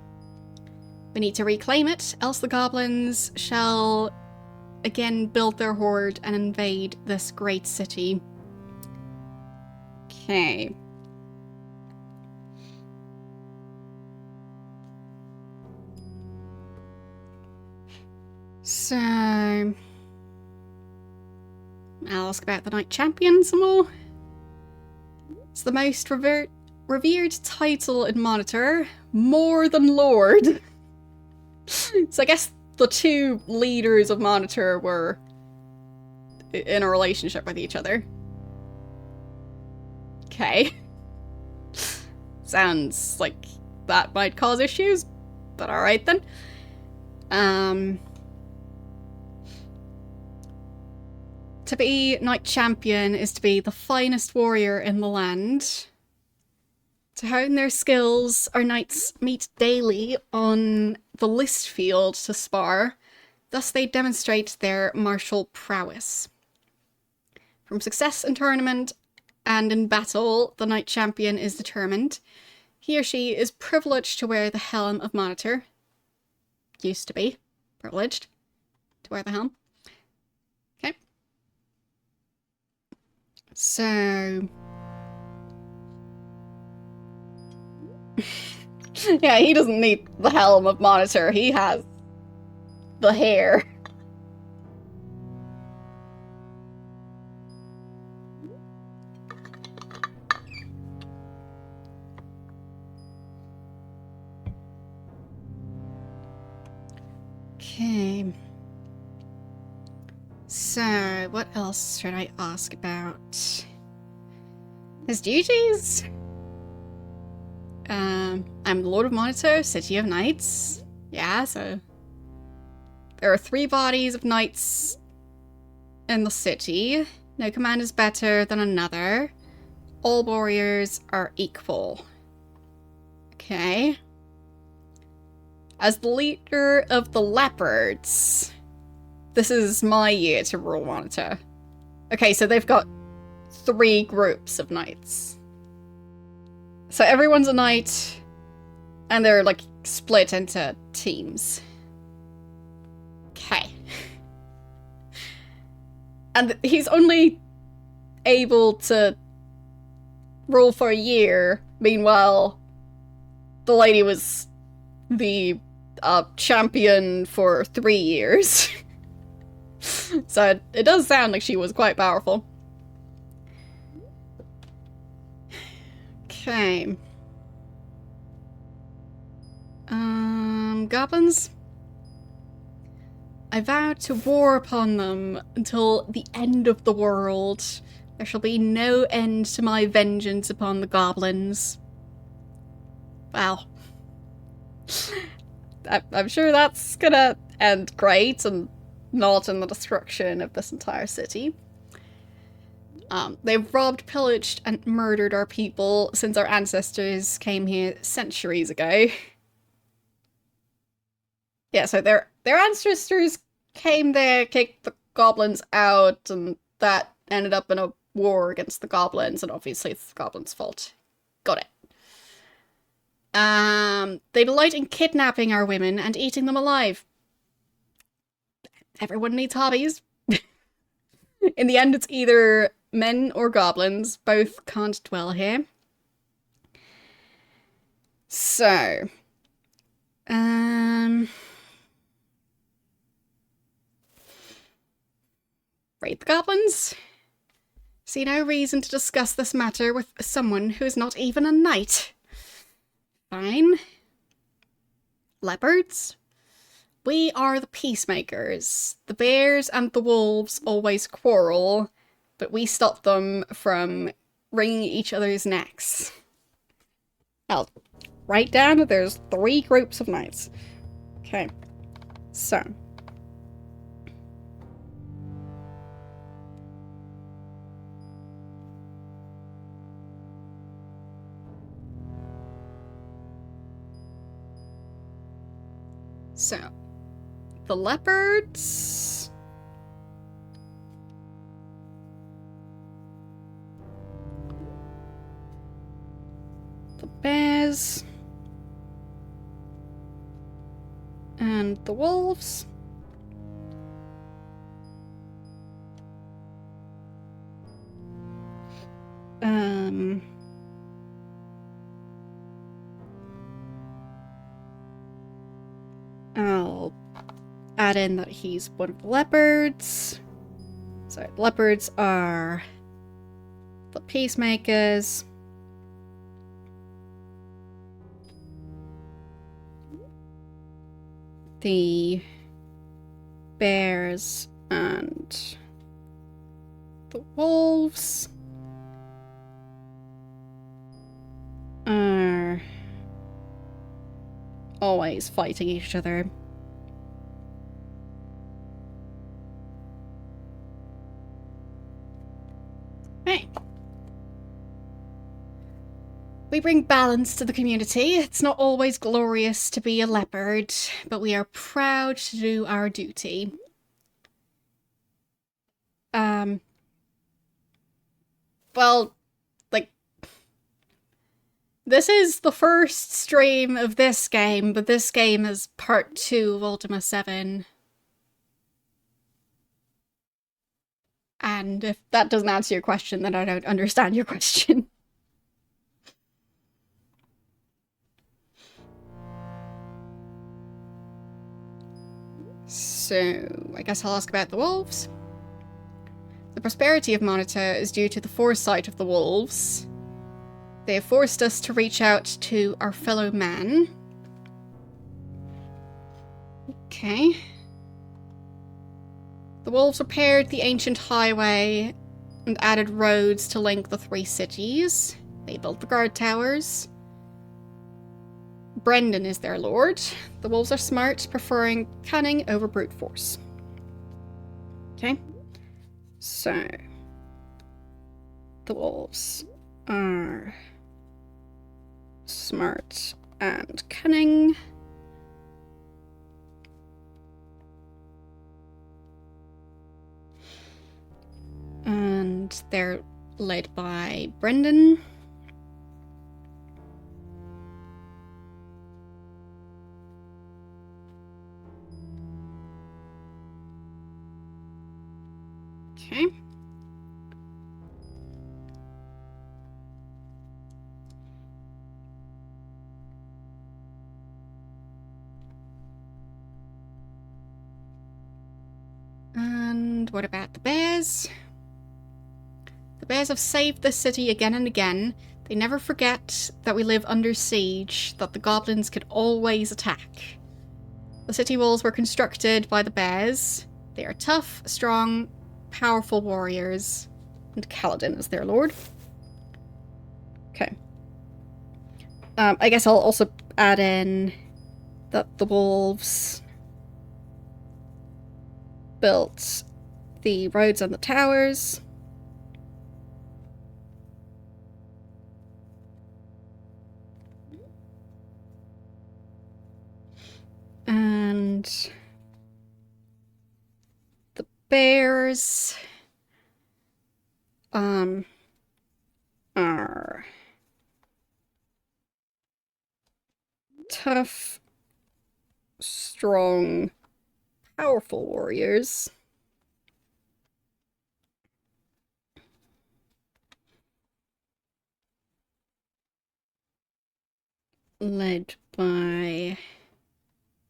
We need to reclaim it, else the goblins shall again build their horde and invade this great city. Okay. So, I'll ask about the Knight Champion some more. It's the most revered title in Monitor, more than Lord. So I guess the two leaders of Monitor were in a relationship with each other. Okay. Sounds like that might cause issues, but alright then. To be Knight Champion is to be the finest warrior in the land. To hone their skills, our knights meet daily on the list field to spar, thus they demonstrate their martial prowess. From success in tournament and in battle, the Knight Champion is determined. He or she is privileged to wear the helm of Monitor. Used to be privileged to wear the helm. Okay. So... yeah, he doesn't need the helm of Monitor. He has the hair. Okay. So, what else should I ask about? His duties? I'm the Lord of Monitor, City of Knights. Yeah, so there are 3 bodies of knights in the city. No command is better than another. All warriors are equal. Okay. As the leader of the leopards, this is my year to rule Monitor. Okay, so they've got 3 groups of knights. So everyone's a knight, and they're, like, split into teams. Okay. And he's only able to rule for a year. Meanwhile, the lady was the champion for 3 years. So it does sound like she was quite powerful. Okay. Goblins? I vow to war upon them until the end of the world. There shall be no end to my vengeance upon the goblins. Wow. I'm sure that's gonna end great and not in the destruction of this entire city. They've robbed, pillaged, and murdered our people since our ancestors came here centuries ago. Yeah, so their ancestors came there, kicked the goblins out, and that ended up in a war against the goblins, and obviously it's the goblins' fault. Got it. They delight in kidnapping our women and eating them alive. Everyone needs hobbies. In the end, it's either men or goblins. Both can't dwell here. So, raid the goblins? See no reason to discuss this matter with someone who is not even a knight. Fine. Leopards? We are the peacemakers. The bears and the wolves always quarrel, but we stop them from wringing each other's necks. Well, write down that there's 3 groups of knights. Okay. So. So. The leopards. The bears. And the wolves. I'll add in that he's one of the leopards. So the leopards are the peacemakers. The bears and the wolves are always fighting each other. Right. We bring balance to the community. It's not always glorious to be a leopard, but we are proud to do our duty. Well, like, this is the first stream of this game, but this game is part 2 of Ultima 7. And if that doesn't answer your question, then I don't understand your question. So, I guess I'll ask about the wolves. The prosperity of Monita is due to the foresight of the wolves. They have forced us to reach out to our fellow man. Okay. The wolves repaired the ancient highway and added roads to link the 3 cities. They built the guard towers. Brendan is their lord. The wolves are smart, preferring cunning over brute force. Okay. So, the wolves are smart and cunning. And they're led by Brendan. Okay. And what about the bears? The bears have saved this city again and again. They never forget that we live under siege, that the goblins can always attack. The city walls were constructed by the bears. They are tough, strong, powerful warriors, and Kaladin is their lord. Okay. I guess I'll also add in that the wolves built the roads and the towers. And the bears are tough, strong, powerful warriors. Led by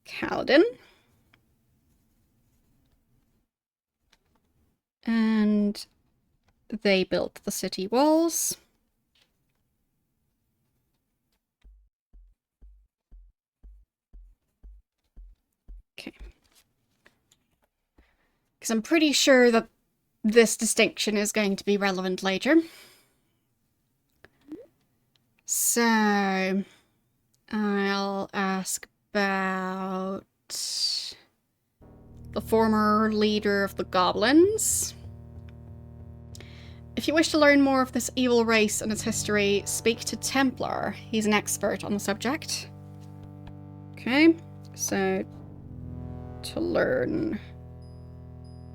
Kaladin. And they built the city walls. Okay. Because I'm pretty sure that this distinction is going to be relevant later. So, I'll ask about the former leader of the goblins. If you wish to learn more of this evil race and its history, speak to Templar. He's an expert on the subject. Okay, so to learn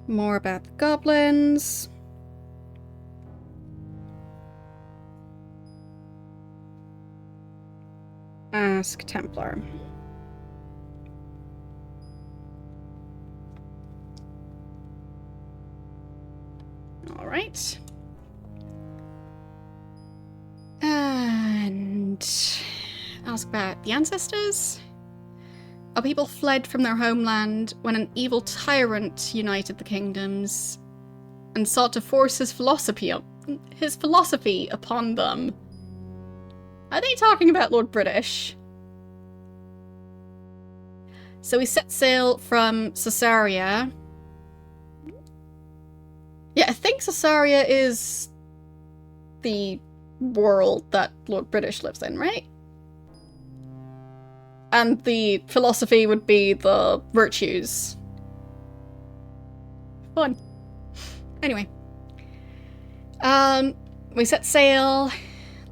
more about the goblins. Ask Templar. Alright. And ask about the ancestors. Our people fled from their homeland when an evil tyrant united the kingdoms and sought to force his philosophy upon them. Are they talking about Lord British? So we set sail from Caesarea. Yeah, I think Caesarea is the world that Lord British lives in, right? And the philosophy would be the virtues. Fun. Anyway. We set sail,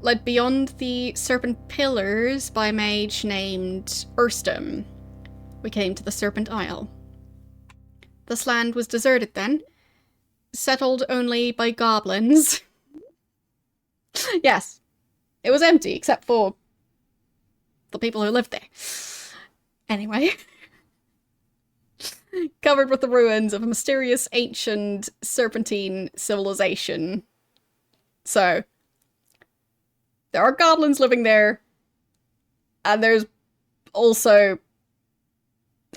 led beyond the Serpent Pillars by a mage named Erstum. We came to the Serpent Isle. This land was deserted then, settled only by goblins. Yes, it was empty except for the people who lived there. Anyway. Covered with the ruins of a mysterious ancient serpentine civilization. So, there are goblins living there, and there's also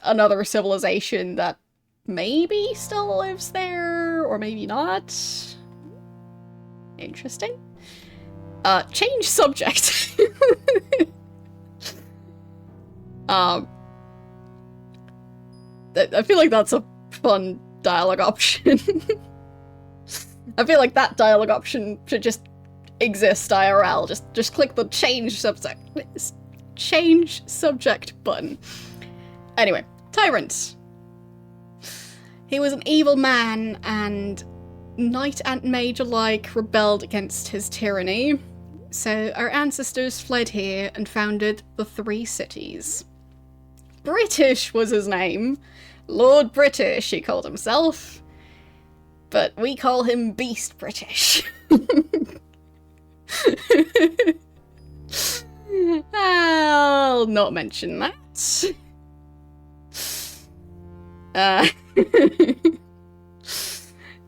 another civilization that maybe still lives there, or maybe not. Interesting. Change subject. I feel like that's a fun dialogue option. I feel like that dialogue option should just exist IRL. Just click the change subject button. Anyway, Tyrant. He was an evil man, and knight and mage alike rebelled against his tyranny. So our ancestors fled here and founded the 3 cities. British was his name. Lord British, he called himself. But we call him Beast British. I'll not mention that.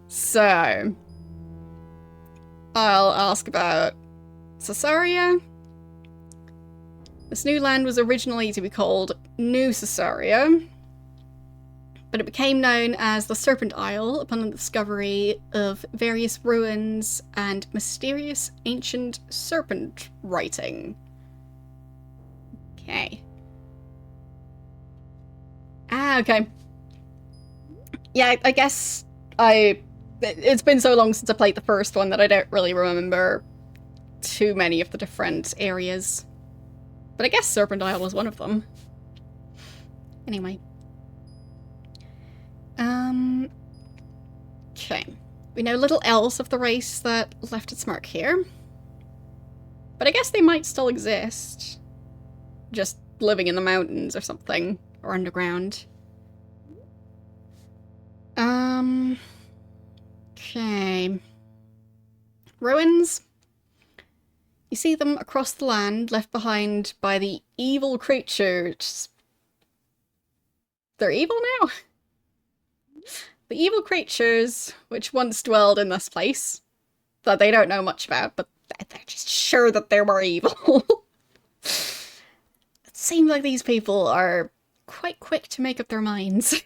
So, I'll ask about Caesarea. This new land was originally to be called New Caesarea, but it became known as the Serpent Isle upon the discovery of various ruins and mysterious ancient serpent writing. Okay. Okay. Yeah, I guess it's been so long since I played the first one that I don't really remember too many of the different areas. But I guess Serpent Isle was one of them. Anyway. Okay. We know little else of the race that left its mark here. But I guess they might still exist. Just living in the mountains or something. Or underground. Okay. Ruins. You see them across the land, left behind by the evil creatures. They're evil now? The evil creatures, which once dwelled in this place, that they don't know much about, but they're just sure that they were evil. It seems like these people are quite quick to make up their minds.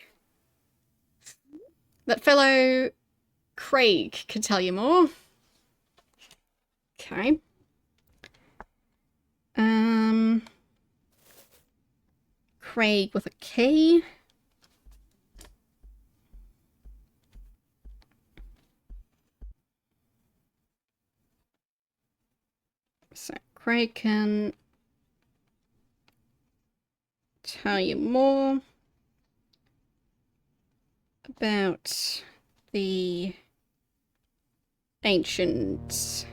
That fellow Craig can tell you more. Okay. Craig with a K. So Craig can tell you more about the ancient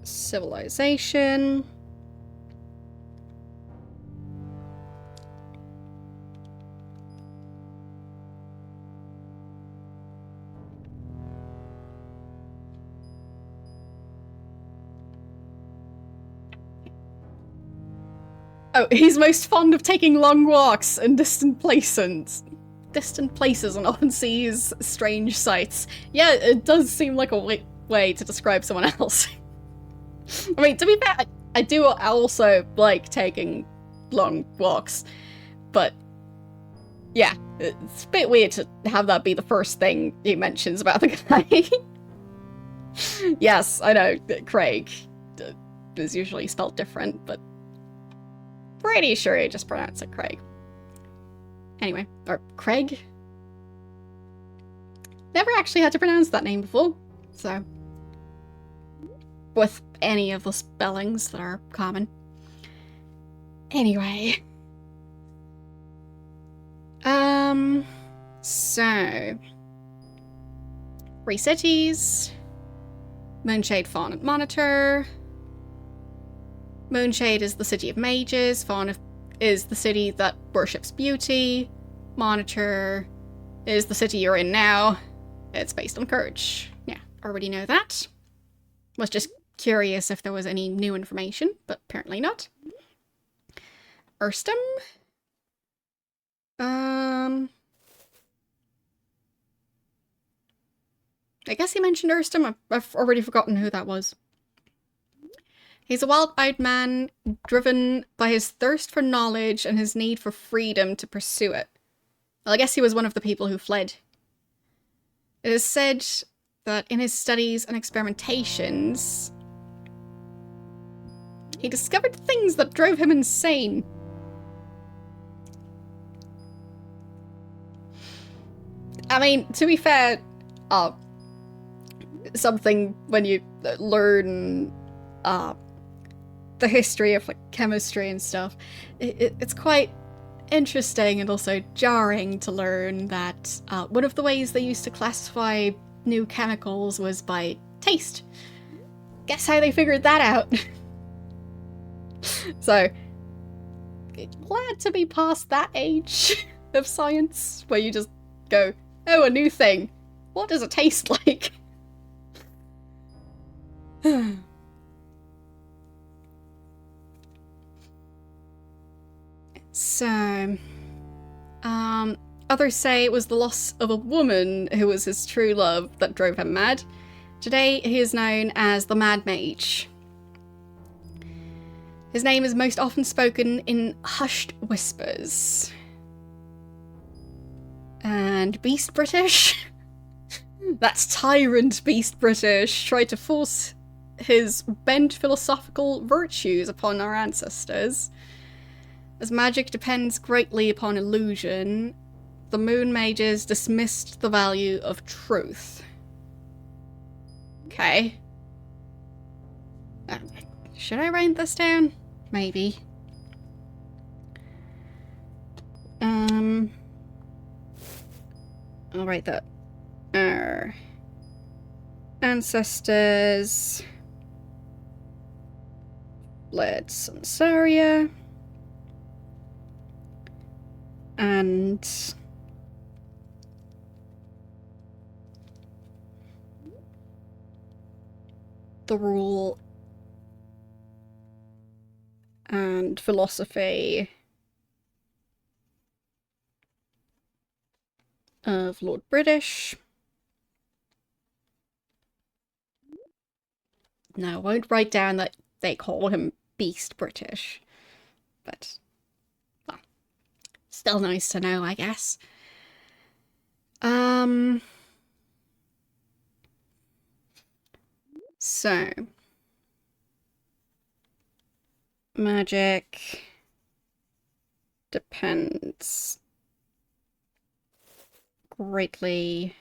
civilization. Oh, he's most fond of taking long walks in distant places and often sees strange sights. Yeah, it does seem like a way to describe someone else. I mean, to be fair, I also like taking long walks, but yeah, it's a bit weird to have that be the first thing he mentions about the guy. Yes, I know, Craig is usually spelled different, but pretty sure he just pronounced it Craig. Anyway, or Craig? Never actually had to pronounce that name before, so with any of the spellings that are common. Anyway. So 3 cities. Moonshade, Fawn, and Monitor. Moonshade is the city of mages. Fawn is the city that worships beauty. Monitor is the city you're in now. It's based on courage. Yeah, already know that. Was just curious if there was any new information, but apparently not. Erstum. I guess he mentioned Erstum. I've already forgotten who that was. He's a wild-eyed man driven by his thirst for knowledge and his need for freedom to pursue it. Well, I guess he was one of the people who fled. It is said that in his studies and experimentations, he discovered things that drove him insane. I mean, to be fair, something when you learn the history of like chemistry and stuff, it's quite interesting and also jarring to learn that one of the ways they used to classify new chemicals was by taste. Guess how they figured that out? So, glad to be past that age of science where you just go, oh, a new thing. What does it taste like? So, others say it was the loss of a woman who was his true love that drove him mad. Today, he is known as the Mad Mage. His name is most often spoken in hushed whispers. And Beast British? That's Tyrant Beast British tried to force his bent philosophical virtues upon our ancestors. As magic depends greatly upon illusion, the Moon Mages dismissed the value of truth. Okay. Should I write this down? Maybe. I'll write that. Our ancestors fled Samsaria. And the rule and philosophy of Lord British. No, I won't write down that they call him Beast British, but well, still nice to know, I guess. So magic depends greatly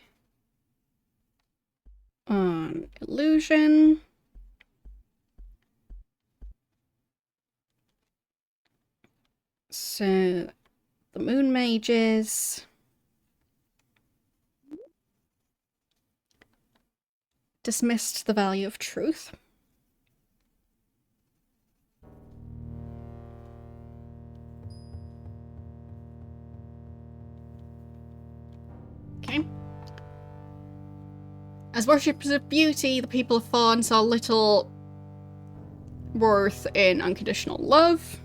on illusion. So, the moon mages. Dismissed the value of truth. Okay. As worshippers of beauty, the people of Fawn saw little worth in unconditional love.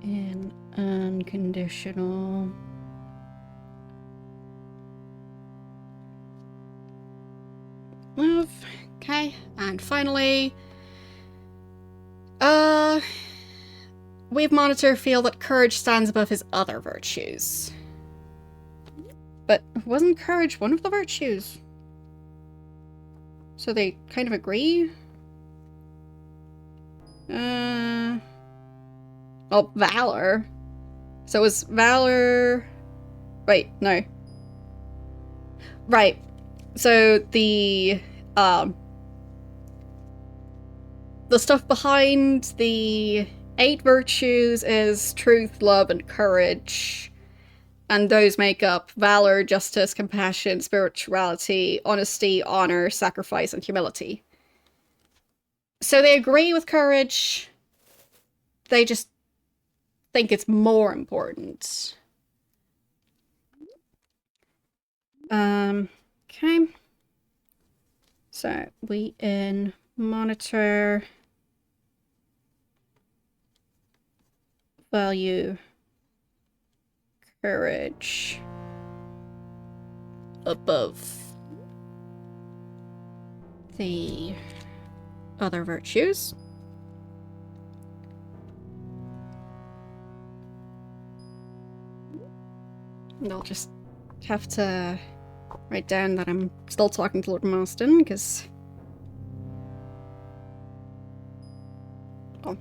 In unconditional love. Okay, and finally, Wave Monitor feel that courage stands above his other virtues. But wasn't courage one of the virtues? So they kind of agree? Well, valor. So was valor... Wait, no. Right. So the stuff behind the 8 virtues is truth, love, and courage. And those make up valor, justice, compassion, spirituality, honesty, honor, sacrifice, and humility. So they agree with courage. They just think it's more important. Okay. So we in monitor value courage above the other virtues. And I'll just have to write down that I'm still talking to Lord Marston, because... Oh.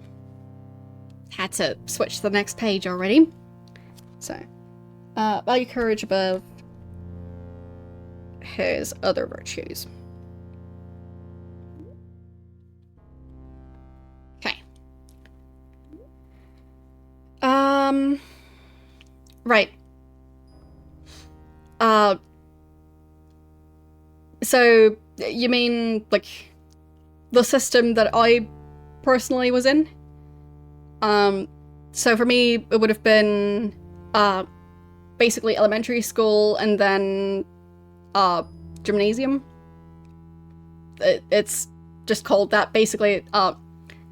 Had to switch to the next page already. So, value courage above his other virtues. Okay. Right. So, you mean, like, the system that I personally was in? So for me, it would have been, basically elementary school and then, gymnasium. It's just called that, basically.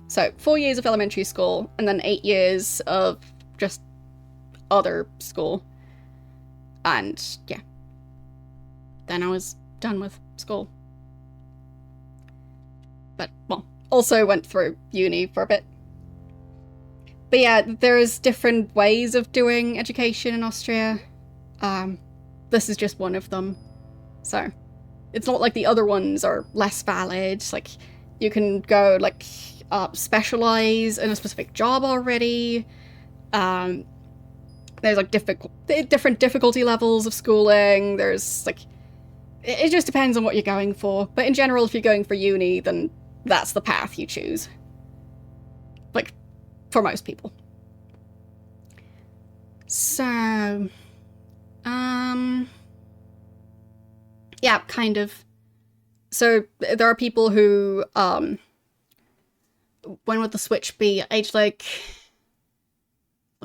So 4 years of elementary school and then 8 years of just other school. And, yeah. Then I was done with school. But, well, also went through uni for a bit. But yeah, there's different ways of doing education in Austria. This is just one of them. So, it's not like the other ones are less valid. Like, you can go, like, specialize in a specific job already. There's, like, different difficulty levels of schooling. There's, like... It just depends on what you're going for. But in general, if you're going for uni, then that's the path you choose. Like, for most people. So... yeah, kind of. So, there are people who, when would the switch be? Age, like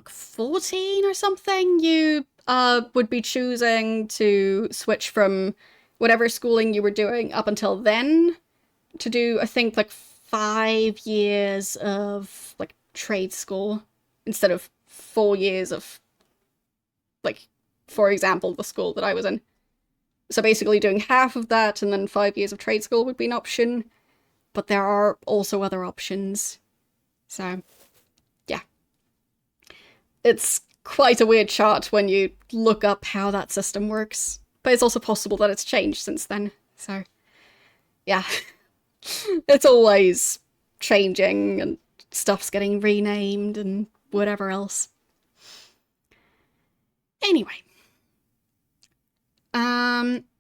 14 or something? You, would be choosing to switch from whatever schooling you were doing up until then to do, I think, like 5 years of, like, trade school instead of 4 years of, like, for example, the school that I was in. So basically doing half of that and then 5 years of trade school would be an option. But there are also other options. So, yeah. It's quite a weird chart when you look up how that system works. But it's also possible that it's changed since then. So, yeah. It's always changing and stuff's getting renamed and whatever else. Anyway.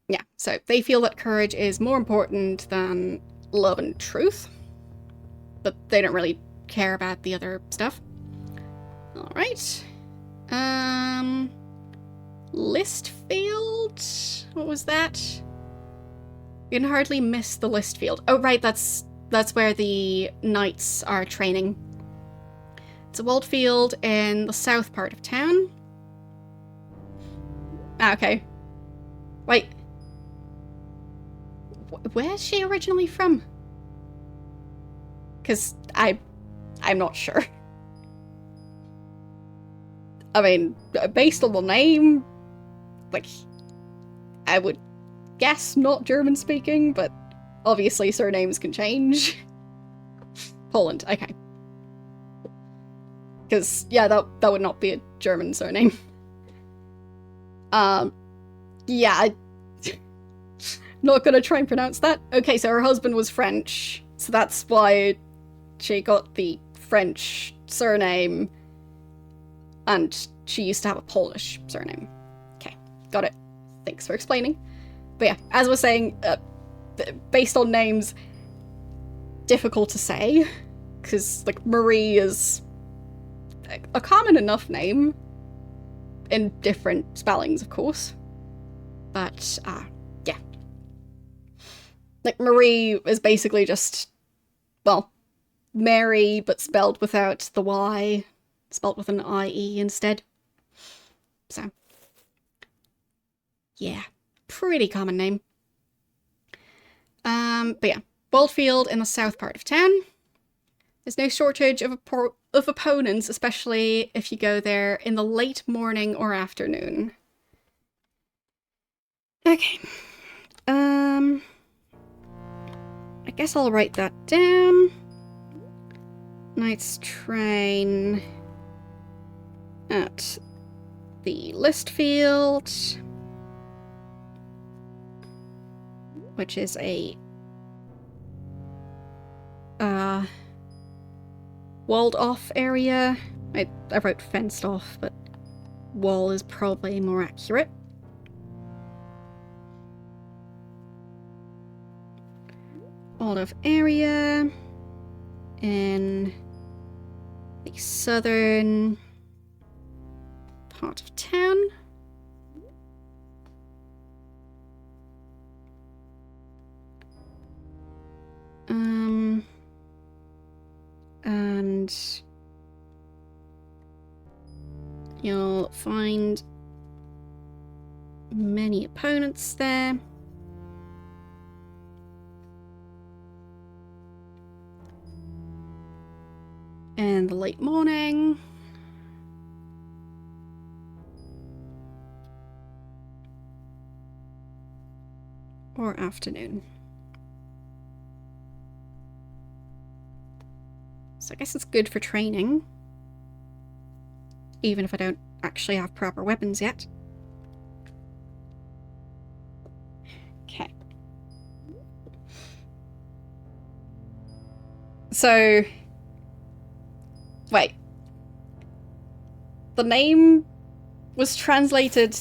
Yeah, so they feel that courage is more important than love and truth. But they don't really care about the other stuff. Alright. List field? What was that? You can hardly miss the list field. Oh, right, that's where the knights are training. It's a walled field in the south part of town. Ah, okay. Wait. Where's she originally from? Because I'm not sure. I mean, based on the name, like, I would guess not German speaking, but obviously surnames can change. Poland, okay. Because, yeah, that would not be a German surname. Yeah, not gonna try and pronounce that. Okay, so her husband was French, so that's why she got the French surname, and she used to have a Polish surname. Okay, got it. Thanks for explaining. But yeah, as we're saying, based on names, difficult to say, because, like, Marie is a common enough name, in different spellings, of course. But, yeah. Like, Marie is basically just, well, Mary, but spelled without the Y, spelled with an I-E instead. So, yeah, pretty common name. But yeah, Waldfield in the south part of town. There's no shortage of opponents, especially if you go there in the late morning or afternoon. Okay. I guess I'll write that down. Knight's train at the list field, which is a walled off area. I wrote fenced off, but wall is probably more accurate. Walled off area in the southern part of town. And you'll find many opponents there. In the late morning. Or afternoon. So I guess it's good for training. Even if I don't actually have proper weapons yet. Okay. So... wait. The name was translated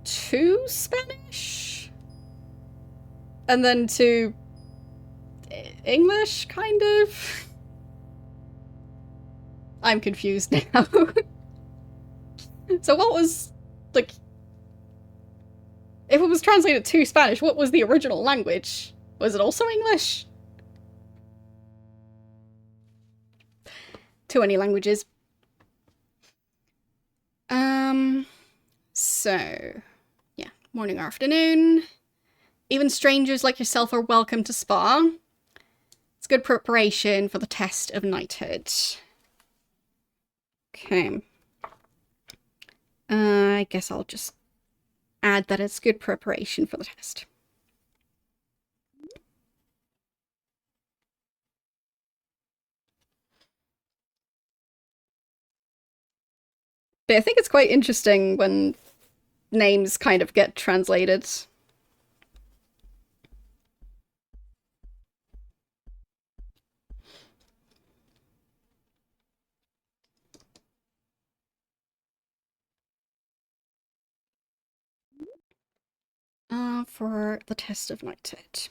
to Spanish? And then to English, kind of? I'm confused now. So what was, like... if it was translated to Spanish, what was the original language? Was it also English? Too many languages. So, yeah, morning or afternoon. Even strangers like yourself are welcome to Spa. It's good preparation for the test of knighthood. Okay. I guess I'll just add that it's good preparation for the test. But I think it's quite interesting when names kind of get translated. For the test of knighthood.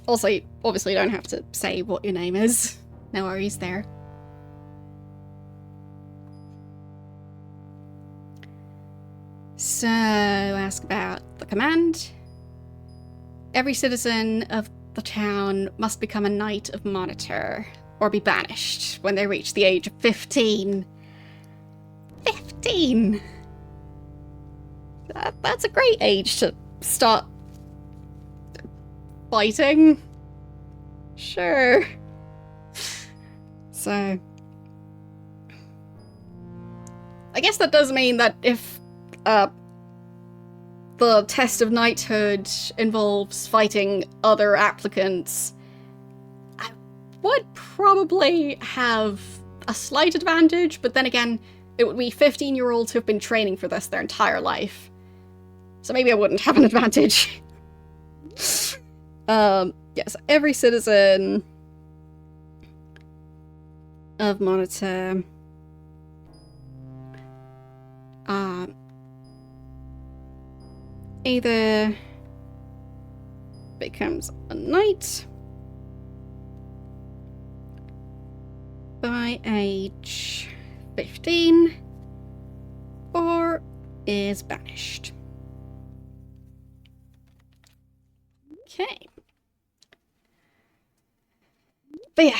Also, obviously you don't have to say what your name is. No worries there. So, ask about the command. Every citizen of the town must become a Knight of Monitor, or be banished when they reach the age of 15. 15! That's a great age to start fighting. Sure. So, I guess that does mean that if the test of knighthood involves fighting other applicants, I would probably have a slight advantage, but then again, it would be 15-year-olds who've been training for this their entire life. So maybe I wouldn't have an advantage. Yes, every citizen of Monitor either becomes a knight by age 15 or is banished. Okay. But yeah.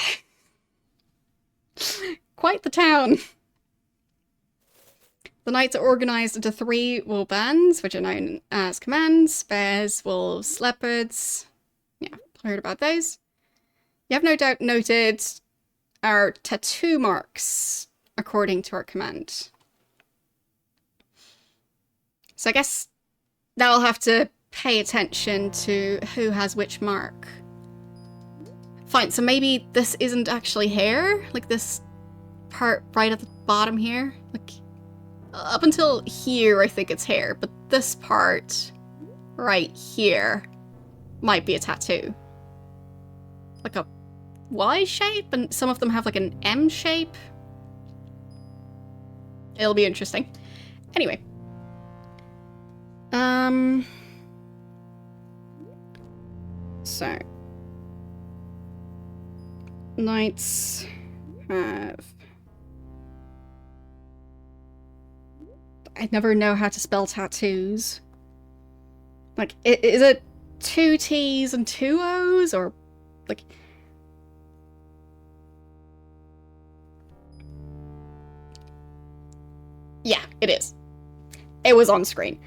Quite the town. The knights are organised into 3 wool bands, which are known as commands: bears, wolves, leopards. Yeah, heard about those. You have no doubt noted our tattoo marks according to our command. So I guess now I'll have to pay attention to who has which mark. Fine, so maybe this isn't actually hair? Like this part right at the bottom here? Like, up until here I think it's hair, but this part right here might be a tattoo. Like a Y shape, and some of them have like an M shape. It'll be interesting. Anyway. So. Knights have... I never know how to spell tattoos. Like, is it 2 T's and 2 O's, or like... Yeah, it is. It was on screen.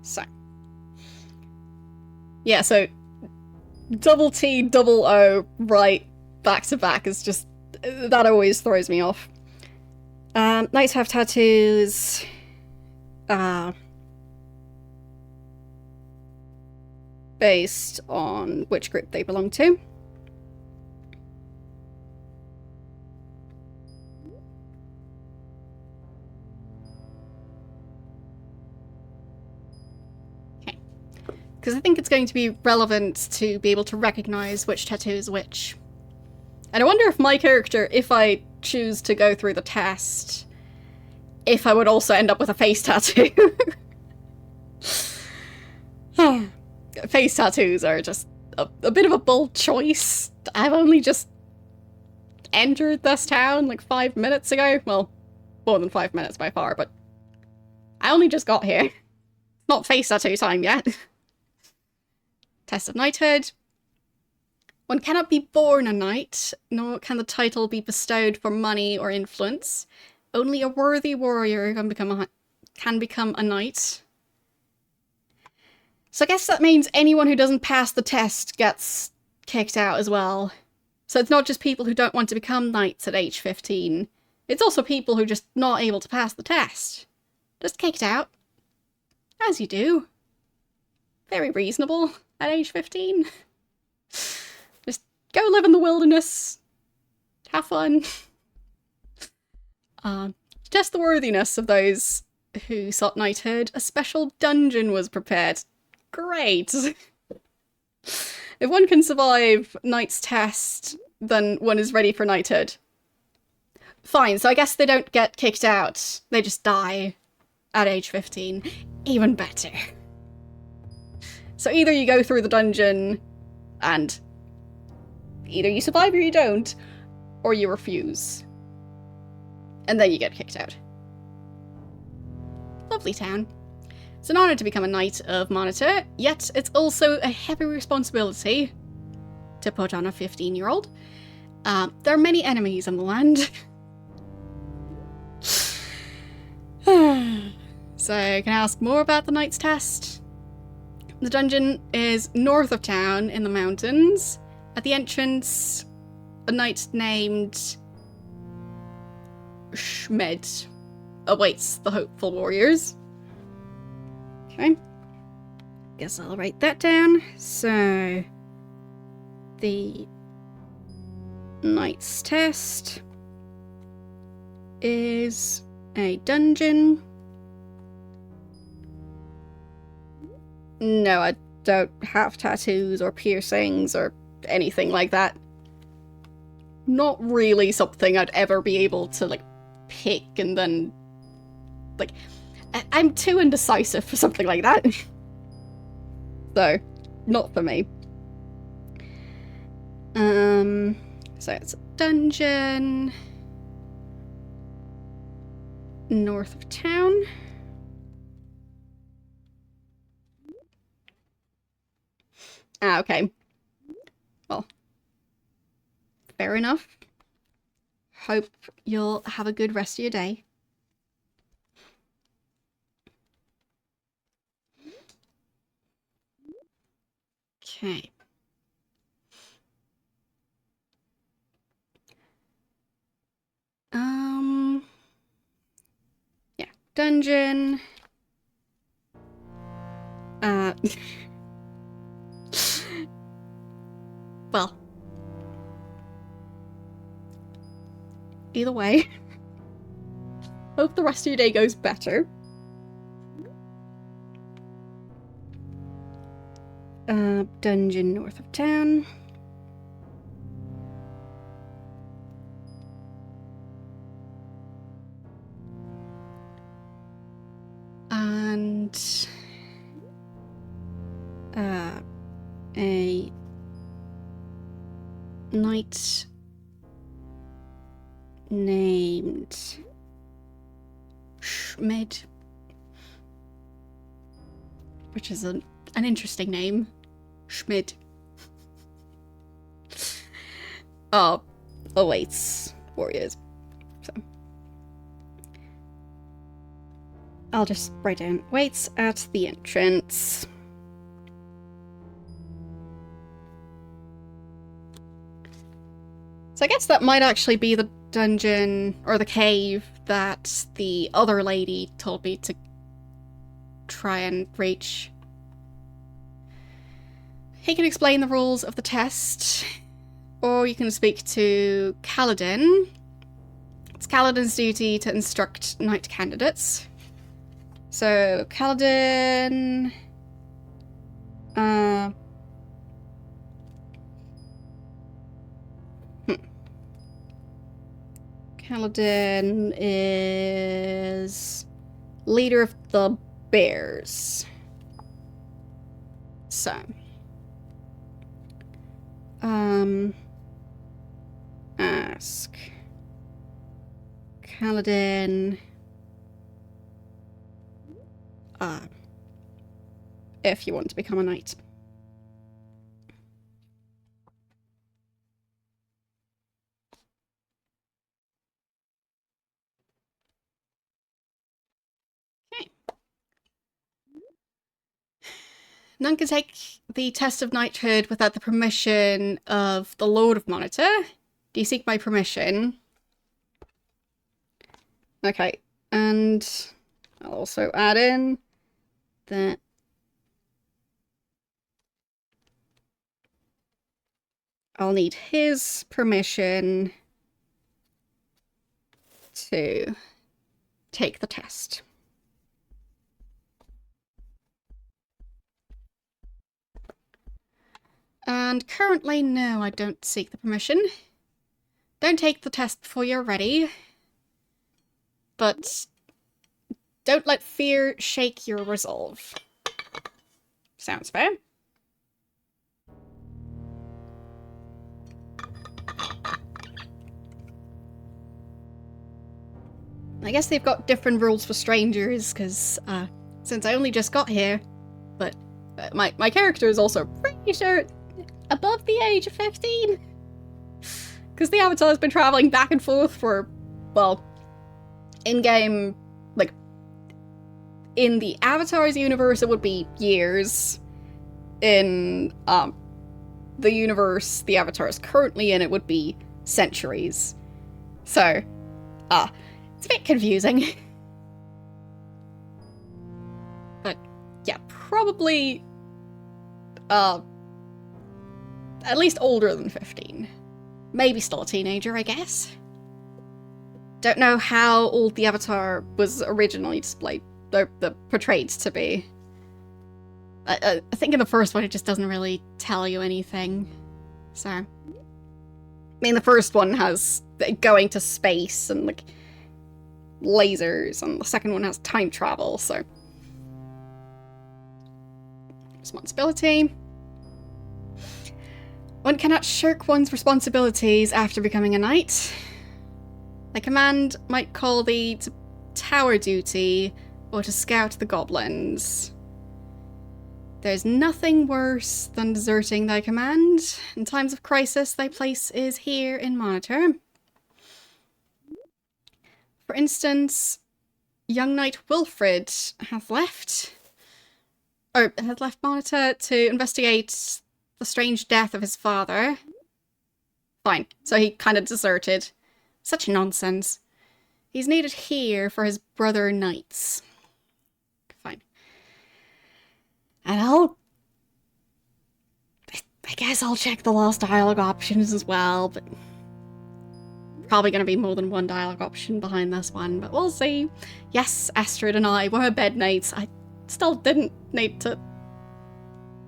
So. Yeah, so double T, double O, right back to back is just... that always throws me off. Knights have tattoos. Based on which group they belong to. Okay. Because I think it's going to be relevant to be able to recognize which tattoo is which. And I wonder if my character, if I choose to go through the test, if I would also end up with a face tattoo. Face tattoos are just a bit of a bold choice. I've only just entered this town like 5 minutes ago. Well, more than 5 minutes by far, but I only just got here. Not face tattoo time yet. Test of knighthood. One cannot be born a knight, nor can the title be bestowed for money or influence. Only a worthy warrior can become a knight. So I guess that means anyone who doesn't pass the test gets kicked out as well. So it's not just people who don't want to become knights at age 15. It's also people who are just not able to pass the test. Just kicked out. As you do. very reasonable at age 15. Just go live in the wilderness. Have fun. Test the worthiness of those who sought knighthood. A special dungeon was prepared. Great! If one can survive Knight's test, then one is ready for knighthood. Fine, so I guess they don't get kicked out. They just die at age 15. Even better. So either you go through the dungeon and either you survive or you don't, or you refuse. And then you get kicked out. Lovely town. It's an honour to become a Knight of Monitor, yet it's also a heavy responsibility to put on a 15-year-old. There are many enemies in the land. So, can I ask more about the Knight's test? The dungeon is north of town in the mountains. At the entrance, a knight named Schmed awaits the hopeful warriors. Okay. Guess I'll write that down. So, the Knight's test is a dungeon. No, I don't have tattoos or piercings or anything like that. Not really something I'd ever be able to, like, pick and then, like, I'm too indecisive for something like that. So, not for me. So it's a dungeon north of town. Ah, okay. Well, fair enough. Hope you'll have a good rest of your day. Okay. Yeah, dungeon. Well, either way, hope the rest of your day goes better. Dungeon north of town. And a knight named Schmed, which is an interesting name. Schmed. Awaits warriors. So I'll just write down waits at the entrance. So I guess that might actually be the dungeon or the cave that the other lady told me to try and reach. He can explain the rules of the test, or you can speak to Kaladin. It's Kaladin's duty to instruct knight candidates. So, Kaladin... Kaladin is leader of the bears. So... ask Kaladin if you want to become a knight. Okay. None can take the test of knighthood without the permission of the Lord of Monitor. Do you seek my permission? Okay, and I'll also add in that I'll need his permission to take the test. And currently, no, I don't seek the permission. Don't take the test before you're ready. But don't let fear shake your resolve. Sounds fair. I guess they've got different rules for strangers, because since I only just got here, but my character is also pretty sure above the age of 15. Because the Avatar has been traveling back and forth for, well, in-game, like, in the Avatar's universe it would be years. In the universe the Avatar is currently in, it would be centuries. So, it's a bit confusing. But, yeah, probably, at least older than 15. Maybe still a teenager, I guess. Don't know how old the Avatar was originally displayed, portrayed to be. I think in the first one it just doesn't really tell you anything. So, I mean, the first one has going to space and, like, lasers, and the second one has time travel, so. Responsibility. One cannot shirk one's responsibilities after becoming a knight. The command might call thee to tower duty or to scout the goblins. There's nothing worse than deserting thy command. In times of crisis, thy place is here in Monitor. For instance, young knight Wilfred hath left Monitor to investigate the strange death of his father. Fine, so he kind of deserted. Such nonsense. He's needed here for his brother knights. Fine. And I guess I'll check the lost dialogue options as well, but probably going to be more than one dialogue option behind this one, but we'll see. Yes, Astrid and I were bed knights. I still didn't need to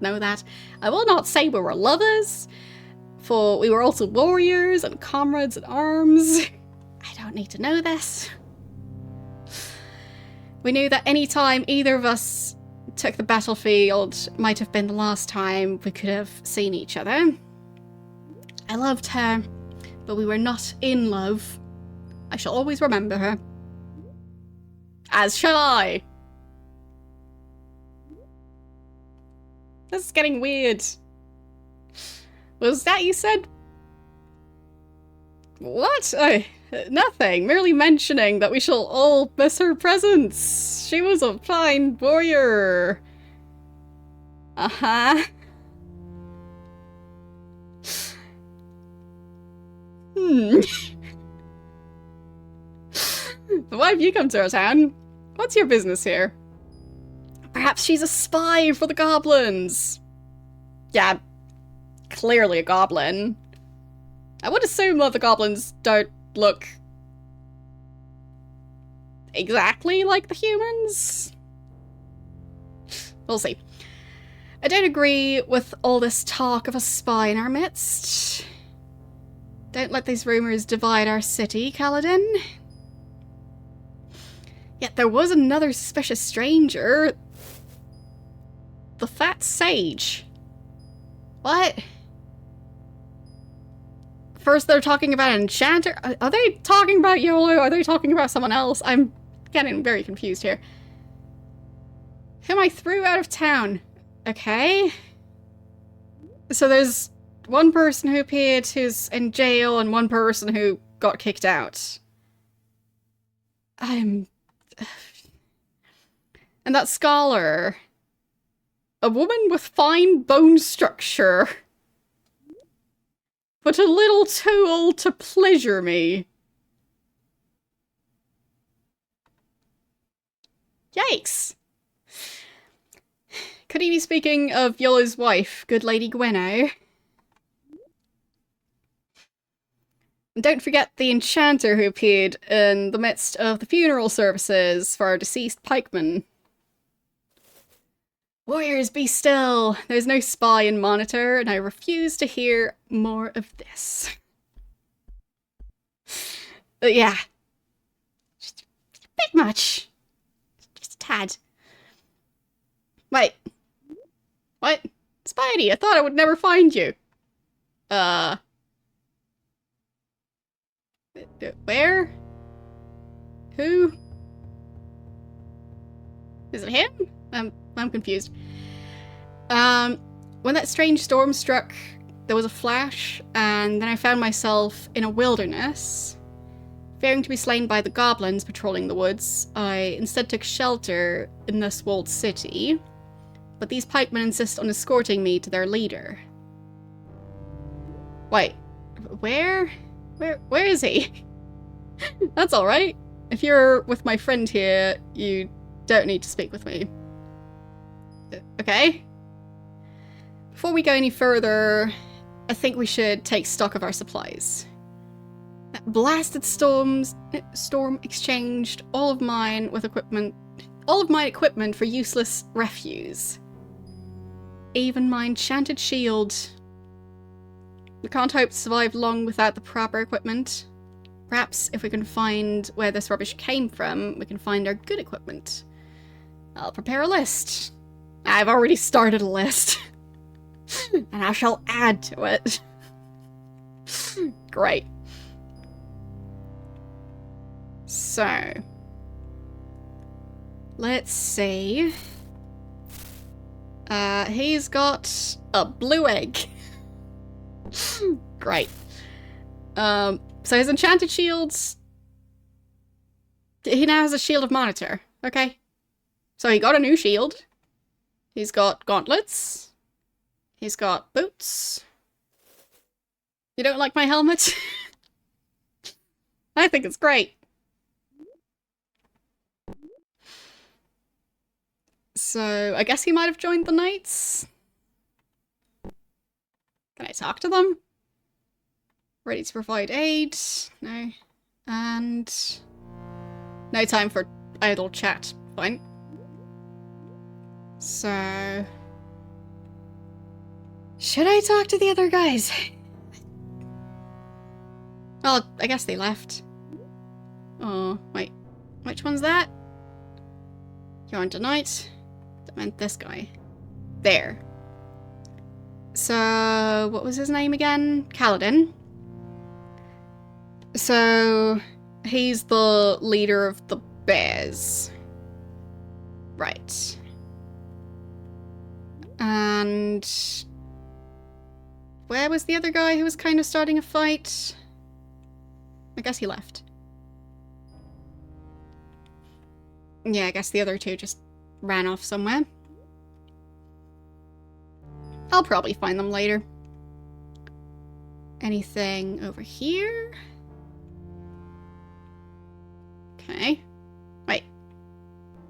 know that. I will not say we were lovers, for we were also warriors and comrades in arms. I don't need to know this. We knew that any time either of us took the battlefield might have been the last time we could have seen each other. I loved her, but we were not in love. I shall always remember her. As shall I. This is getting weird. Was that you said? What? Nothing. Merely mentioning that we shall all miss her presence. She was a fine warrior. Uh-huh. Why have you come to our town? What's your business here? Perhaps she's a spy for the goblins. Yeah, clearly a goblin. I would assume that the goblins don't look exactly like the humans. We'll see. I don't agree with all this talk of a spy in our midst. Don't let these rumors divide our city, Kaladin. Yet there was another suspicious stranger. The fat sage. What? First they're talking about an enchanter. Are they talking about Yolo? Are they talking about someone else? I'm getting very confused here. Whom I threw out of town. Okay. So there's one person who appeared who's in jail and one person who got kicked out. And that scholar. A woman with fine bone structure. But a little too old to pleasure me. Yikes. Could he be speaking of Yolo's wife, good Lady Gwenno? And don't forget the enchanter who appeared in the midst of the funeral services for our deceased pikeman. Warriors, be still! There's no spy and monitor, and I refuse to hear more of this. Yeah. Just a bit much. Just a tad. Wait. What? Spidey, I thought I would never find you. Where? Who? Is it him? I'm confused. When that strange storm struck, there was a flash, and then I found myself in a wilderness. Fearing to be slain by the goblins patrolling the woods, I instead took shelter in this walled city. But these pikemen insist on escorting me to their leader. Wait, where is he? That's alright. If you're with my friend here, you don't need to speak with me. Okay? Before we go any further, I think we should take stock of our supplies. That blasted storm exchanged all of my equipment for useless refuse. Even my enchanted shield. We can't hope to survive long without the proper equipment. Perhaps if we can find where this rubbish came from, we can find our good equipment. I'll prepare a list. I've already started a list. And I shall add to it. Great. So. Let's see. He's got a blue egg. Great. So his enchanted shields... He now has a shield of monitor. Okay. So he got a new shield. He's got gauntlets. He's got boots. You don't like my helmet? I think it's great. So, I guess he might have joined the Knights? Can I talk to them? Ready to provide aid? No. And... no time for idle chat. Fine. So... should I talk to the other guys? Well, I guess they left. Oh, wait. Which one's that? You aren't a knight? That meant this guy. There. So, what was his name again? Kaladin. So, he's the leader of the bears. Right. And... where was the other guy who was kind of starting a fight? I guess he left. Yeah, I guess the other two just ran off somewhere. I'll probably find them later. Anything over here? Okay. Wait.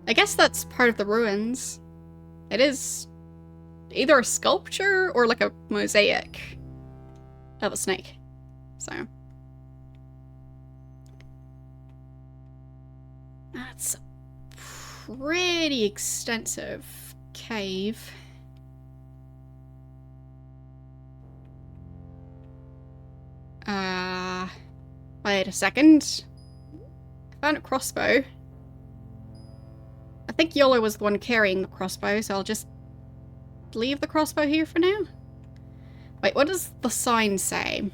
I guess that's part of the ruins. It is either a sculpture or like a mosaic of a snake. So. That's a pretty extensive cave. Wait a second. I found a crossbow. I think Yolo was the one carrying the crossbow, so I'll just leave the crossbow here for now. Wait, what does the sign say?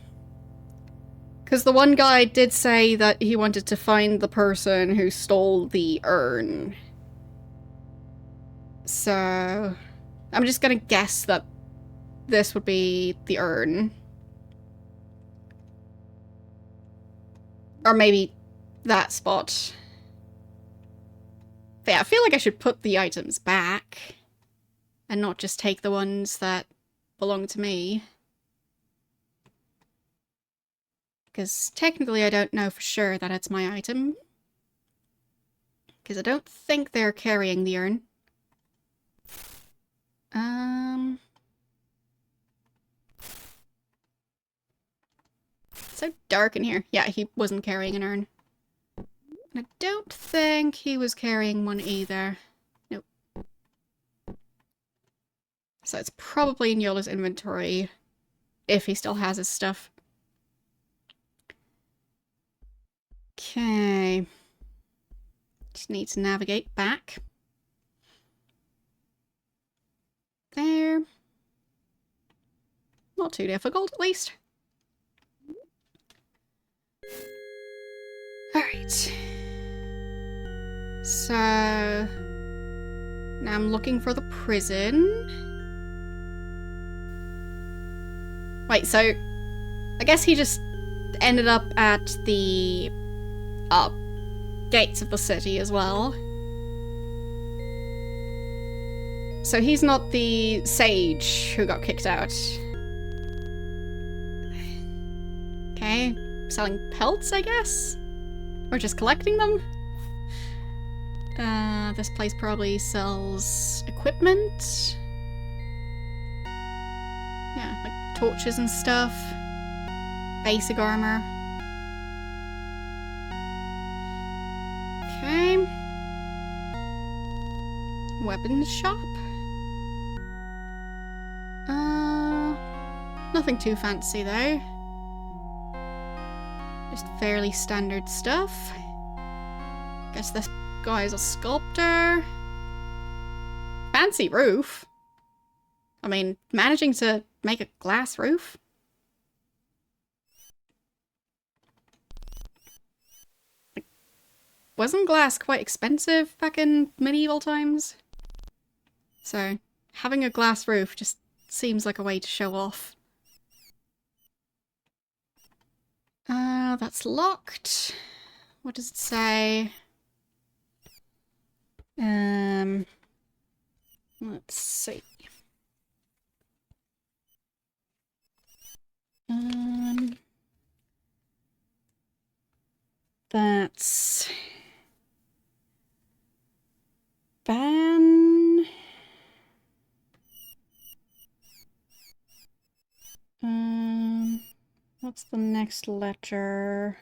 Because the one guy did say that he wanted to find the person who stole the urn. So, I'm just gonna guess that this would be the urn. Or maybe that spot. But yeah, I feel like I should put the items back. And not just take the ones that belong to me. Because technically I don't know for sure that it's my item. Because I don't think they're carrying the urn. so dark in here. Yeah, he wasn't carrying an urn. And I don't think he was carrying one either. Nope. So it's probably in Yola's inventory, if he still has his stuff. Okay. Just need to navigate back. There. Not too difficult, at least. Alright. So... now I'm looking for the prison. Wait, so... I guess he just ended up at the... gates of the city as well. So he's not the sage who got kicked out. Okay, selling pelts, I guess? Or just collecting them? This place probably sells equipment. Yeah, like torches and stuff. Basic armor. Okay. Weapons shop. Nothing too fancy though. Just fairly standard stuff. Guess this guy's a sculptor. Fancy roof. I mean, managing to make a glass roof. Like, wasn't glass quite expensive back in medieval times? So, having a glass roof just seems like a way to show off. That's locked. What does it say? Let's see. That's ban. What's the next letter?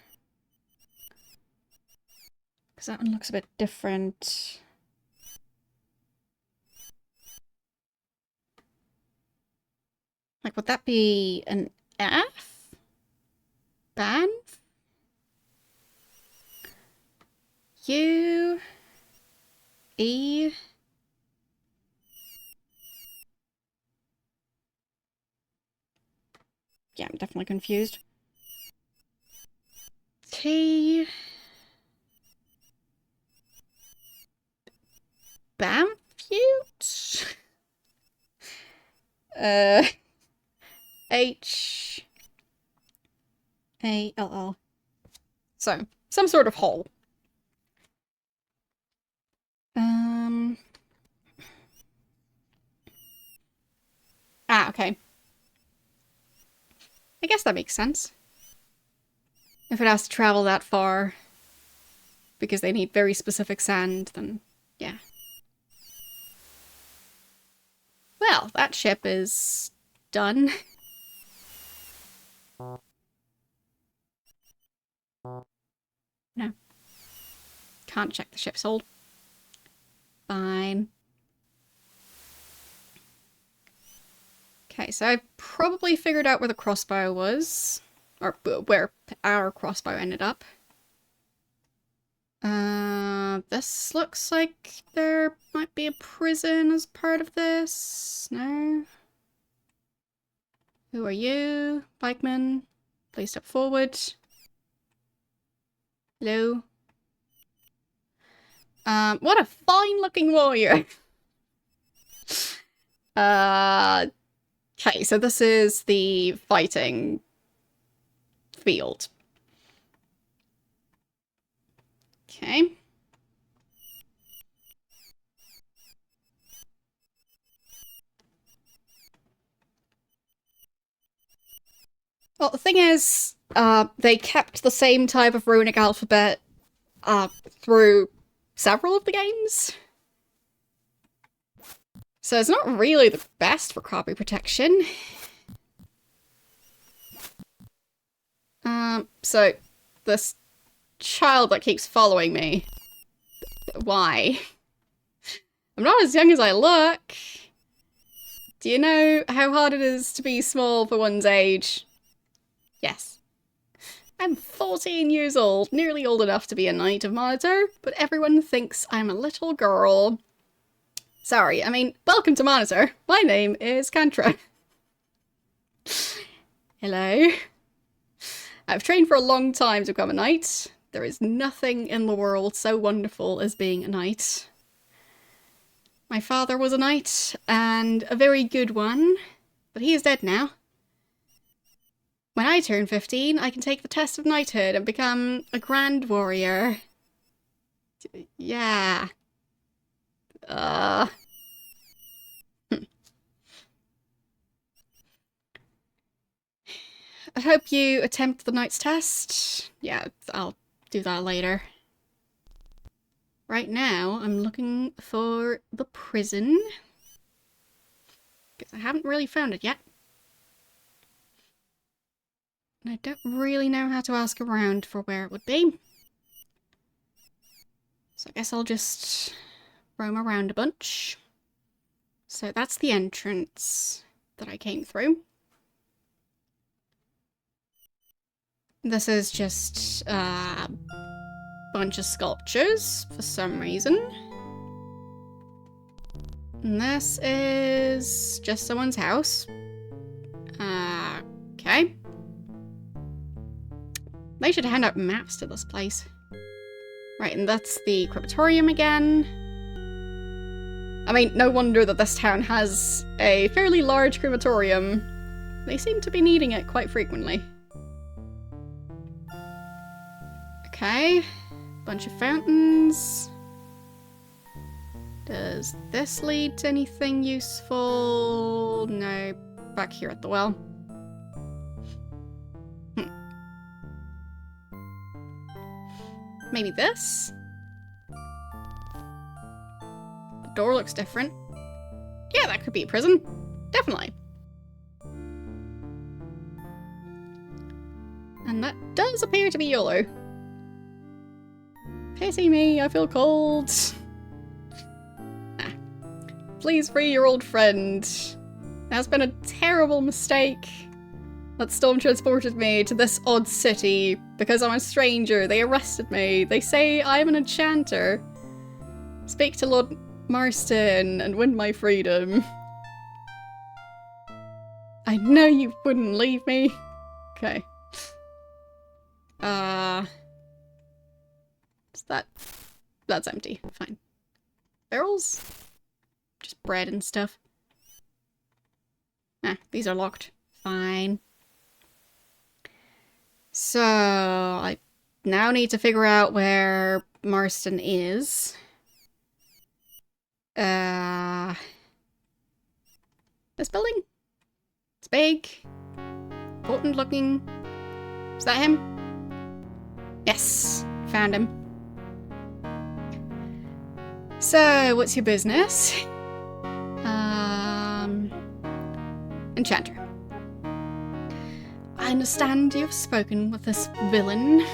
Because that one looks a bit different. Like, would that be an F? Ban? U? E? Yeah, I'm definitely confused. T. Bamfute? H. A. L. L. So, some sort of hole. Okay. I guess that makes sense. If it has to travel that far because they need very specific sand, then yeah. Well, that ship is done. No. Can't check the ship's hold. Fine. Okay, so I probably figured out where the crossbow was. Or where our crossbow ended up. This looks like there might be a prison as part of this. No? Who are you? Bikeman? Please step forward. Hello? What a fine-looking warrior! Okay, so this is the fighting field. Okay. Well, the thing is, they kept the same type of runic alphabet through several of the games. So it's not really the best for copy protection. So, this child that keeps following me. Why? I'm not as young as I look. Do you know how hard it is to be small for one's age? Yes. I'm 14 years old, nearly old enough to be a Knight of Monitor, but everyone thinks I'm a little girl. Sorry, I mean, welcome to Monitor. My name is Kantra. Hello. I've trained for a long time to become a knight. There is nothing in the world so wonderful as being a knight. My father was a knight, and a very good one, but he is dead now. When I turn 15, I can take the test of knighthood and become a grand warrior. Yeah. I hope you attempt the knight's test. Yeah, I'll do that later. Right now, I'm looking for the prison. Because I haven't really found it yet. And I don't really know how to ask around for where it would be. So I guess I'll just roam around a bunch. So that's the entrance that I came through. This is just a bunch of sculptures for some reason. And this is just someone's house. Okay. They should hand out maps to this place. Right, and that's the crematorium again. I mean, no wonder that this town has a fairly large crematorium. They seem to be needing it quite frequently. Okay. Bunch of fountains. Does this lead to anything useful? No. Back here at the well. Maybe this? The door looks different. Yeah, that could be a prison. Definitely. And that does appear to be YOLO. Pity me, I feel cold. Ah. Please free your old friend. That's been a terrible mistake. That storm transported me to this odd city because I'm a stranger. They arrested me. They say I'm an enchanter. Speak to Lord Marston and win my freedom. I know you wouldn't leave me. Okay. Is that... That's empty. Fine. Barrels? Just bread and stuff. Ah, these are locked. Fine. So, I now need to figure out where Marston is. This building? It's big. Important looking. Is that him? Yes, found him. So, what's your business? Enchanter. I understand you've spoken with this villain.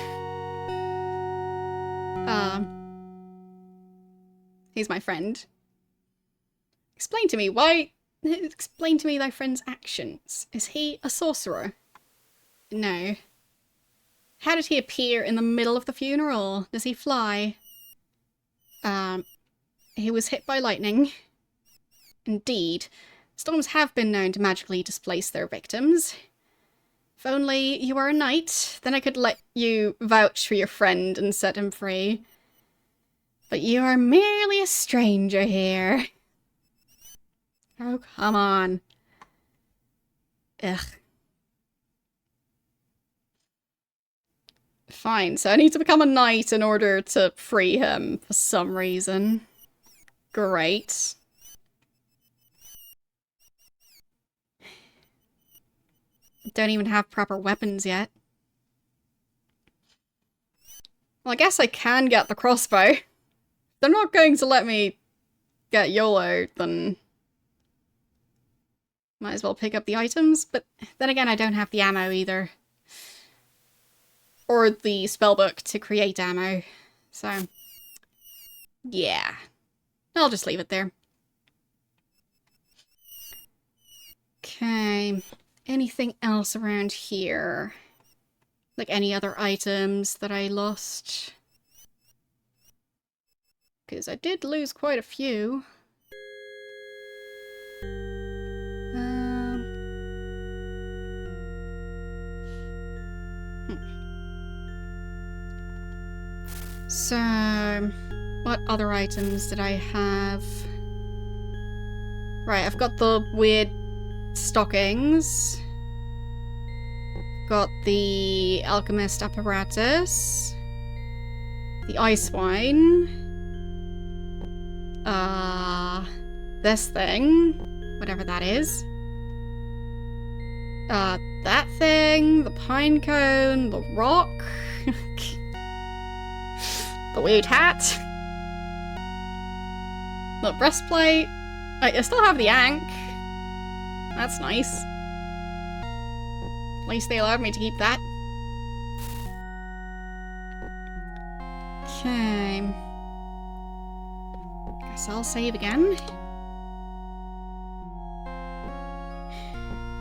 He's my friend. Explain to me thy friend's actions. Is he a sorcerer? No. How did he appear in the middle of the funeral? Does he fly? He was hit by lightning. Indeed. Storms have been known to magically displace their victims. If only you were a knight, then I could let you vouch for your friend and set him free. But you are merely a stranger here. Oh, come on. Ugh. Fine, so I need to become a knight in order to free him for some reason. Great. Don't even have proper weapons yet. Well, I guess I can get the crossbow. If they're not going to let me get YOLO, then might as well pick up the items. But then again, I don't have the ammo either. or the spellbook to create ammo. So, yeah. I'll just leave it there. Okay. Anything else around here? Like any other items that I lost? Because I did lose quite a few. So, what other items did I have? Right, I've got the weird stockings. Got the alchemist apparatus. The ice wine. This thing. Whatever that is. That thing. The pine cone. The rock. The weird hat. The breastplate. I still have the ankh. That's nice. At least they allowed me to keep that. Okay. Guess I'll save again.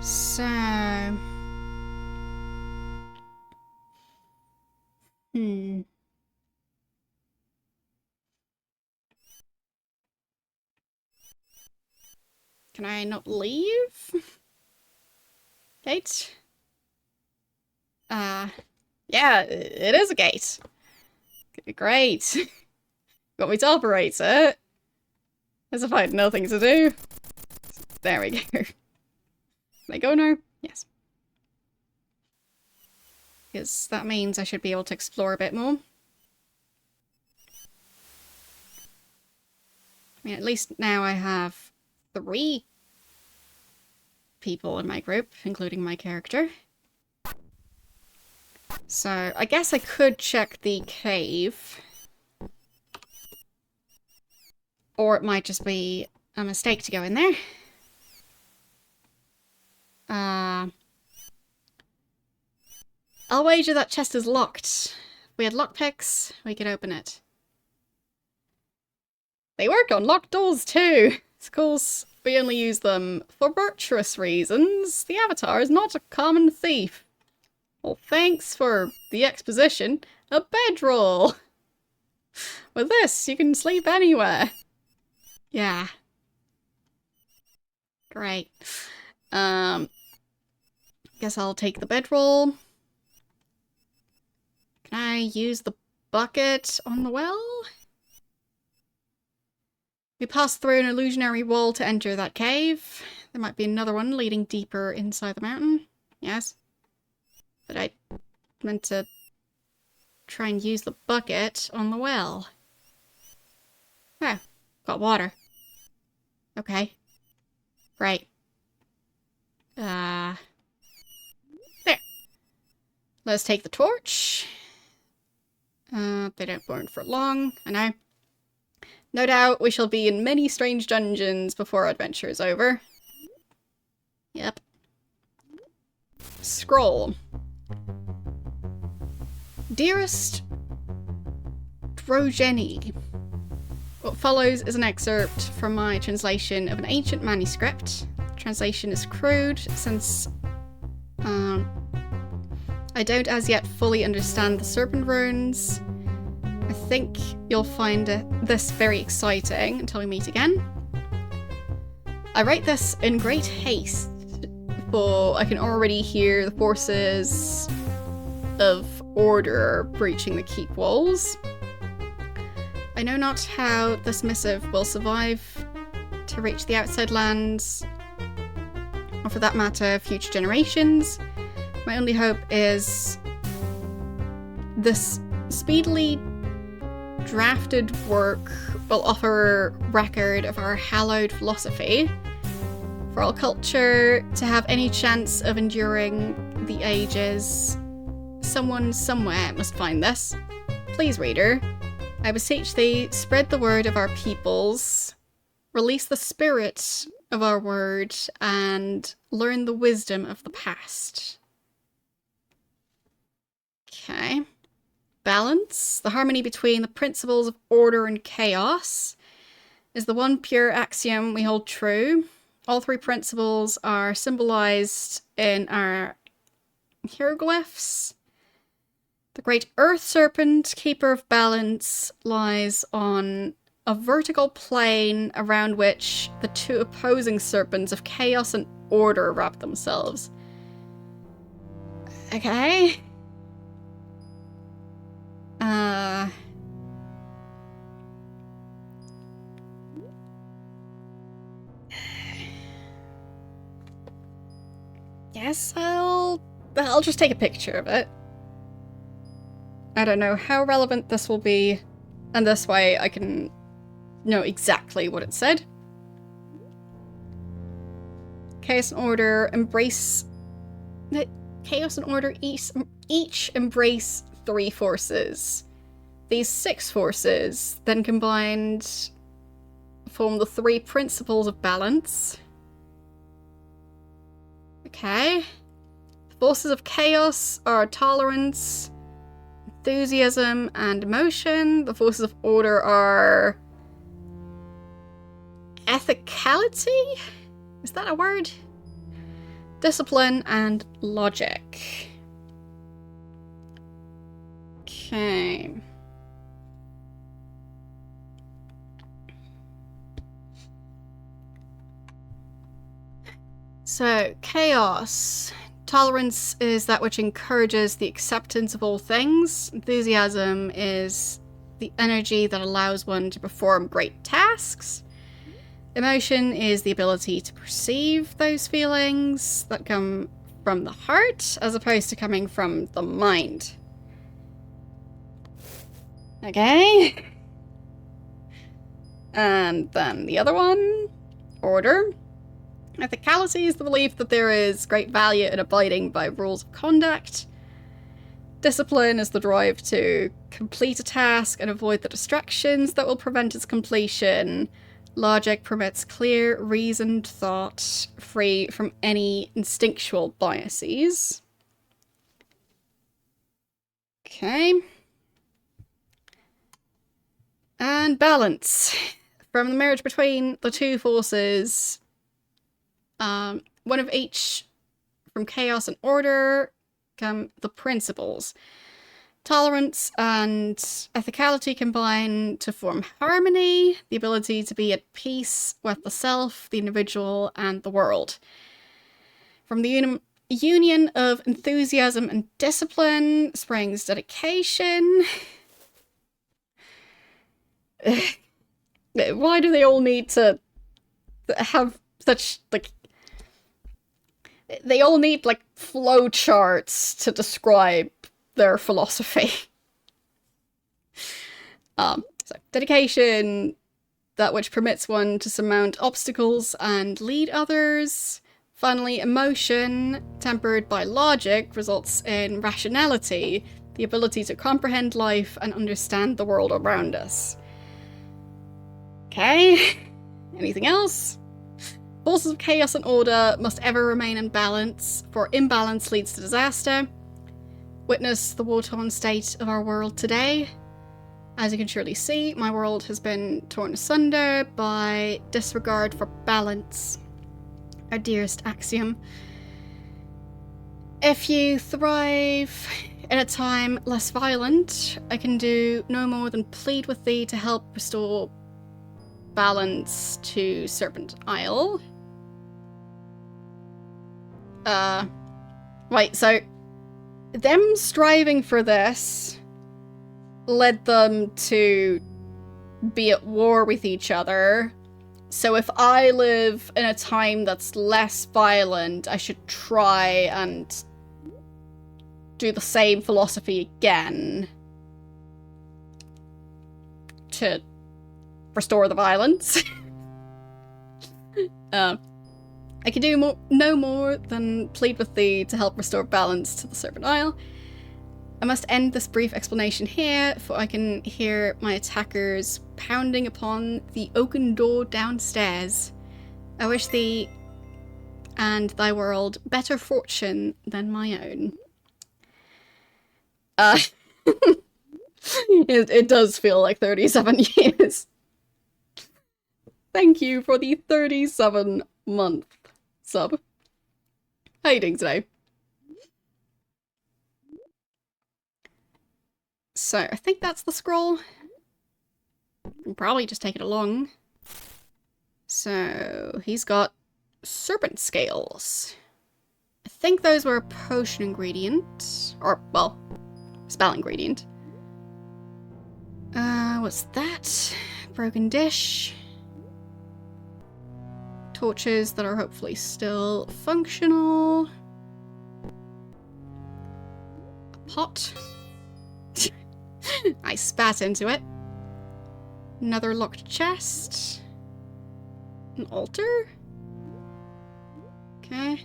So... Can I not leave? Gate? Yeah, it is a gate. Great. Got me to operate it. As if I had nothing to do. There we go. Can I go now? Yes. Because that means I should be able to explore a bit more. I mean, at least now I have 3 people in my group, including my character. So, I guess I could check the cave. Or it might just be a mistake to go in there. I'll wager that chest is locked. If we had lockpicks, we could open it. They work on locked doors too! Of course, we only use them for virtuous reasons. The Avatar is not a common thief. Well, thanks for the exposition. A bedroll! With this, you can sleep anywhere. Yeah. Great. Guess I'll take the bedroll. Can I use the bucket on the well? We passed through an illusionary wall to enter that cave. There might be another one leading deeper inside the mountain. Yes. But I meant to try and use the bucket on the well. Oh, got water. Okay. Right. There. Let's take the torch. They don't burn for long, I know. No doubt we shall be in many strange dungeons before our adventure is over. Yep. Scroll. Dearest Drogeni, what follows is an excerpt from my translation of an ancient manuscript. The translation is crude since I don't as yet fully understand the Serpent runes. I think you'll find this very exciting until we meet again. I write this in great haste, for I can already hear the forces of order breaching the keep walls. I know not how this missive will survive to reach the outside lands, or for that matter, future generations. My only hope is this speedily drafted work will offer record of our hallowed philosophy for all culture to have any chance of enduring the ages. Someone somewhere must find this. Please, reader, I beseech thee, spread the word of our peoples, release the spirit of our word, and learn the wisdom of the past. Okay. Balance. The harmony between the principles of order and chaos is the one pure axiom we hold true. All three principles are symbolized in our hieroglyphs. The great earth serpent, keeper of balance, lies on a vertical plane around which the two opposing serpents of chaos and order wrap themselves. Okay. Guess I'll just take a picture of it. I don't know how relevant this will be, and this way I can know exactly what it said. Chaos and order embrace... Chaos and order each embrace 3 forces. These 6 forces, then combined, form the 3 principles of balance. Okay. The forces of chaos are tolerance, enthusiasm, and emotion. The forces of order are ethicality? Is that a word? Discipline and logic. Okay. So, chaos. Tolerance is that which encourages the acceptance of all things. Enthusiasm is the energy that allows one to perform great tasks. Emotion is the ability to perceive those feelings that come from the heart, as opposed to coming from the mind. Okay. And then the other one, order. Ethicality is the belief that there is great value in abiding by rules of conduct. Discipline is the drive to complete a task and avoid the distractions that will prevent its completion. Logic permits clear, reasoned thought, free from any instinctual biases. Okay. And balance. From the marriage between the 2 forces, one of each from chaos and order come the principles. Tolerance and ethicality combine to form harmony, the ability to be at peace with the self, the individual, and the world. From the union of enthusiasm and discipline springs dedication. Why do they all need to have such, like... They all need, like, flow charts to describe their philosophy. So, dedication, that which permits one to surmount obstacles and lead others. Finally, emotion, tempered by logic, results in rationality, the ability to comprehend life and understand the world around us. Okay, anything else? Forces of chaos and order must ever remain in balance, for imbalance leads to disaster. Witness the war-torn state of our world today. As you can surely see, my world has been torn asunder by disregard for balance, our dearest axiom. If you thrive in a time less violent, I can do no more than plead with thee to help restore balance to Serpent Isle. Right, so them striving for this led them to be at war with each other. So if I live in a time that's less violent, I should try and do the same philosophy again to restore the violence. I can do no more than plead with thee to help restore balance to the Serpent Isle. I must end this brief explanation here, for I can hear my attackers pounding upon the oaken door downstairs. I wish thee and thy world better fortune than my own. Uh, it does feel like 37 years. Thank you for the 37-month sub. How you doing today? So, I think that's the scroll. I'll probably just take it along. So, he's got serpent scales. I think those were a potion ingredient. Or, well, spell ingredient. What's that? Broken dish. Torches that are hopefully still functional. A pot. I spat into it. Another locked chest. An altar? Okay.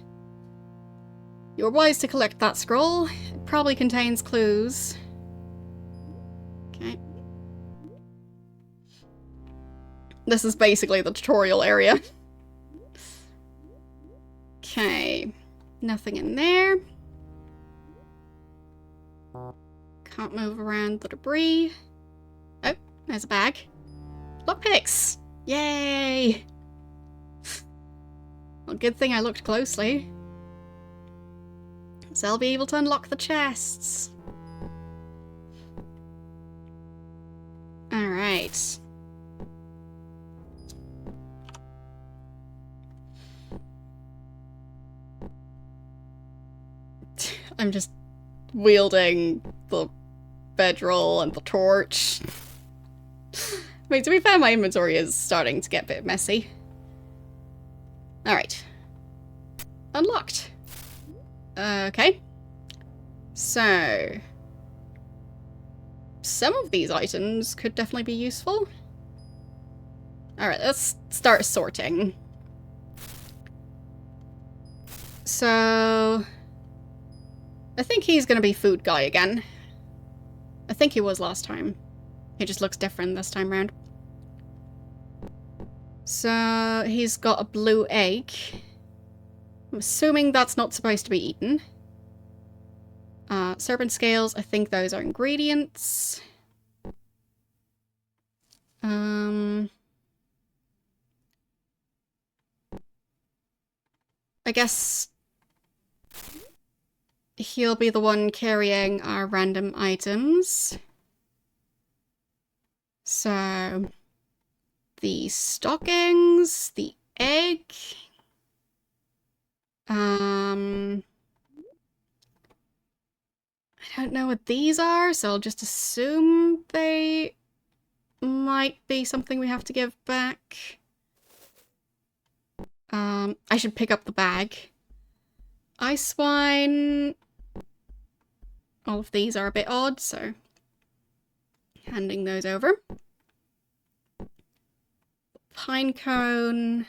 You were wise to collect that scroll. It probably contains clues. Okay. This is basically the tutorial area. Okay. Nothing in there. Can't move around the debris. Oh, there's a bag. Lockpicks! Yay! Well, good thing I looked closely. So I'll be able to unlock the chests. Alright. I'm just wielding the bedroll and the torch. I mean, to be fair, my inventory is starting to get a bit messy. Alright. Unlocked. Okay. So... some of these items could definitely be useful. Alright, let's start sorting. So... I think he's gonna be food guy again. I think he was last time. He just looks different this time round. So, he's got a blue egg. I'm assuming that's not supposed to be eaten. Serpent scales, I think those are ingredients. I guess he'll be the one carrying our random items. So, the stockings, the egg. I don't know what these are, so I'll just assume they might be something we have to give back. I should pick up the bag. Ice wine. All of these are a bit odd, so handing those over. Pine cone.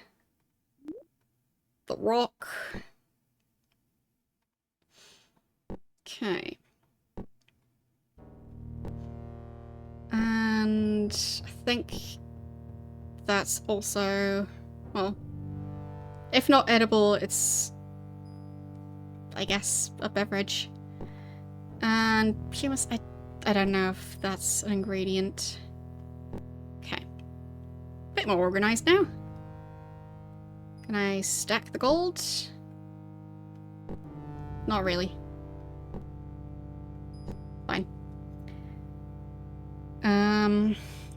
The rock. Okay. And I think that's also, well, if not edible, it's, I guess, a beverage. And humus, I don't know if that's an ingredient. Okay. Bit more organized now. Can I stack the gold? Not really. Fine.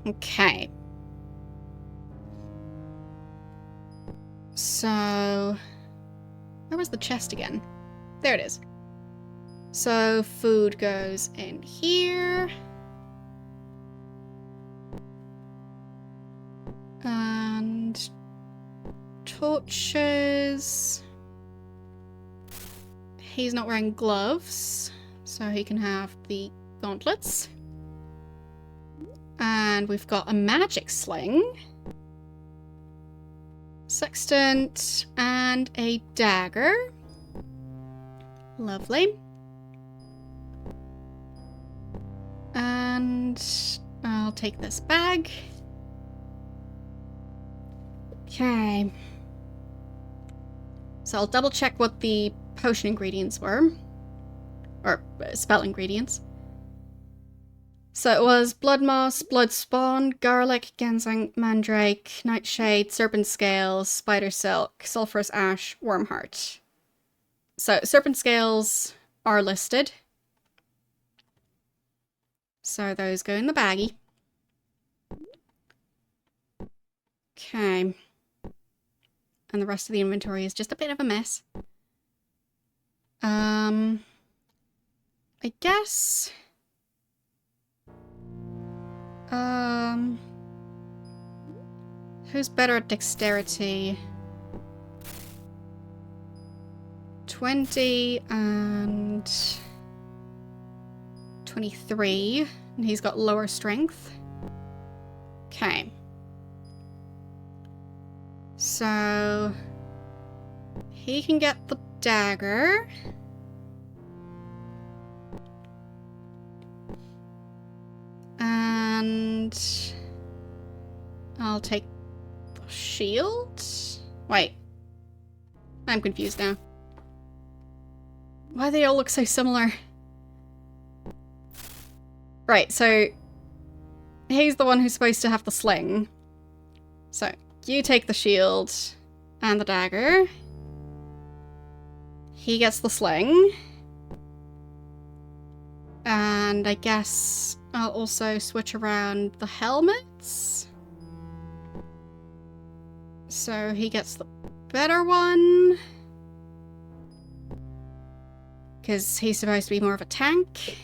Okay. So, where was the chest again? There it is. So, food goes in here. And torches. He's not wearing gloves, so he can have the gauntlets. And we've got a magic sling, sextant, and a dagger. Lovely. And I'll take this bag. Okay. So I'll double check what the potion ingredients were. Or spell ingredients. So it was blood moss, blood spawn, garlic, ginseng, mandrake, nightshade, serpent scales, spider silk, sulphurous ash, worm heart. So serpent scales are listed. So those go in the baggie. Okay. And the rest of the inventory is just a bit of a mess. I guess... Who's better at dexterity? 20 and 23. And he's got lower strength. Okay. So he can get the dagger. And I'll take the shield? Wait. I'm confused now. Why do they all look so similar? Right, so he's the one who's supposed to have the sling. So you take the shield and the dagger. He gets the sling. And I guess I'll also switch around the helmets. So he gets the better one. Because he's supposed to be more of a tank.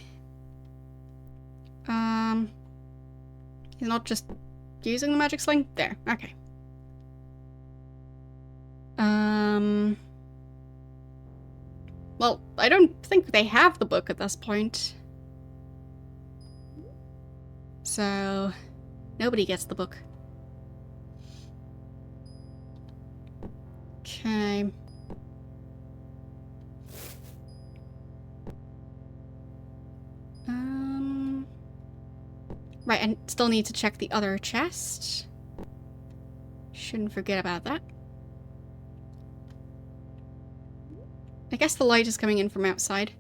He's not just using the magic sling? There, okay. Well, I don't think they have the book at this point. So, nobody gets the book. Okay. Right, I still need to check the other chest. Shouldn't forget about that. I guess the light is coming in from outside.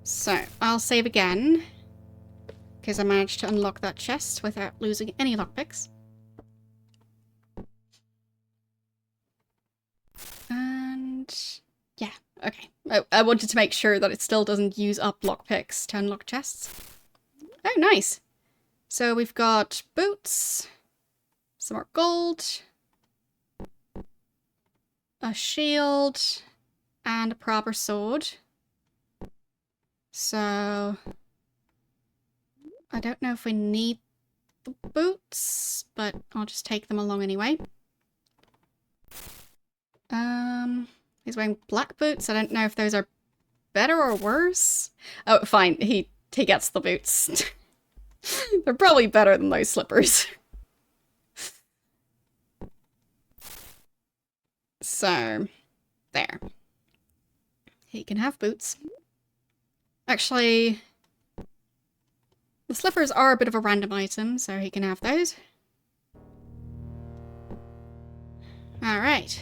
So, I'll save again. Because I managed to unlock that chest without losing any lockpicks. And... yeah, okay. I wanted to make sure that it still doesn't use up lockpicks to unlock chests. Oh, nice. So we've got boots, some more gold, a shield, and a proper sword. So I don't know if we need the boots, but I'll just take them along anyway. He's wearing black boots. I don't know if those are better or worse. Oh, fine. He gets the boots. They're probably better than those slippers. So, there. He can have boots. Actually, the slippers are a bit of a random item, so he can have those. Alright.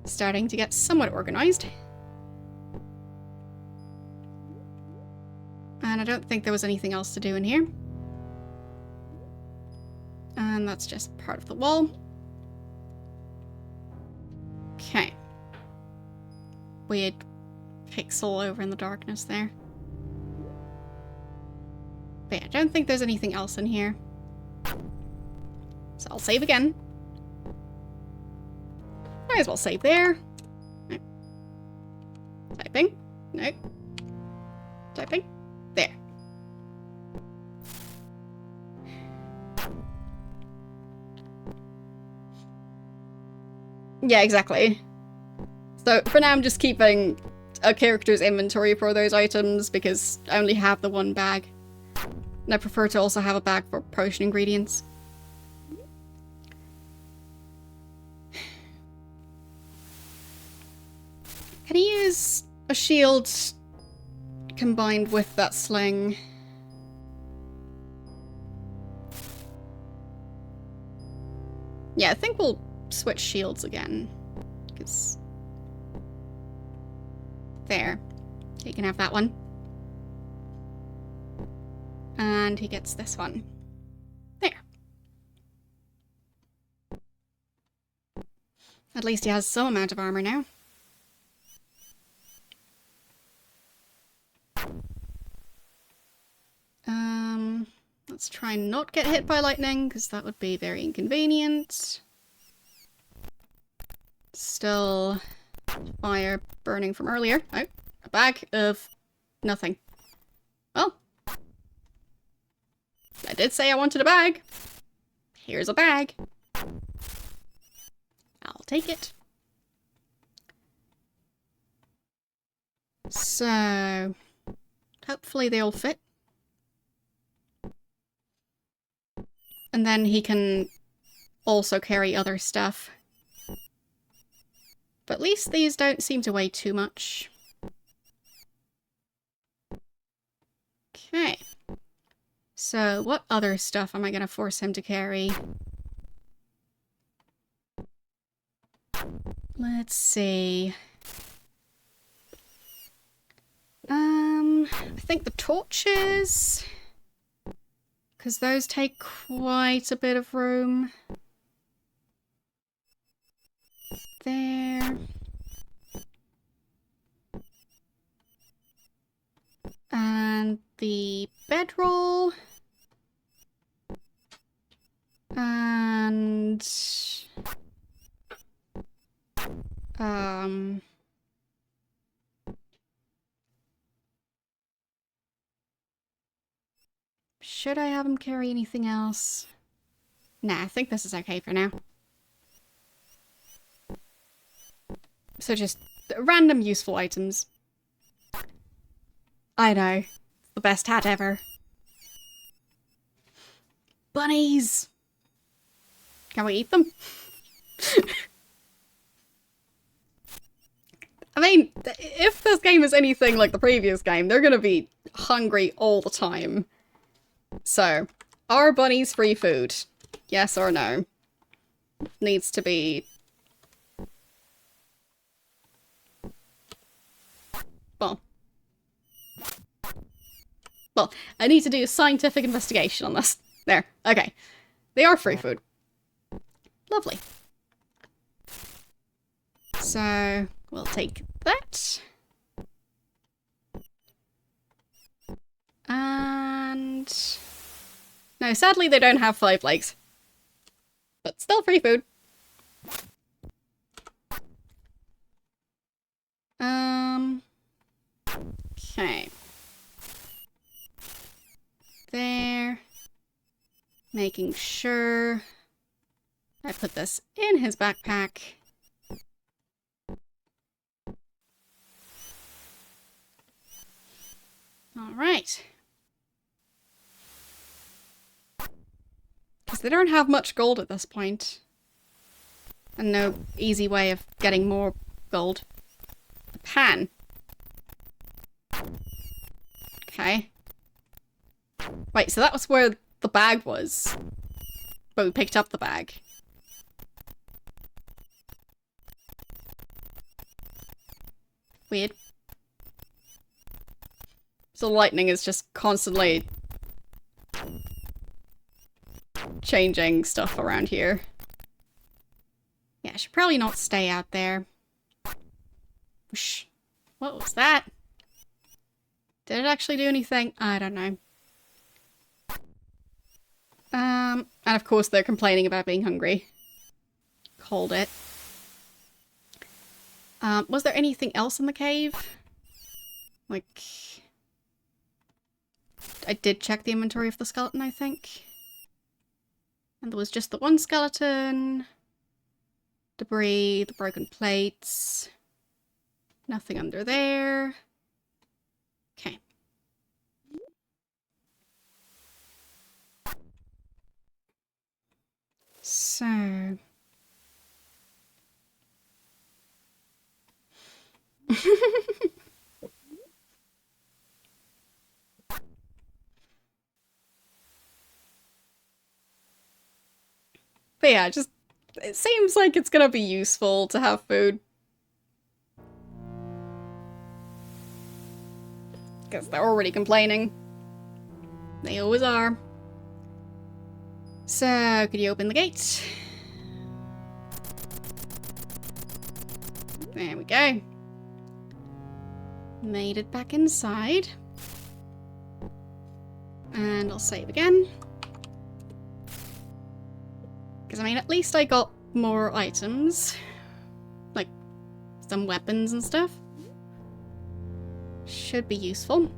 Starting to get somewhat organized. And I don't think there was anything else to do in here. And that's just part of the wall. Okay. Weird pixel over in the darkness there. But yeah, I don't think there's anything else in here. So I'll save again. Might as well save there. No. Typing. No. Typing. There. Yeah, exactly. So for now I'm just keeping a character's inventory for those items because I only have the one bag. And I prefer to also have a bag for potion ingredients. Can he use a shield combined with that sling? Yeah, I think we'll switch shields again. Because... there. You can have that one. And he gets this one. There. At least he has some amount of armor now. Let's try and not get hit by lightning, because that would be very inconvenient. Still fire burning from earlier. Oh, a bag of nothing. Well, I did say I wanted a bag. Here's a bag. I'll take it. So, hopefully they all fit. And then he can also carry other stuff. But at least these don't seem to weigh too much. Okay. So what other stuff am I going to force him to carry? Let's see. I think the torches, because those take quite a bit of room. There. And the bedroll. And should I have him carry anything else? Nah, I think this is okay for now. So just random useful items. I know. The best hat ever. Bunnies! Can we eat them? I mean, if this game is anything like the previous game, they're gonna be hungry all the time. So, are bunnies free food? Yes or no? Needs to be... Well, I need to do a scientific investigation on this. There. Okay. They are free food. Lovely. So, we'll take that. And... no, sadly they don't have 5 legs. But still free food. Okay. There. Making sure I put this in his backpack. Alright. Because they don't have much gold at this point. And no easy way of getting more gold. A pan. Okay. Wait, so that was where the bag was. But we picked up the bag. Weird. So lightning is just constantly changing stuff around here. Yeah, I should probably not stay out there. Whoosh. What was that? Did it actually do anything? I don't know. And of course they're complaining about being hungry. Called it. Was there anything else in the cave? Like... I did check the inventory of the skeleton, I think. And there was just the one skeleton. Debris, the broken plates. Nothing under there. Okay. So... But yeah, just, it seems like it's gonna be useful to have food. Because they're already complaining. They always are. So, could you open the gate? There we go. Made it back inside. And I'll save again. Because, I mean, at least I got more items. Like, some weapons and stuff. Should be useful.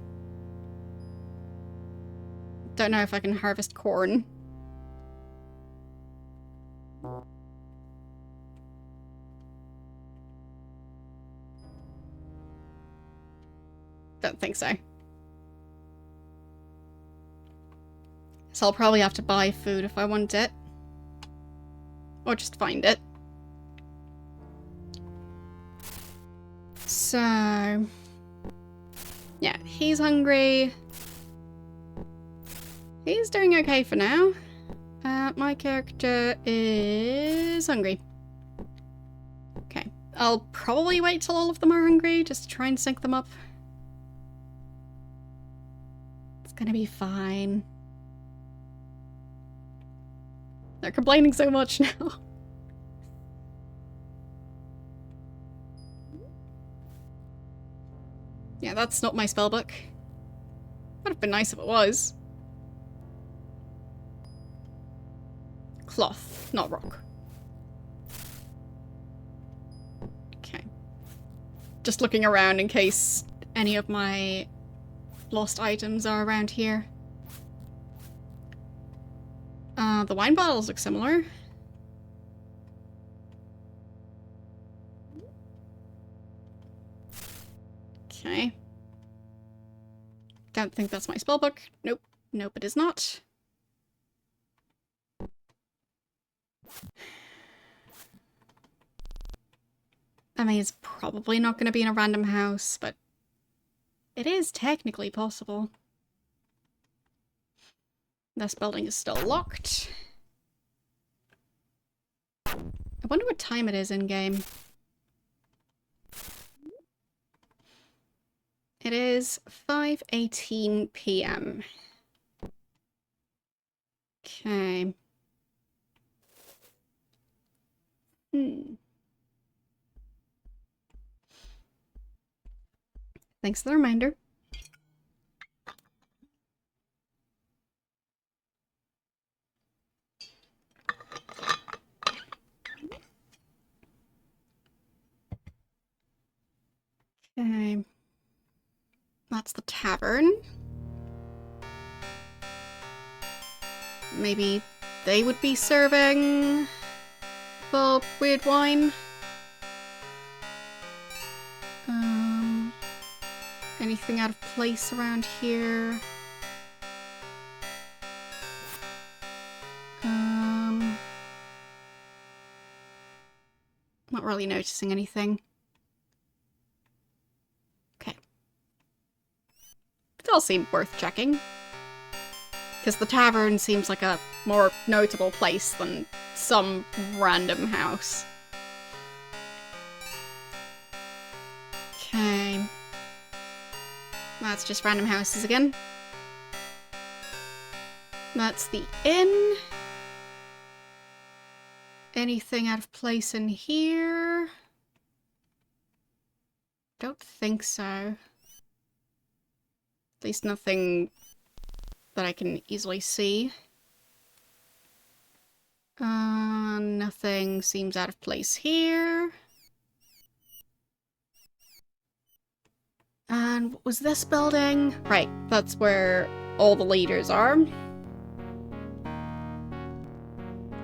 Don't know if I can harvest corn. Don't think so. So I'll probably have to buy food if I want it. Or just find it. So... yeah, he's hungry. He's doing okay for now. My character is hungry. Okay, I'll probably wait till all of them are hungry, just to try and sync them up. It's gonna be fine. They're complaining so much now. Yeah, that's not my spellbook. Would have been nice if it was. Cloth, not rock. Okay. Just looking around in case any of my lost items are around here. The wine bottles look similar. Okay. Don't think that's my spellbook. Nope. Nope, it is not. I mean, it's probably not going to be in a random house, but it is technically possible. This building is still locked. I wonder what time it is in-game. It is 5:18 p.m. Okay. Thanks for the reminder. Okay. That's the tavern. Maybe they would be serving the weird wine. Anything out of place around here? Not really noticing anything. Okay. It all seemed worth checking. Because the tavern seems like a more notable place than some random house. Okay. That's just random houses again. That's the inn. Anything out of place in here? Don't think so. At least nothing that I can easily see. Nothing seems out of place here. And what was this building? Right, that's where all the leaders are.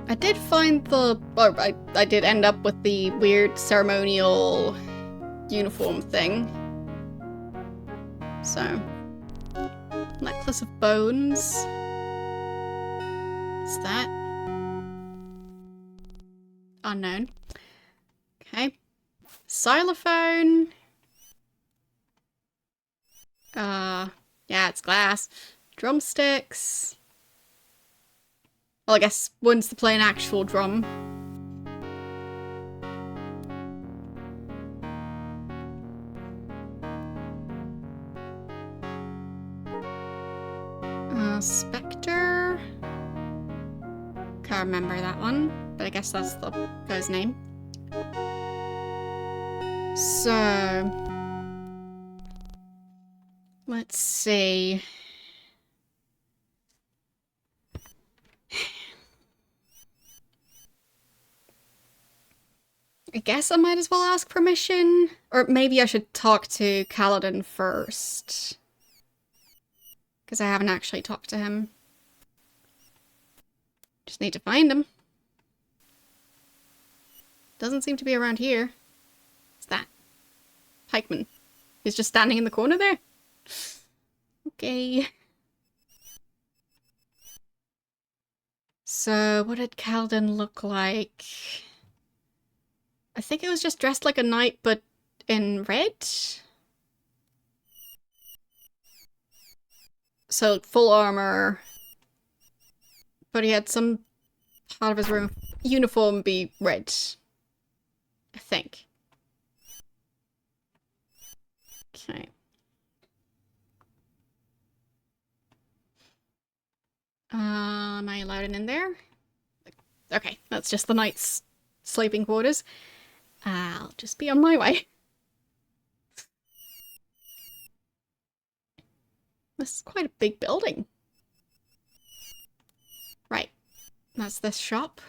I did find the... oh, I did end up with the weird ceremonial uniform thing. So... necklace of bones. What's that? Unknown. Okay. Xylophone. Yeah, it's glass. Drumsticks. Well, I guess one's to play an actual drum. Spectre. Can't remember that one, but I guess that's the guy's name. So, let's see. I guess I might as well ask permission. Or maybe I should talk to Kaladin first. Because I haven't actually talked to him. Just need to find him. Doesn't seem to be around here. What's that? Pikeman. He's just standing in the corner there? Okay. So, what did Kaladin look like? I think it was just dressed like a knight, but in red? So, full armor. But he had some part of his uniform be red. I think. Okay. Am I allowed in there? Okay, that's just the knight's sleeping quarters. I'll just be on my way. This is quite a big building. Right. That's this shop.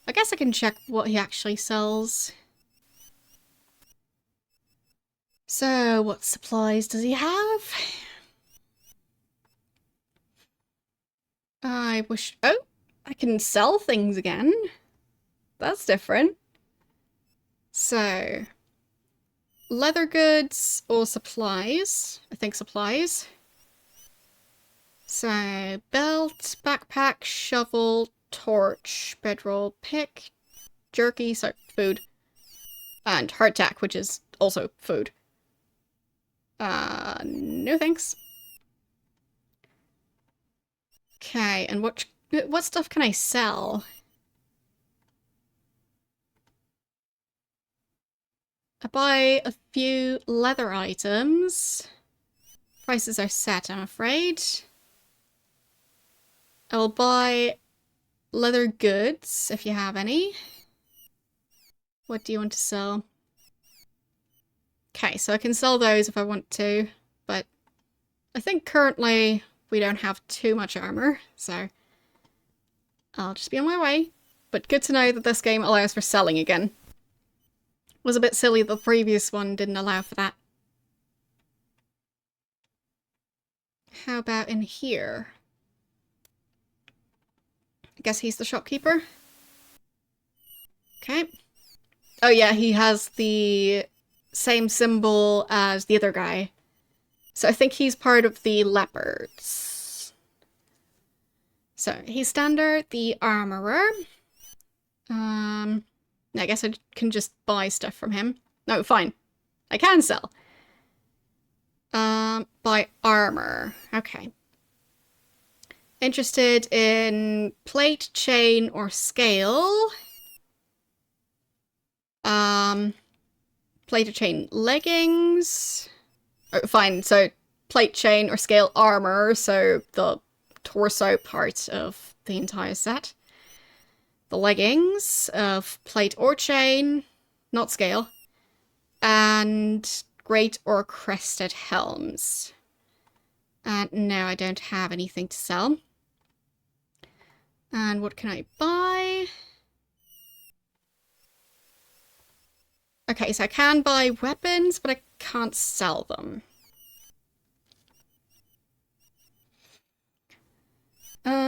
I guess I can check what he actually sells. So, what supplies does he have? I wish... Oh! I can sell things again. That's different. So... leather goods or supplies? I think supplies. So, belt, backpack, shovel, torch, bedroll, pick, jerky, so food. And hardtack, which is also food. No thanks. Okay, and what stuff can I sell? I buy a few leather items. Prices are set, I'm afraid. I'll buy leather goods, if you have any. What do you want to sell? Okay, so I can sell those if I want to, but I think currently we don't have too much armor, so I'll just be on my way. But good to know that this game allows for selling again. Was a bit silly the previous one didn't allow for that. How about in here? I guess he's the shopkeeper. Okay. Oh yeah, he has the same symbol as the other guy. So I think he's part of the leopards. So he's standard, the armorer. I guess I can just buy stuff from him. No, fine. I can sell. Buy armor. Okay. Interested in plate, chain, or scale. Plate or chain leggings. Oh, fine, so plate, chain, or scale armor, so the torso part of the entire set. The leggings of plate or chain, not scale. And great or crested helms. And no, I don't have anything to sell. And what can I buy? Okay, so I can buy weapons, but I can't sell them.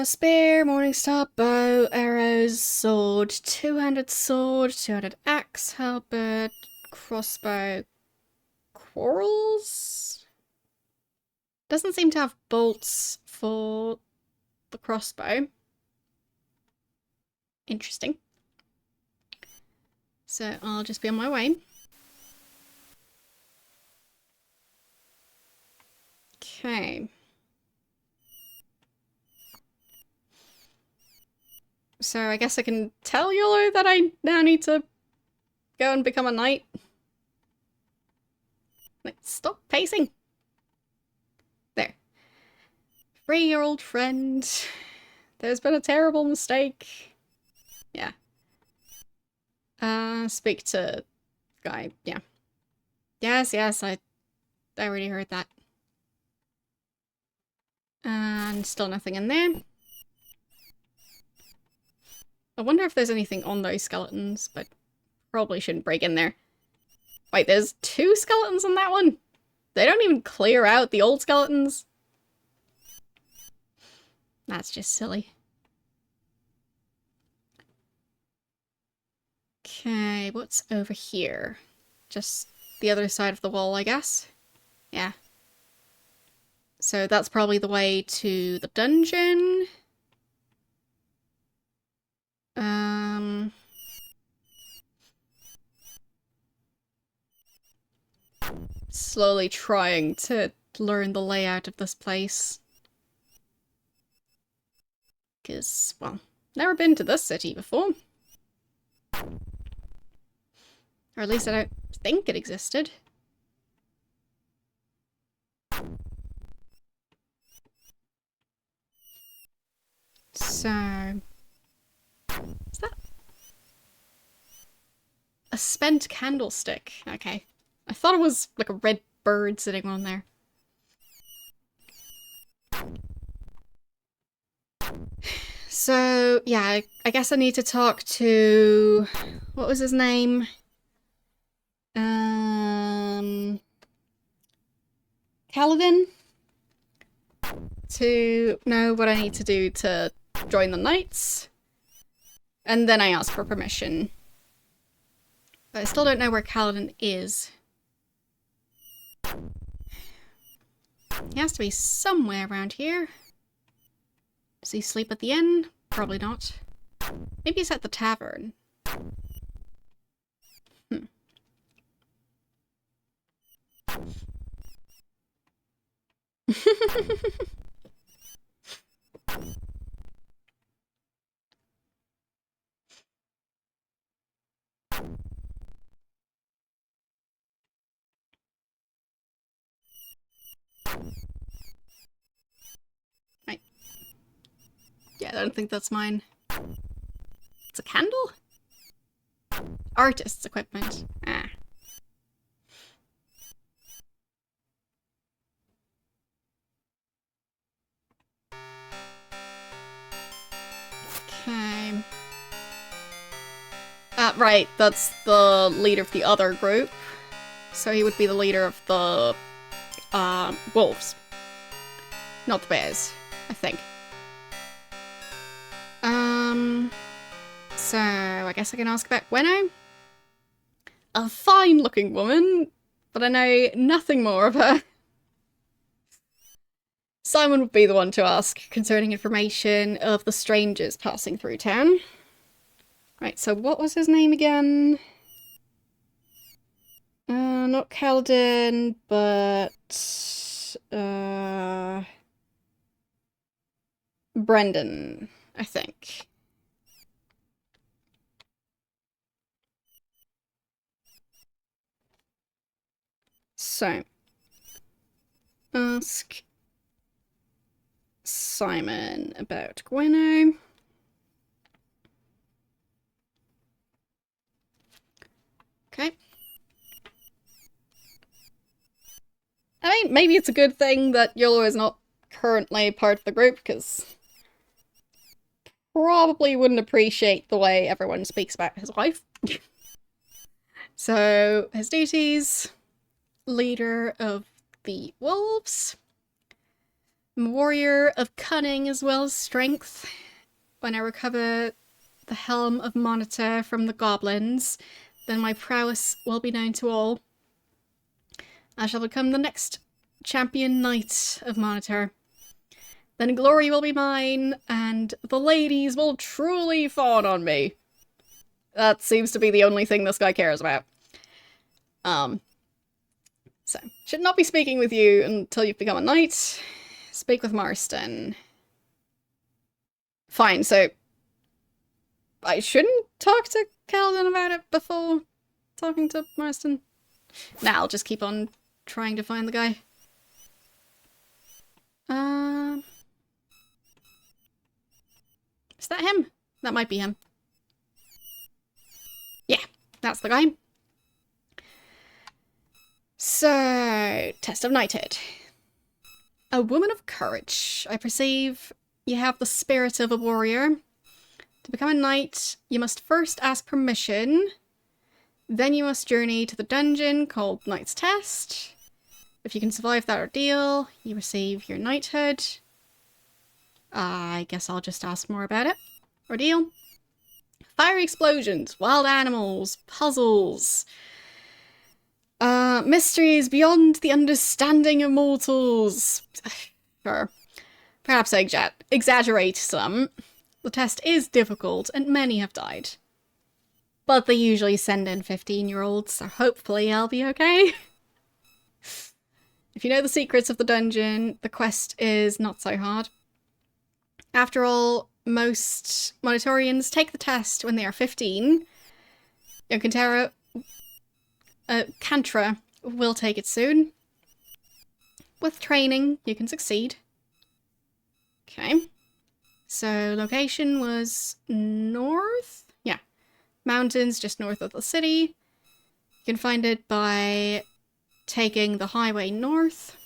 Spear, Morningstar, bow, arrows, sword, two-handed sword, two-handed axe, halberd, crossbow, quarrels? Doesn't seem to have bolts for the crossbow. Interesting. So I'll just be on my way. Okay. So I guess I can tell YOLO that I now need to go and become a knight. Like, stop pacing. There. Free your old friend. There's been a terrible mistake. Yeah. Speak to guy. Yeah. Yes, I already heard that. And still nothing in there. I wonder if there's anything on those skeletons, but probably shouldn't break in there. Wait, there's 2 skeletons on that one? They don't even clear out the old skeletons? That's just silly. Okay, what's over here? Just the other side of the wall, I guess? Yeah. So that's probably the way to the dungeon. Slowly trying to learn the layout of this place. Because, well, never been to this city before. Or at least I don't think it existed. So... is that... a spent candlestick? Okay. I thought it was like a red bird sitting on there. So, yeah, I guess I need to talk to... what was his name? Kaladin? To know what I need to do to join the knights. And then I ask for permission. But I still don't know where Kaladin is. He has to be somewhere around here. Does he sleep at the inn? Probably not. Maybe he's at the tavern. Right. Yeah, I don't think that's mine. It's a candle? Artist's equipment. Ah. Okay. Right, that's the leader of the other group. So he would be the leader of the, wolves. Not the bears, I think. So I guess I can ask about Gwenno? A fine-looking woman, but I know nothing more of her. Simon would be the one to ask concerning information of the strangers passing through town. Right, so what was his name again? Not Kaladin, but... Brendan, I think. So, ask Simon about Gwenno. Okay. I mean, maybe it's a good thing that Yolo is not currently part of the group, because probably wouldn't appreciate the way everyone speaks about his wife. So, his duties: leader of the wolves, warrior of cunning as well as strength. When I recover the helm of Monitor from the goblins, then my prowess will be known to all. I shall become the next champion knight of Monitor. Then glory will be mine, and the ladies will truly fawn on me. That seems to be the only thing this guy cares about. So, should not be speaking with you until you've become a knight. Speak with Marston. Fine, so... I shouldn't talk to Kaladin about it before talking to Marston? Nah, I'll just keep on trying to find the guy. that might be him. Yeah, that's the guy. So, test of knighthood. A woman of courage. I perceive you have the spirit of a warrior. To become a knight, you must first ask permission. Then you must journey to the dungeon called Knight's Test. If you can survive that ordeal, you receive your knighthood. I guess I'll just ask more about it. Ordeal. Fiery explosions, wild animals, puzzles. Mysteries beyond the understanding of mortals. Sure. Perhaps I exaggerate some. The test is difficult, and many have died. But they usually send in 15-year-olds, so hopefully I'll be okay. If you know the secrets of the dungeon, the quest is not so hard. After all, most Monitorians take the test when they are 15. Young Cantra will take it soon. With training, you can succeed. Okay. So, location was north? Yeah. Mountains just north of the city. You can find it by taking the highway north,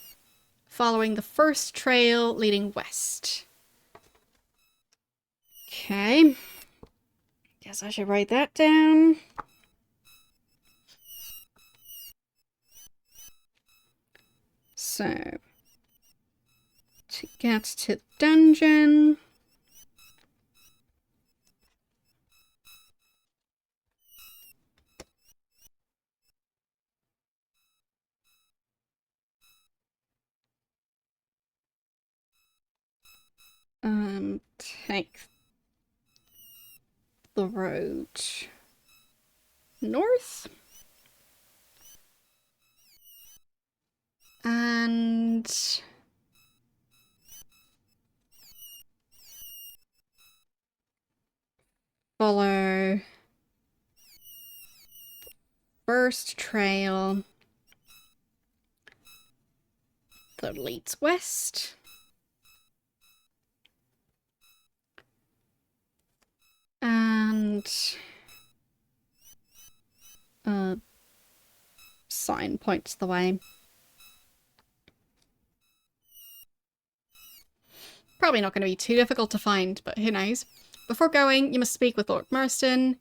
following the first trail leading west. Okay. Guess I should write that down. So, to get to the dungeon... take the road north. And follow first trail that leads west. And sign points the way. Probably not going to be too difficult to find, but who knows. Before going, you must speak with Lord Marston.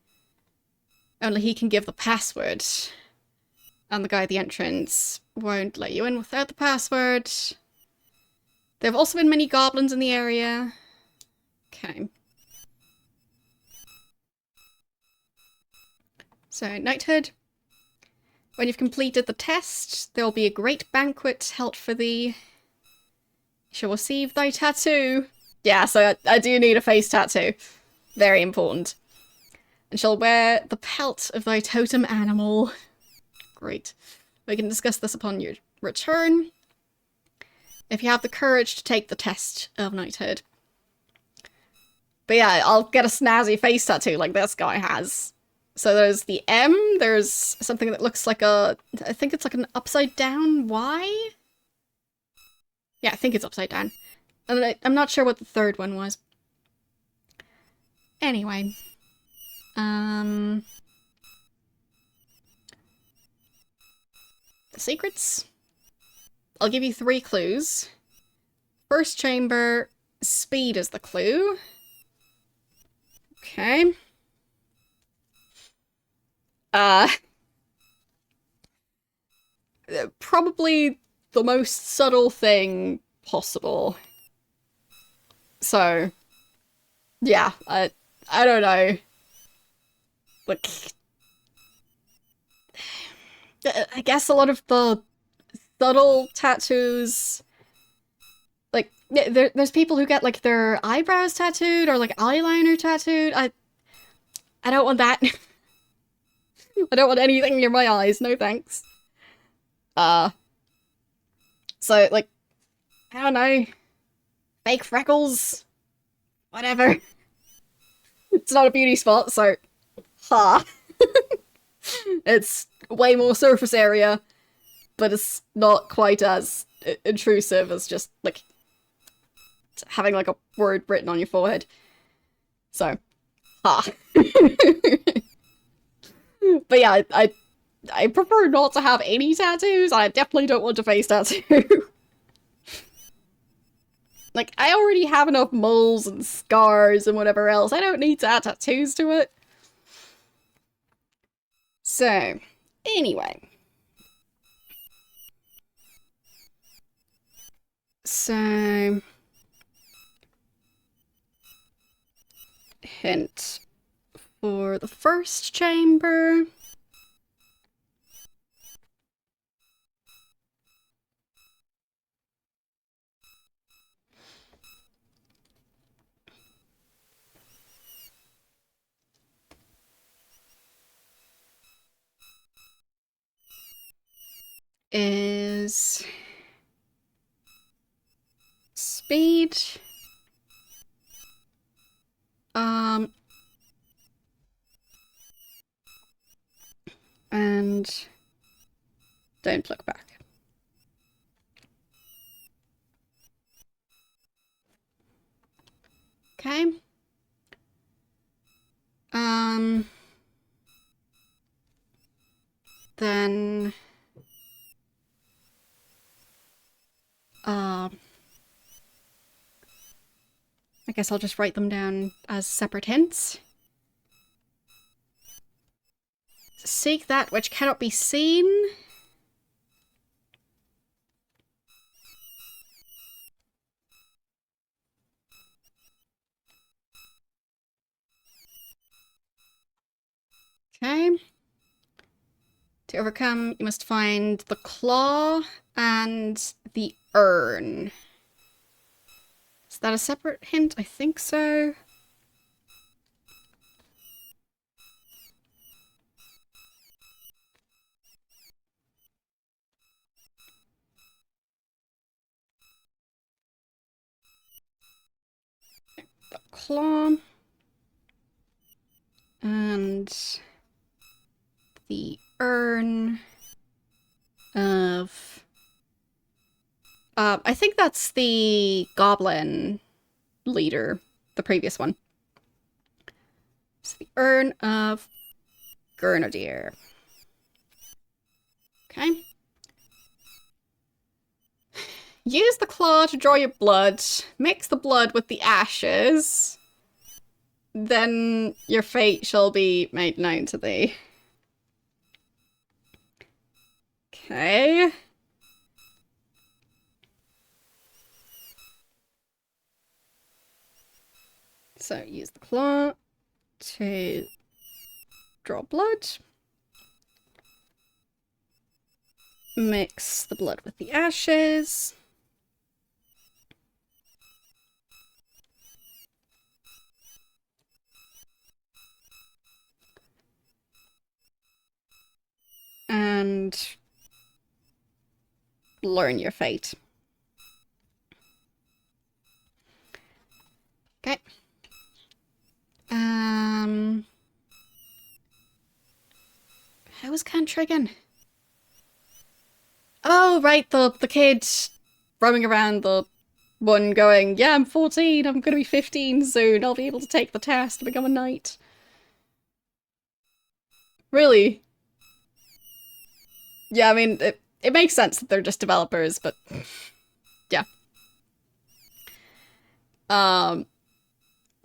Only he can give the password. And the guy at the entrance won't let you in without the password. There have also been many goblins in the area. Okay. So, knighthood. When you've completed the test, there will be a great banquet held for thee. You shall receive thy tattoo. Yeah, so I do need a face tattoo. Very important. And shall wear the pelt of thy totem animal. Great. We can discuss this upon your return. If you have the courage to take the test of knighthood. But yeah, I'll get a snazzy face tattoo like this guy has. So there's the M, there's something that looks like a... I think it's like an upside down Y? Yeah, I think it's upside down. And I'm not sure what the third one was. Anyway. The secrets? I'll give you 3 clues. First chamber, speed is the clue. Okay. Probably the most subtle thing possible. So, yeah, I don't know. Like, I guess a lot of the subtle tattoos, like, there's people who get, like, their eyebrows tattooed or, like, eyeliner tattooed. I don't want that. I don't want anything near my eyes, no thanks. So, like, I don't know. Fake freckles? Whatever. It's not a beauty spot, so... Ha! It's way more surface area, but it's not quite as intrusive as just, like, having, like, a word written on your forehead. So, Ha. But yeah, I prefer not to have any tattoos. I definitely don't want a face tattoo. Like, I already have enough moles and scars and whatever else. I don't need to add tattoos to it. So, anyway. So, hint for the first chamber. Is speed. And don't look back. Okay. Then I guess I'll just write them down as separate hints. Seek that which cannot be seen. Okay. To overcome, you must find the claw and the urn. Is that a separate hint? I think so. The claw. And the urn of... I think that's the goblin leader, the previous one. It's the urn of Grenadier. Okay. Use the claw to draw your blood. Mix the blood with the ashes. Then your fate shall be made known to thee. Okay. So use the claw to draw blood. Mix the blood with the ashes. And learn your fate. Okay. How was Cantrigan? Oh, right, the kid roaming around, the one going, yeah, I'm 14, I'm gonna be 15 soon, I'll be able to take the test to become a knight. Really? Yeah, I mean, it makes sense that they're just developers, but yeah.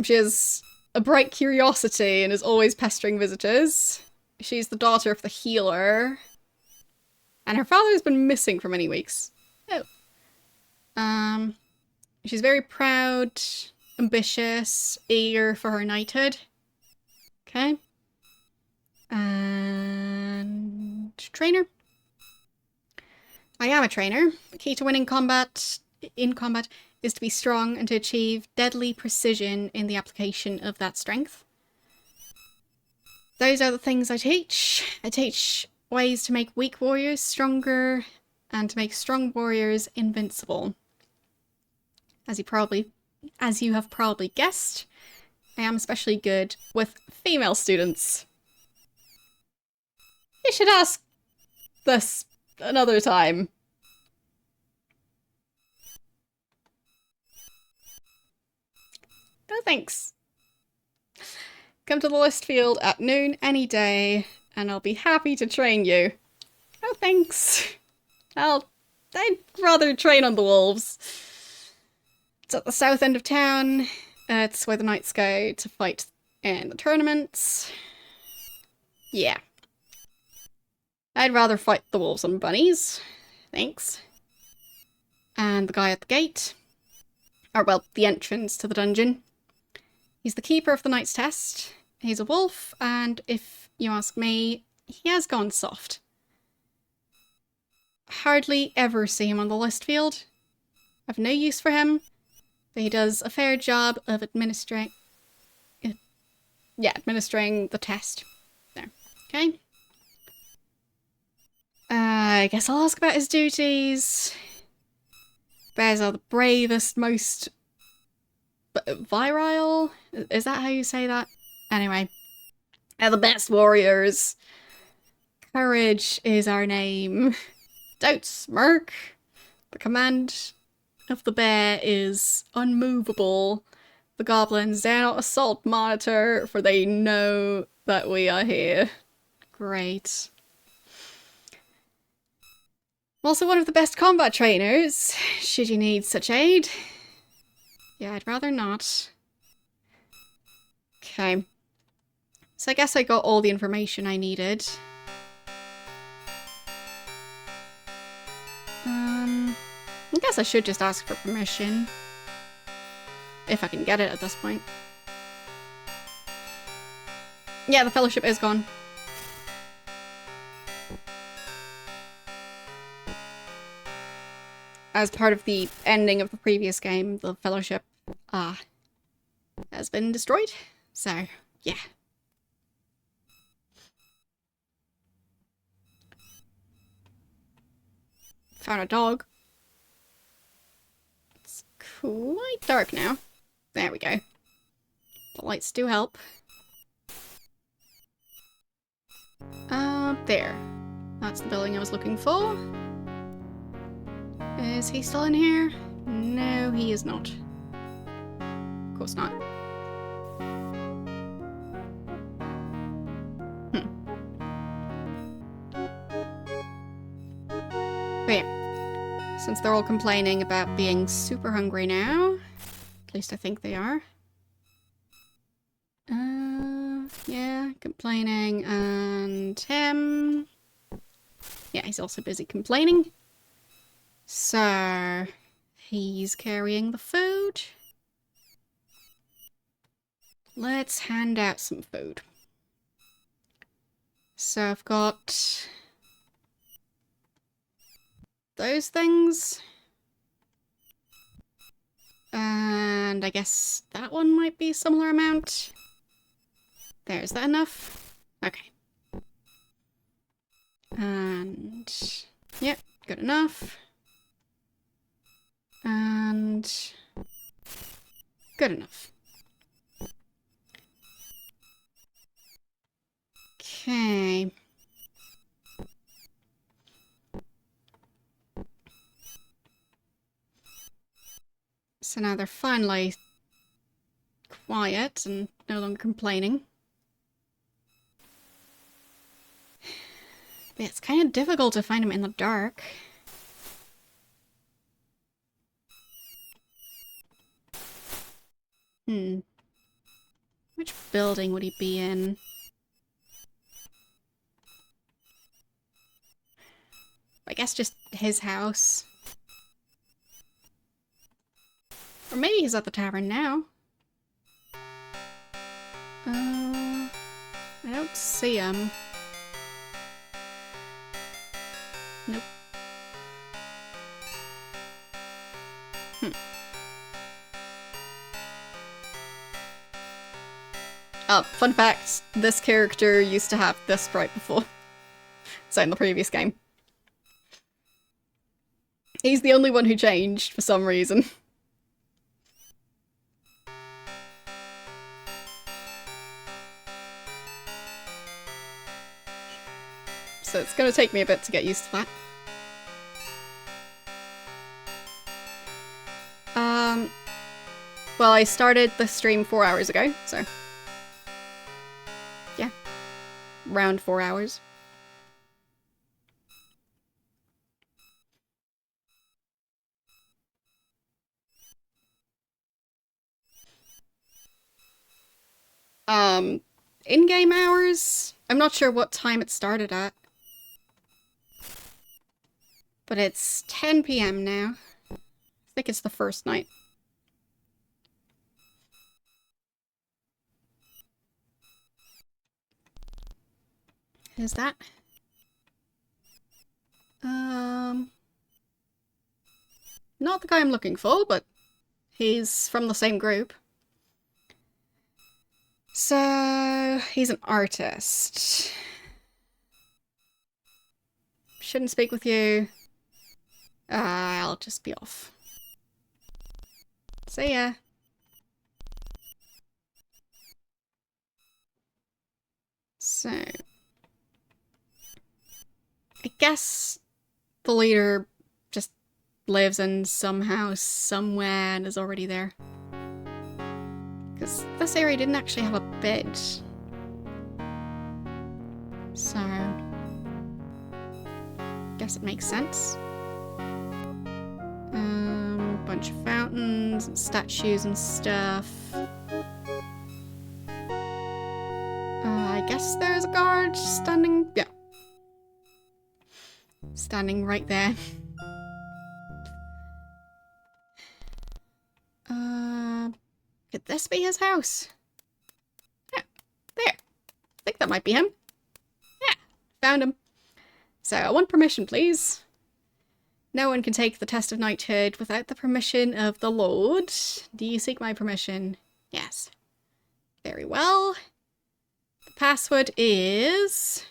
She has a bright curiosity and is always pestering visitors. She's the daughter of the healer. And her father has been missing for many weeks. Oh. She's very proud, ambitious, eager for her knighthood. Okay. And trainer. I am a trainer. The key to winning in combat is to be strong and to achieve deadly precision in the application of that strength. Those are the things I teach. I teach ways to make weak warriors stronger and to make strong warriors invincible. As you have probably guessed, I am especially good with female students. You should ask this another time. No thanks. Come to the list field at noon any day, and I'll be happy to train you. Oh, thanks. I'd rather train on the wolves. It's at the south end of town. It's where the knights go to fight in the tournaments. Yeah. I'd rather fight the wolves and bunnies. Thanks. And the guy at the gate. Or, well, the entrance to the dungeon. He's the keeper of the knight's test. He's a wolf, and if you ask me, he has gone soft. Hardly ever see him on the list field. I've no use for him, but he does a fair job of administering the test. There. Okay. I guess I'll ask about his duties. Bears are the bravest, most virile? Is that how you say that? Anyway. They're the best warriors. Courage is our name. Don't smirk. The command of the bear is unmovable. The goblins dare not assault monitor, for they know that we are here. Great. I'm also one of the best combat trainers, should you need such aid. Yeah, I'd rather not. Okay. So I guess I got all the information I needed. I guess I should just ask for permission. If I can get it at this point. Yeah, the fellowship is gone. As part of the ending of the previous game, the fellowship has been destroyed. So, yeah. Found a dog. It's quite dark now. There we go. The lights do help. There. That's the building I was looking for. Is he still in here? No, he is not. Of course not. But yeah, since they're all complaining about being super hungry now, at least I think they are. Yeah, complaining, and him. Yeah, he's also busy complaining. So, he's carrying the food. Let's hand out some food. So I've got those things. And I guess that one might be a similar amount. There, is that enough? Okay. And yep, good enough. And good enough. Okay. So now they're finally quiet and no longer complaining. But it's kind of difficult to find them in the dark. Which building would he be in? I guess just his house. Or maybe he's at the tavern now. I don't see him. Nope. Fun fact, this character used to have this sprite before. So in the previous game. He's the only one who changed for some reason. So it's gonna take me a bit to get used to that. Well, I started the stream 4 hours ago, so around 4 hours. In-game hours? I'm not sure what time it started at. But it's 10 p.m. now. I think it's the first night. Who's that? Not the guy I'm looking for, but he's from the same group. So, he's an artist. Shouldn't speak with you. I'll just be off. See ya. So, I guess the leader just lives in some house somewhere and is already there. Because this area didn't actually have a bed. So, guess it makes sense. Bunch of fountains and statues and stuff. I guess there's a guard standing... yeah. Standing right there. Could this be his house? Yeah, there. I think that might be him. Yeah, found him. So, I want permission, please. No one can take the test of knighthood without the permission of the Lord. Do you seek my permission? Yes. Very well. The password is...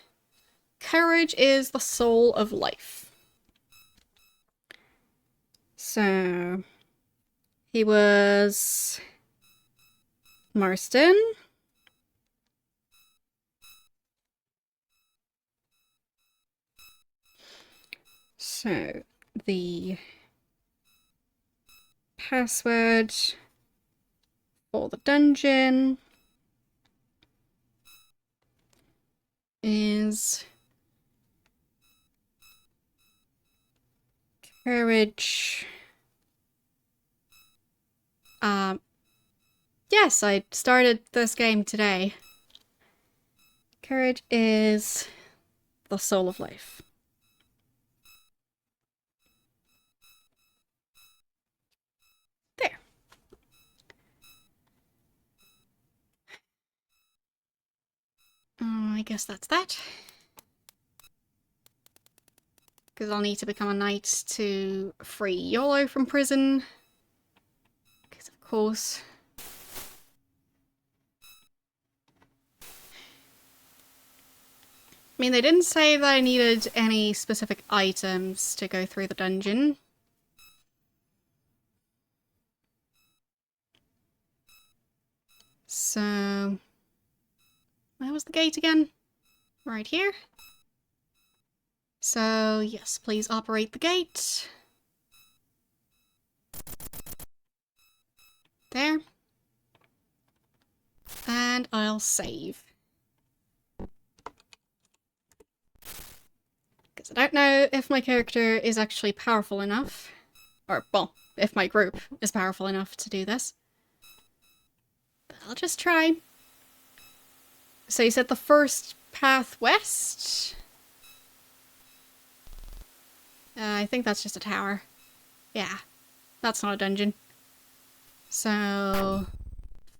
Courage is the soul of life. So... he was... Marston. So... the password for the dungeon is courage. Yes, I started this game today. Courage is the soul of life. I guess that's that. Because I'll need to become a knight to free YOLO from prison. Because of course... I mean, they didn't say that I needed any specific items to go through the dungeon. So... where was the gate again? Right here. So, yes, please operate the gate. There. And I'll save. Because I don't know if my character is actually powerful enough. Or, well, if my group is powerful enough to do this. But I'll just try. So you said the first path west? I think that's just a tower. Yeah, that's not a dungeon. So,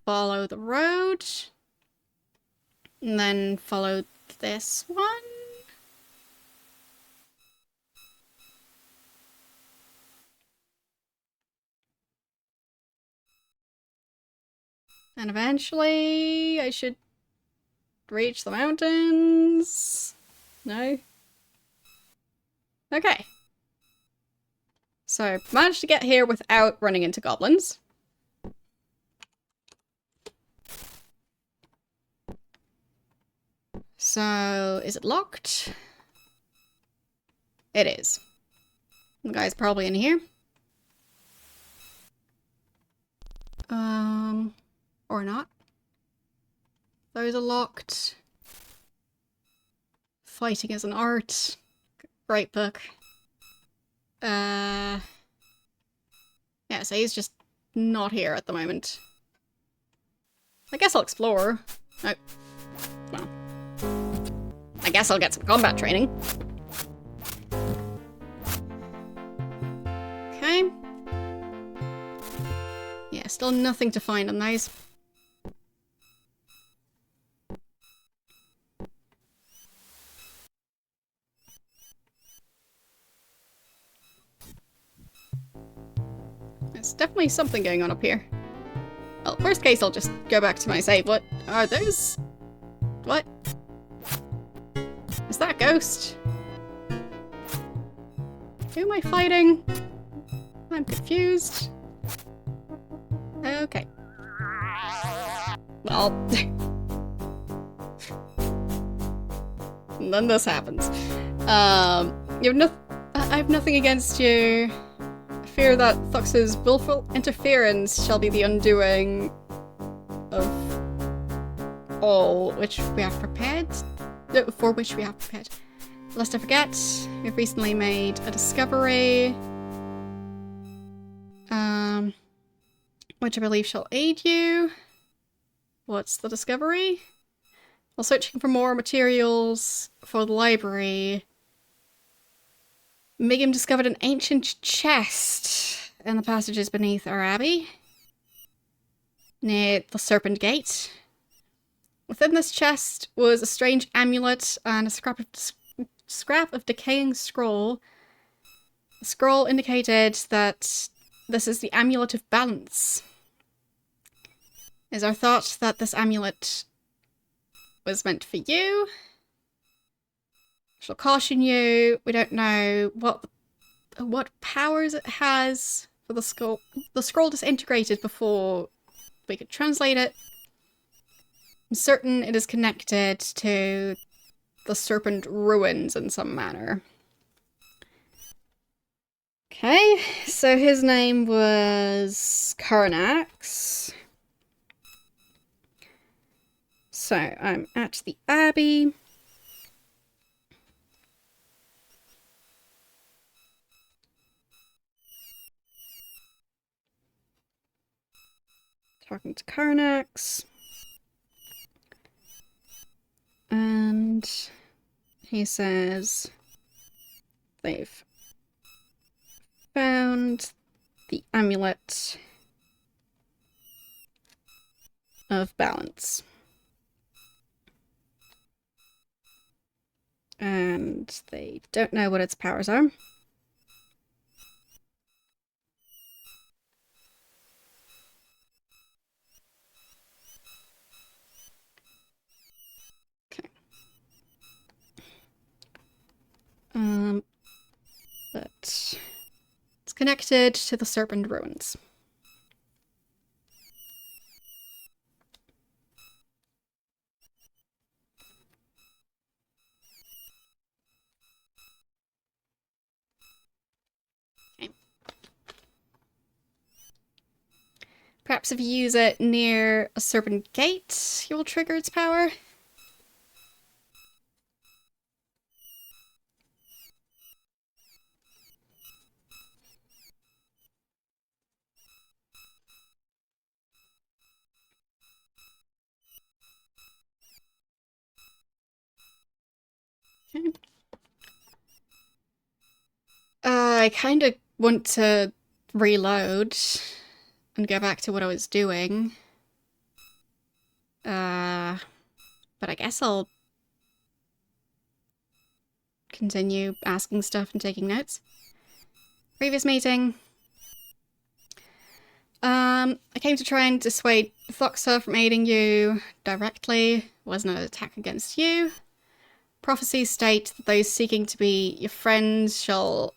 follow the road. And then follow this one. And eventually, I should reach the mountains. No? Okay. So, managed to get here without running into goblins. So, is it locked? It is. The guy's probably in here. Or not. Those are locked. Fighting as an art. Great book. Yeah, so he's just not here at the moment. I guess I'll explore. Oh. Well. I guess I'll get some combat training. Okay. Yeah, still nothing to find on those. There's definitely something going on up here. Well, worst case, I'll just go back to my save. What are those? What? Is that a ghost? Who am I fighting? I'm confused. Okay. Well... then this happens. I have nothing against you. I fear that Thux's willful interference shall be the undoing of all which we have prepared. For which we have prepared. Lest I forget, we've recently made a discovery, which I believe shall aid you. What's the discovery? While searching for more materials for the library, Megan discovered an ancient chest in the passages beneath our abbey, near the Serpent Gate. Within this chest was a strange amulet and a scrap of decaying scroll. The scroll indicated that this is the Amulet of Balance. It is our thought that this amulet was meant for you. I shall caution you, we don't know what powers it has for the scroll. The scroll disintegrated before we could translate it. I'm certain it is connected to the Serpent ruins in some manner. Okay, so his name was Karnax. So I'm at the Abbey. Talking to Karnax. And he says they've found the Amulet of Balance. And they don't know what its powers are. But it's connected to the Serpent ruins. Okay. Perhaps if you use it near a Serpent gate, you will trigger its power. Okay. I kind of want to reload and go back to what I was doing. But I guess I'll continue asking stuff and taking notes. Previous meeting. I came to try and dissuade Thoxa from aiding you directly. It wasn't an attack against you. Prophecies state that those seeking to be your friends shall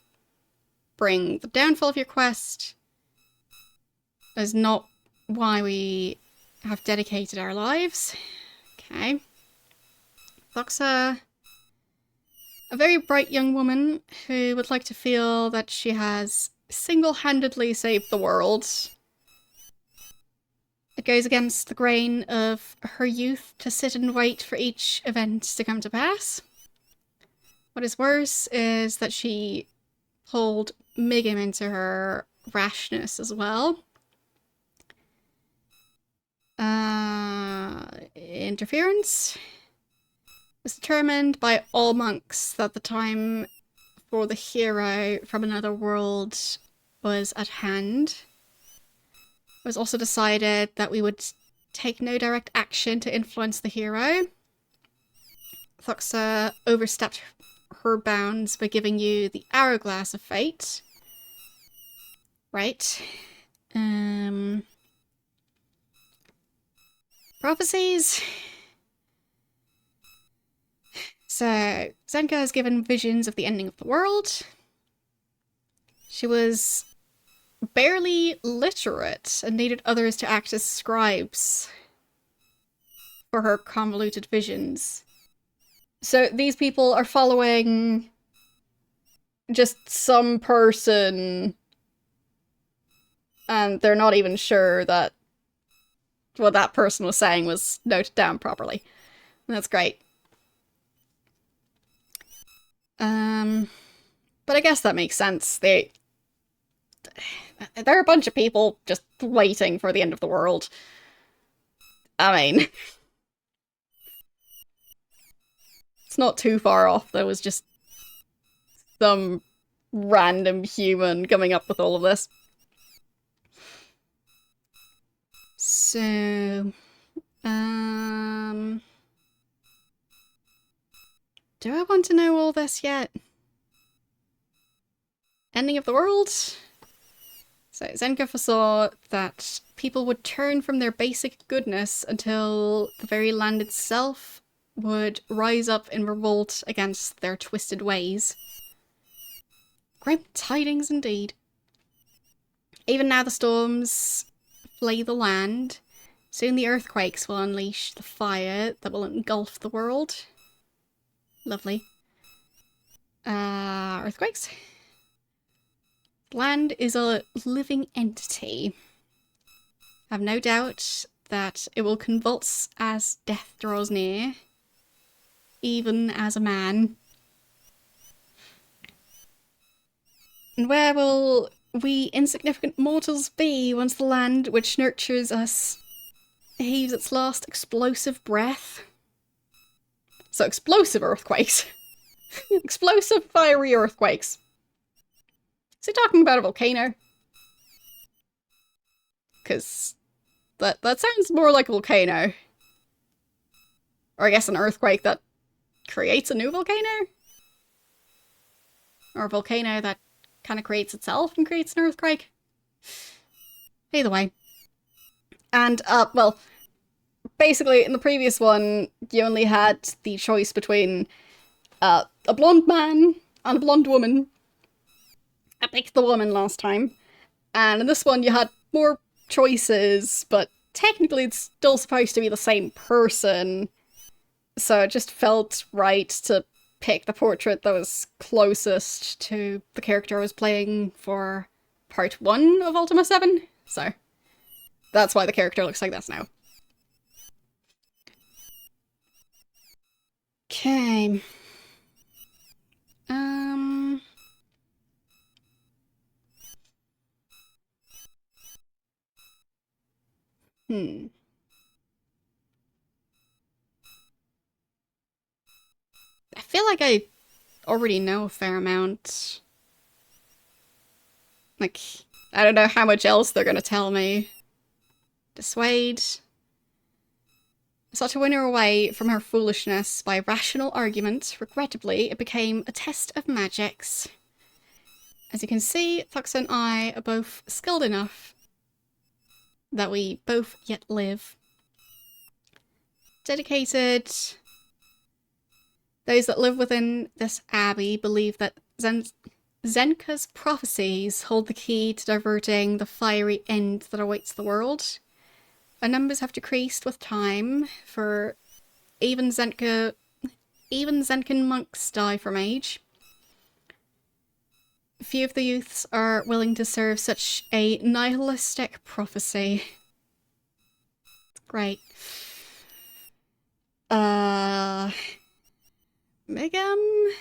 bring the downfall of your quest. That is not why we have dedicated our lives. Okay. Thoxa, a very bright young woman who would like to feel that she has single-handedly saved the world. It goes against the grain of her youth to sit and wait for each event to come to pass. What is worse is that she pulled Migim into her rashness as well. Interference was determined by all monks that the time for the hero from another world was at hand. It was also decided that we would take no direct action to influence the hero. Thuxa overstepped her bounds by giving you the Hourglass of Fate. Right. Prophecies. So, Zenka is given visions of the ending of the world. She was barely literate and needed others to act as scribes for her convoluted visions. So these people are following just some person, and they're not even sure that what that person was saying was noted down properly. And that's great. But I guess that makes sense. They're a bunch of people just waiting for the end of the world. I mean, it's not too far off. There was just some random human coming up with all of this. So, do I want to know all this yet? Ending of the world? So Zenka foresaw that people would turn from their basic goodness until the very land itself would rise up in revolt against their twisted ways. Grim tidings indeed. Even now the storms flay the land. Soon the earthquakes will unleash the fire that will engulf the world. Lovely. Earthquakes? Land is a living entity. I have no doubt that it will convulse as death draws near, even as a man. And where will we insignificant mortals be once the land which nurtures us heaves its last explosive breath? So explosive earthquakes. Explosive fiery earthquakes. Is he talking about a volcano? Because that sounds more like a volcano. Or I guess an earthquake that creates a new volcano? Or a volcano that kind of creates itself and creates an earthquake? Either way. And, well, basically in the previous one, you only had the choice between a blonde man and a blonde woman. I picked the woman last time. And in this one you had more choices, but technically it's still supposed to be the same person. So it just felt right to pick the portrait that was closest to the character I was playing for part 1 of Ultima 7. So that's why the character looks like this now. Okay. I feel like I already know a fair amount. Like, I don't know how much else they're gonna tell me. Dissuade. Sought to win her away from her foolishness by rational argument. Regrettably, it became a test of magics. As you can see, Thuxa and I are both skilled enough that we both yet live. Dedicated. Those that live within this abbey believe that Zenka's prophecies hold the key to diverting the fiery end that awaits the world. Our numbers have decreased with time, for even Zenkan monks die from age. Few of the youths are willing to serve such a nihilistic prophecy. Great. Migim?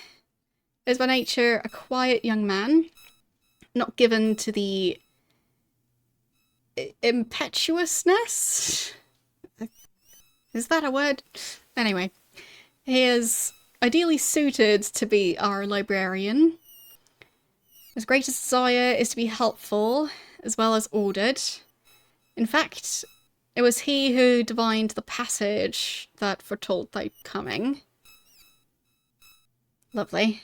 is by nature a quiet young man, not given to the impetuousness? Is that a word? Anyway, he is ideally suited to be our librarian. His greatest desire is to be helpful, as well as ordered. In fact, it was he who divined the passage that foretold thy coming. Lovely.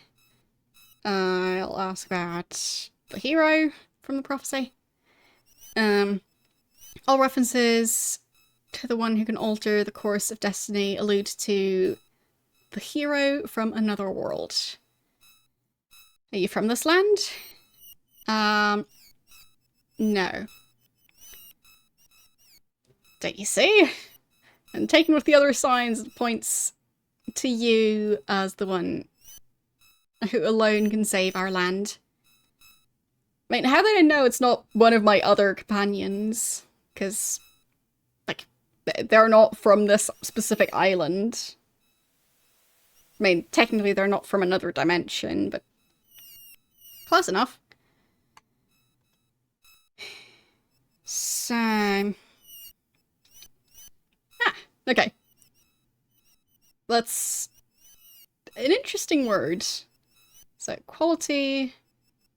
I'll ask about the hero from the prophecy. All references to the one who can alter the course of destiny allude to the hero from another world. Are you from this land? No. Don't you see? And taken with the other signs, it points to you as the one who alone can save our land. I mean, how do I know it's not one of my other companions? Because, like, they're not from this specific island. I mean, technically they're not from another dimension, but close enough. So... okay. That's an interesting word. So, quality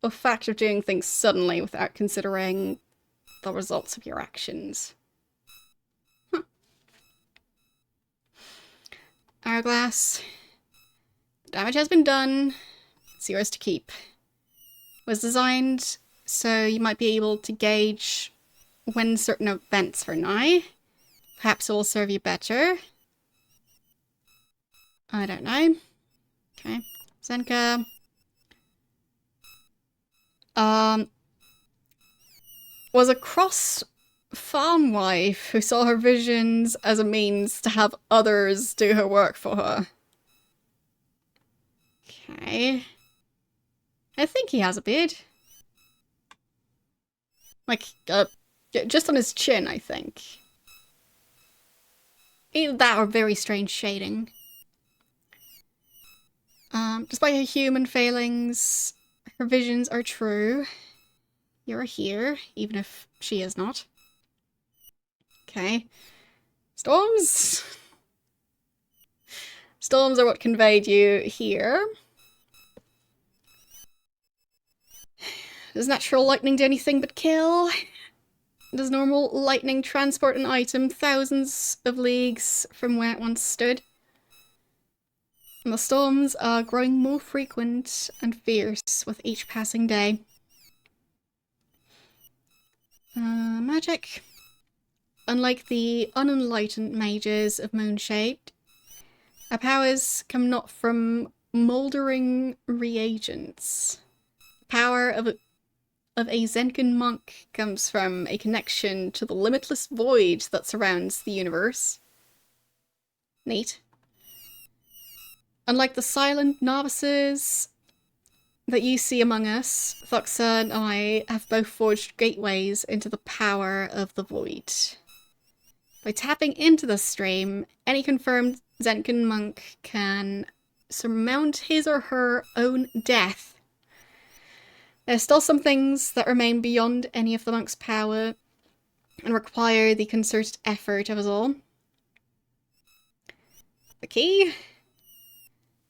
of fact of doing things suddenly without considering the results of your actions. Huh. Hourglass. The damage has been done. It's yours to keep. It was designed so you might be able to gauge when certain events are nigh. Perhaps it will serve you better. I don't know. Okay. Zenka. Was a cross farm wife who saw her visions as a means to have others do her work for her. Okay. I think he has a beard. Like, just on his chin, I think. Either that or very strange shading. Despite her human failings, her visions are true. You're here, even if she is not. Okay. Storms? Storms are what conveyed you here. Does natural lightning do anything but kill? Does normal lightning transport an item thousands of leagues from where it once stood? And the storms are growing more frequent and fierce with each passing day. Magic. Unlike the unenlightened mages of Moonshade, our powers come not from mouldering reagents. The power of a Zenkan monk comes from a connection to the limitless void that surrounds the universe. Neat. Unlike the silent novices that you see among us, Thuxa and I have both forged gateways into the power of the void. By tapping into the stream, any confirmed Zenkan monk can surmount his or her own death. There's still some things that remain beyond any of the monk's power and require the concerted effort of us all. The key?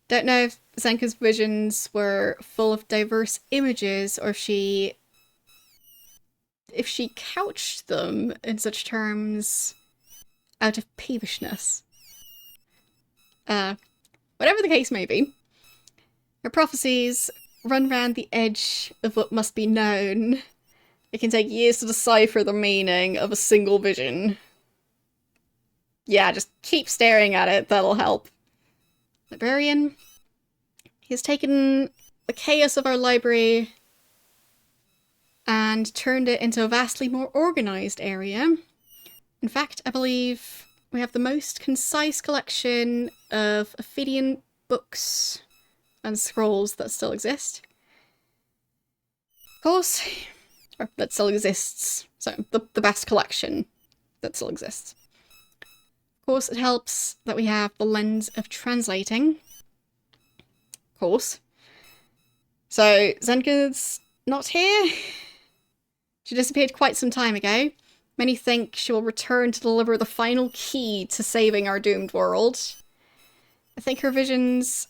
Don't know if Zenka's visions were full of diverse images or if she couched them in such terms out of peevishness. Whatever the case may be, her prophecies run round the edge of what must be known. It can take years to decipher the meaning of a single vision. Yeah, just keep staring at it, that'll help. Librarian. He has taken the chaos of our library and turned it into a vastly more organised area. In fact, I believe we have the most concise collection of Ophidian books and scrolls that still exist. Of course, or that still exists. So, the best collection that still exists. Of course, it helps that we have the lens of translating. Of course. So, Zenka's not here. She disappeared quite some time ago. Many think she will return to deliver the final key to saving our doomed world. I think her visions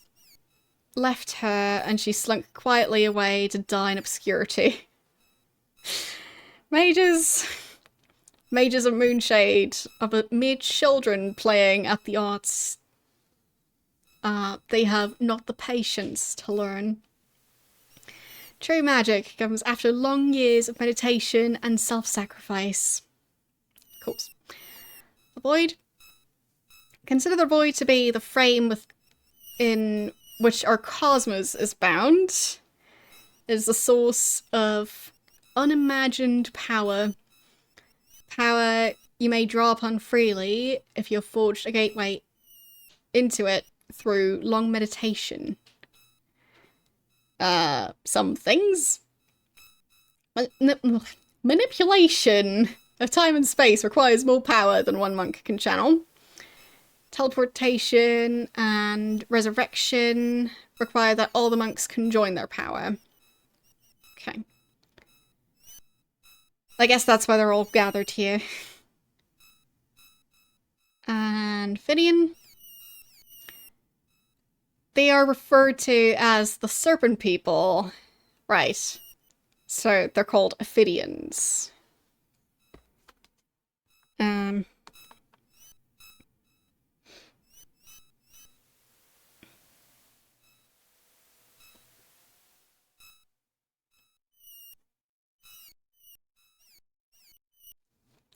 left her and she slunk quietly away to die in obscurity. Mages of Moonshade are mere children playing at the arts. They have not the patience to learn. True magic comes after long years of meditation and self-sacrifice. Of course. The void. Consider the void to be the frame within which our cosmos is bound. It is the source of unimagined power. Power you may draw upon freely if you have forged a gateway into it through long meditation. Some things. Manipulation of time and space requires more power than one monk can channel. Teleportation and resurrection require that all the monks can join their power. Okay. I guess that's why they're all gathered here. And Fidian. They are referred to as the Serpent people. Right. So they're called Ophidians.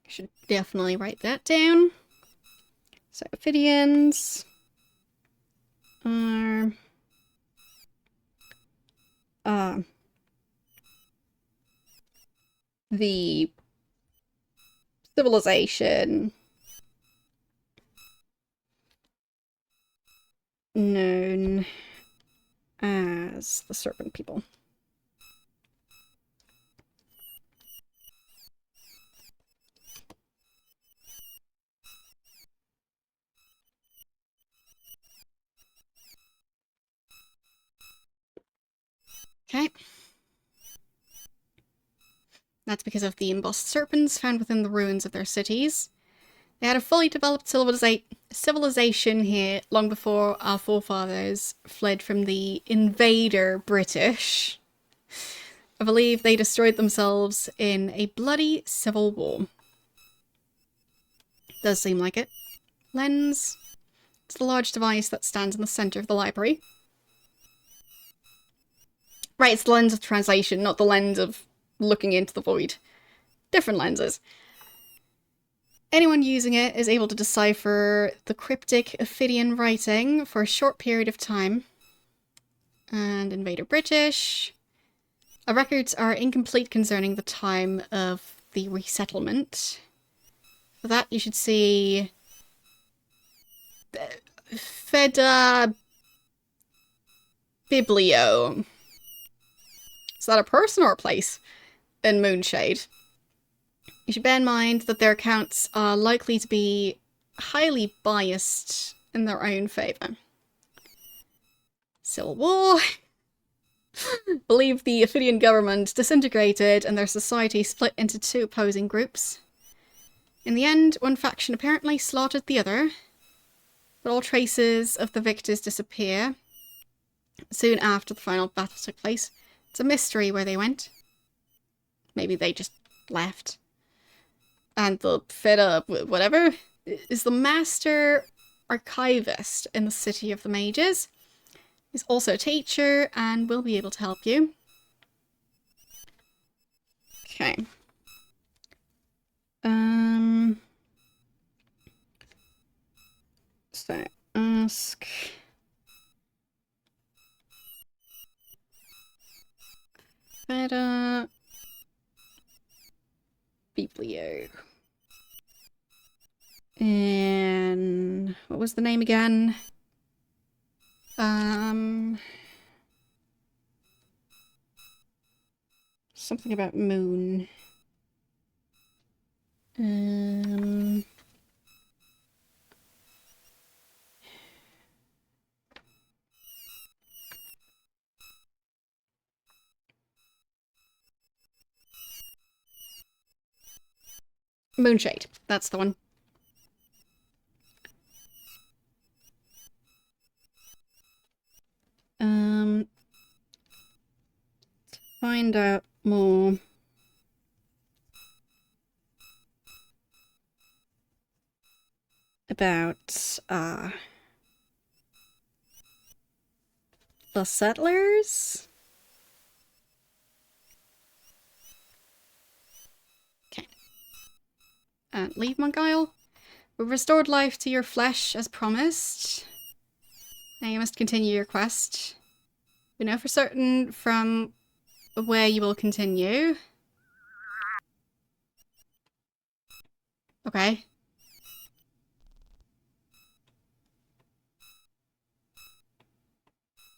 Should definitely write that down. So Ophidians are the civilization known as the Serpent people. Okay. That's because of the embossed serpents found within the ruins of their cities. They had a fully developed civilization here long before our forefathers fled from the invader British. I believe they destroyed themselves in a bloody civil war. Does seem like it. Lens. It's the large device that stands in the center of the library. Right, it's the lens of translation, not the lens of looking into the void. Different lenses. Anyone using it is able to decipher the cryptic Ophidian writing for a short period of time. And Invader British. Our records are incomplete concerning the time of the resettlement. For that, you should see Feda Biblio. Is that a person or a place in Moonshade? You should bear in mind that their accounts are likely to be highly biased in their own favour. Civil War. Believe the Ophidian government disintegrated and their society split into two opposing groups. In the end, one faction apparently slaughtered the other, but all traces of the victors disappear soon after the final battle took place. It's a mystery where they went. Maybe they just left. And the Feda, whatever, is the master archivist in the City of the Mages. He's also a teacher and will be able to help you. Okay. So, ask... Feda... Biblio. And... what was the name again? Something about moon. Moonshade. That's the one. Find out more. About, the settlers? Okay. Leave Monk Isle. We've restored life to your flesh as promised. Now you must continue your quest. We know for certain from where you will continue. Okay.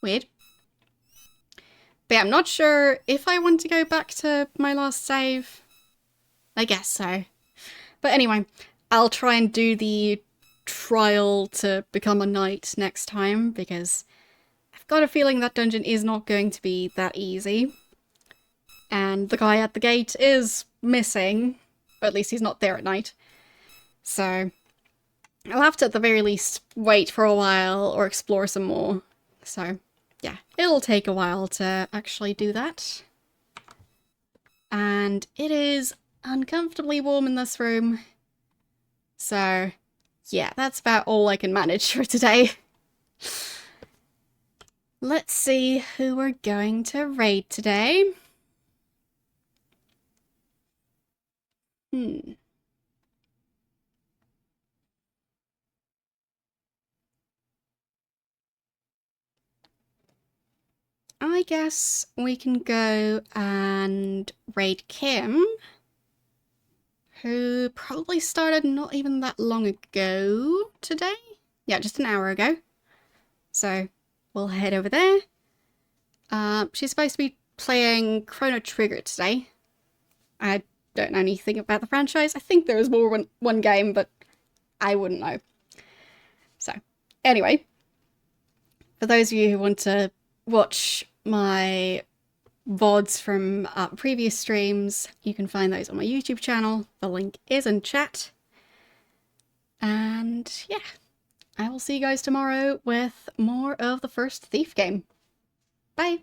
Weird. But yeah, I'm not sure if I want to go back to my last save. I guess so. But anyway, I'll try and do the trial to become a knight next time, because I've got a feeling that dungeon is not going to be that easy. And the guy at the gate is missing, or at least he's not there at night. So I'll have to at the very least wait for a while or explore some more. So yeah, it'll take a while to actually do that. And it is uncomfortably warm in this room. So yeah, that's about all I can manage for today. Let's see who we're going to raid today. I guess we can go and raid Kim, who probably started not even that long ago today. Yeah, just an hour ago. So we'll head over there. She's supposed to be playing Chrono Trigger today. I don't know anything about the franchise. I think there was more than one game, but I wouldn't know. So anyway, for those of you who want to watch my VODs from previous streams, you can find those on my YouTube channel. The link is in chat. And yeah, I will see you guys tomorrow with more of the first Thief game. Bye!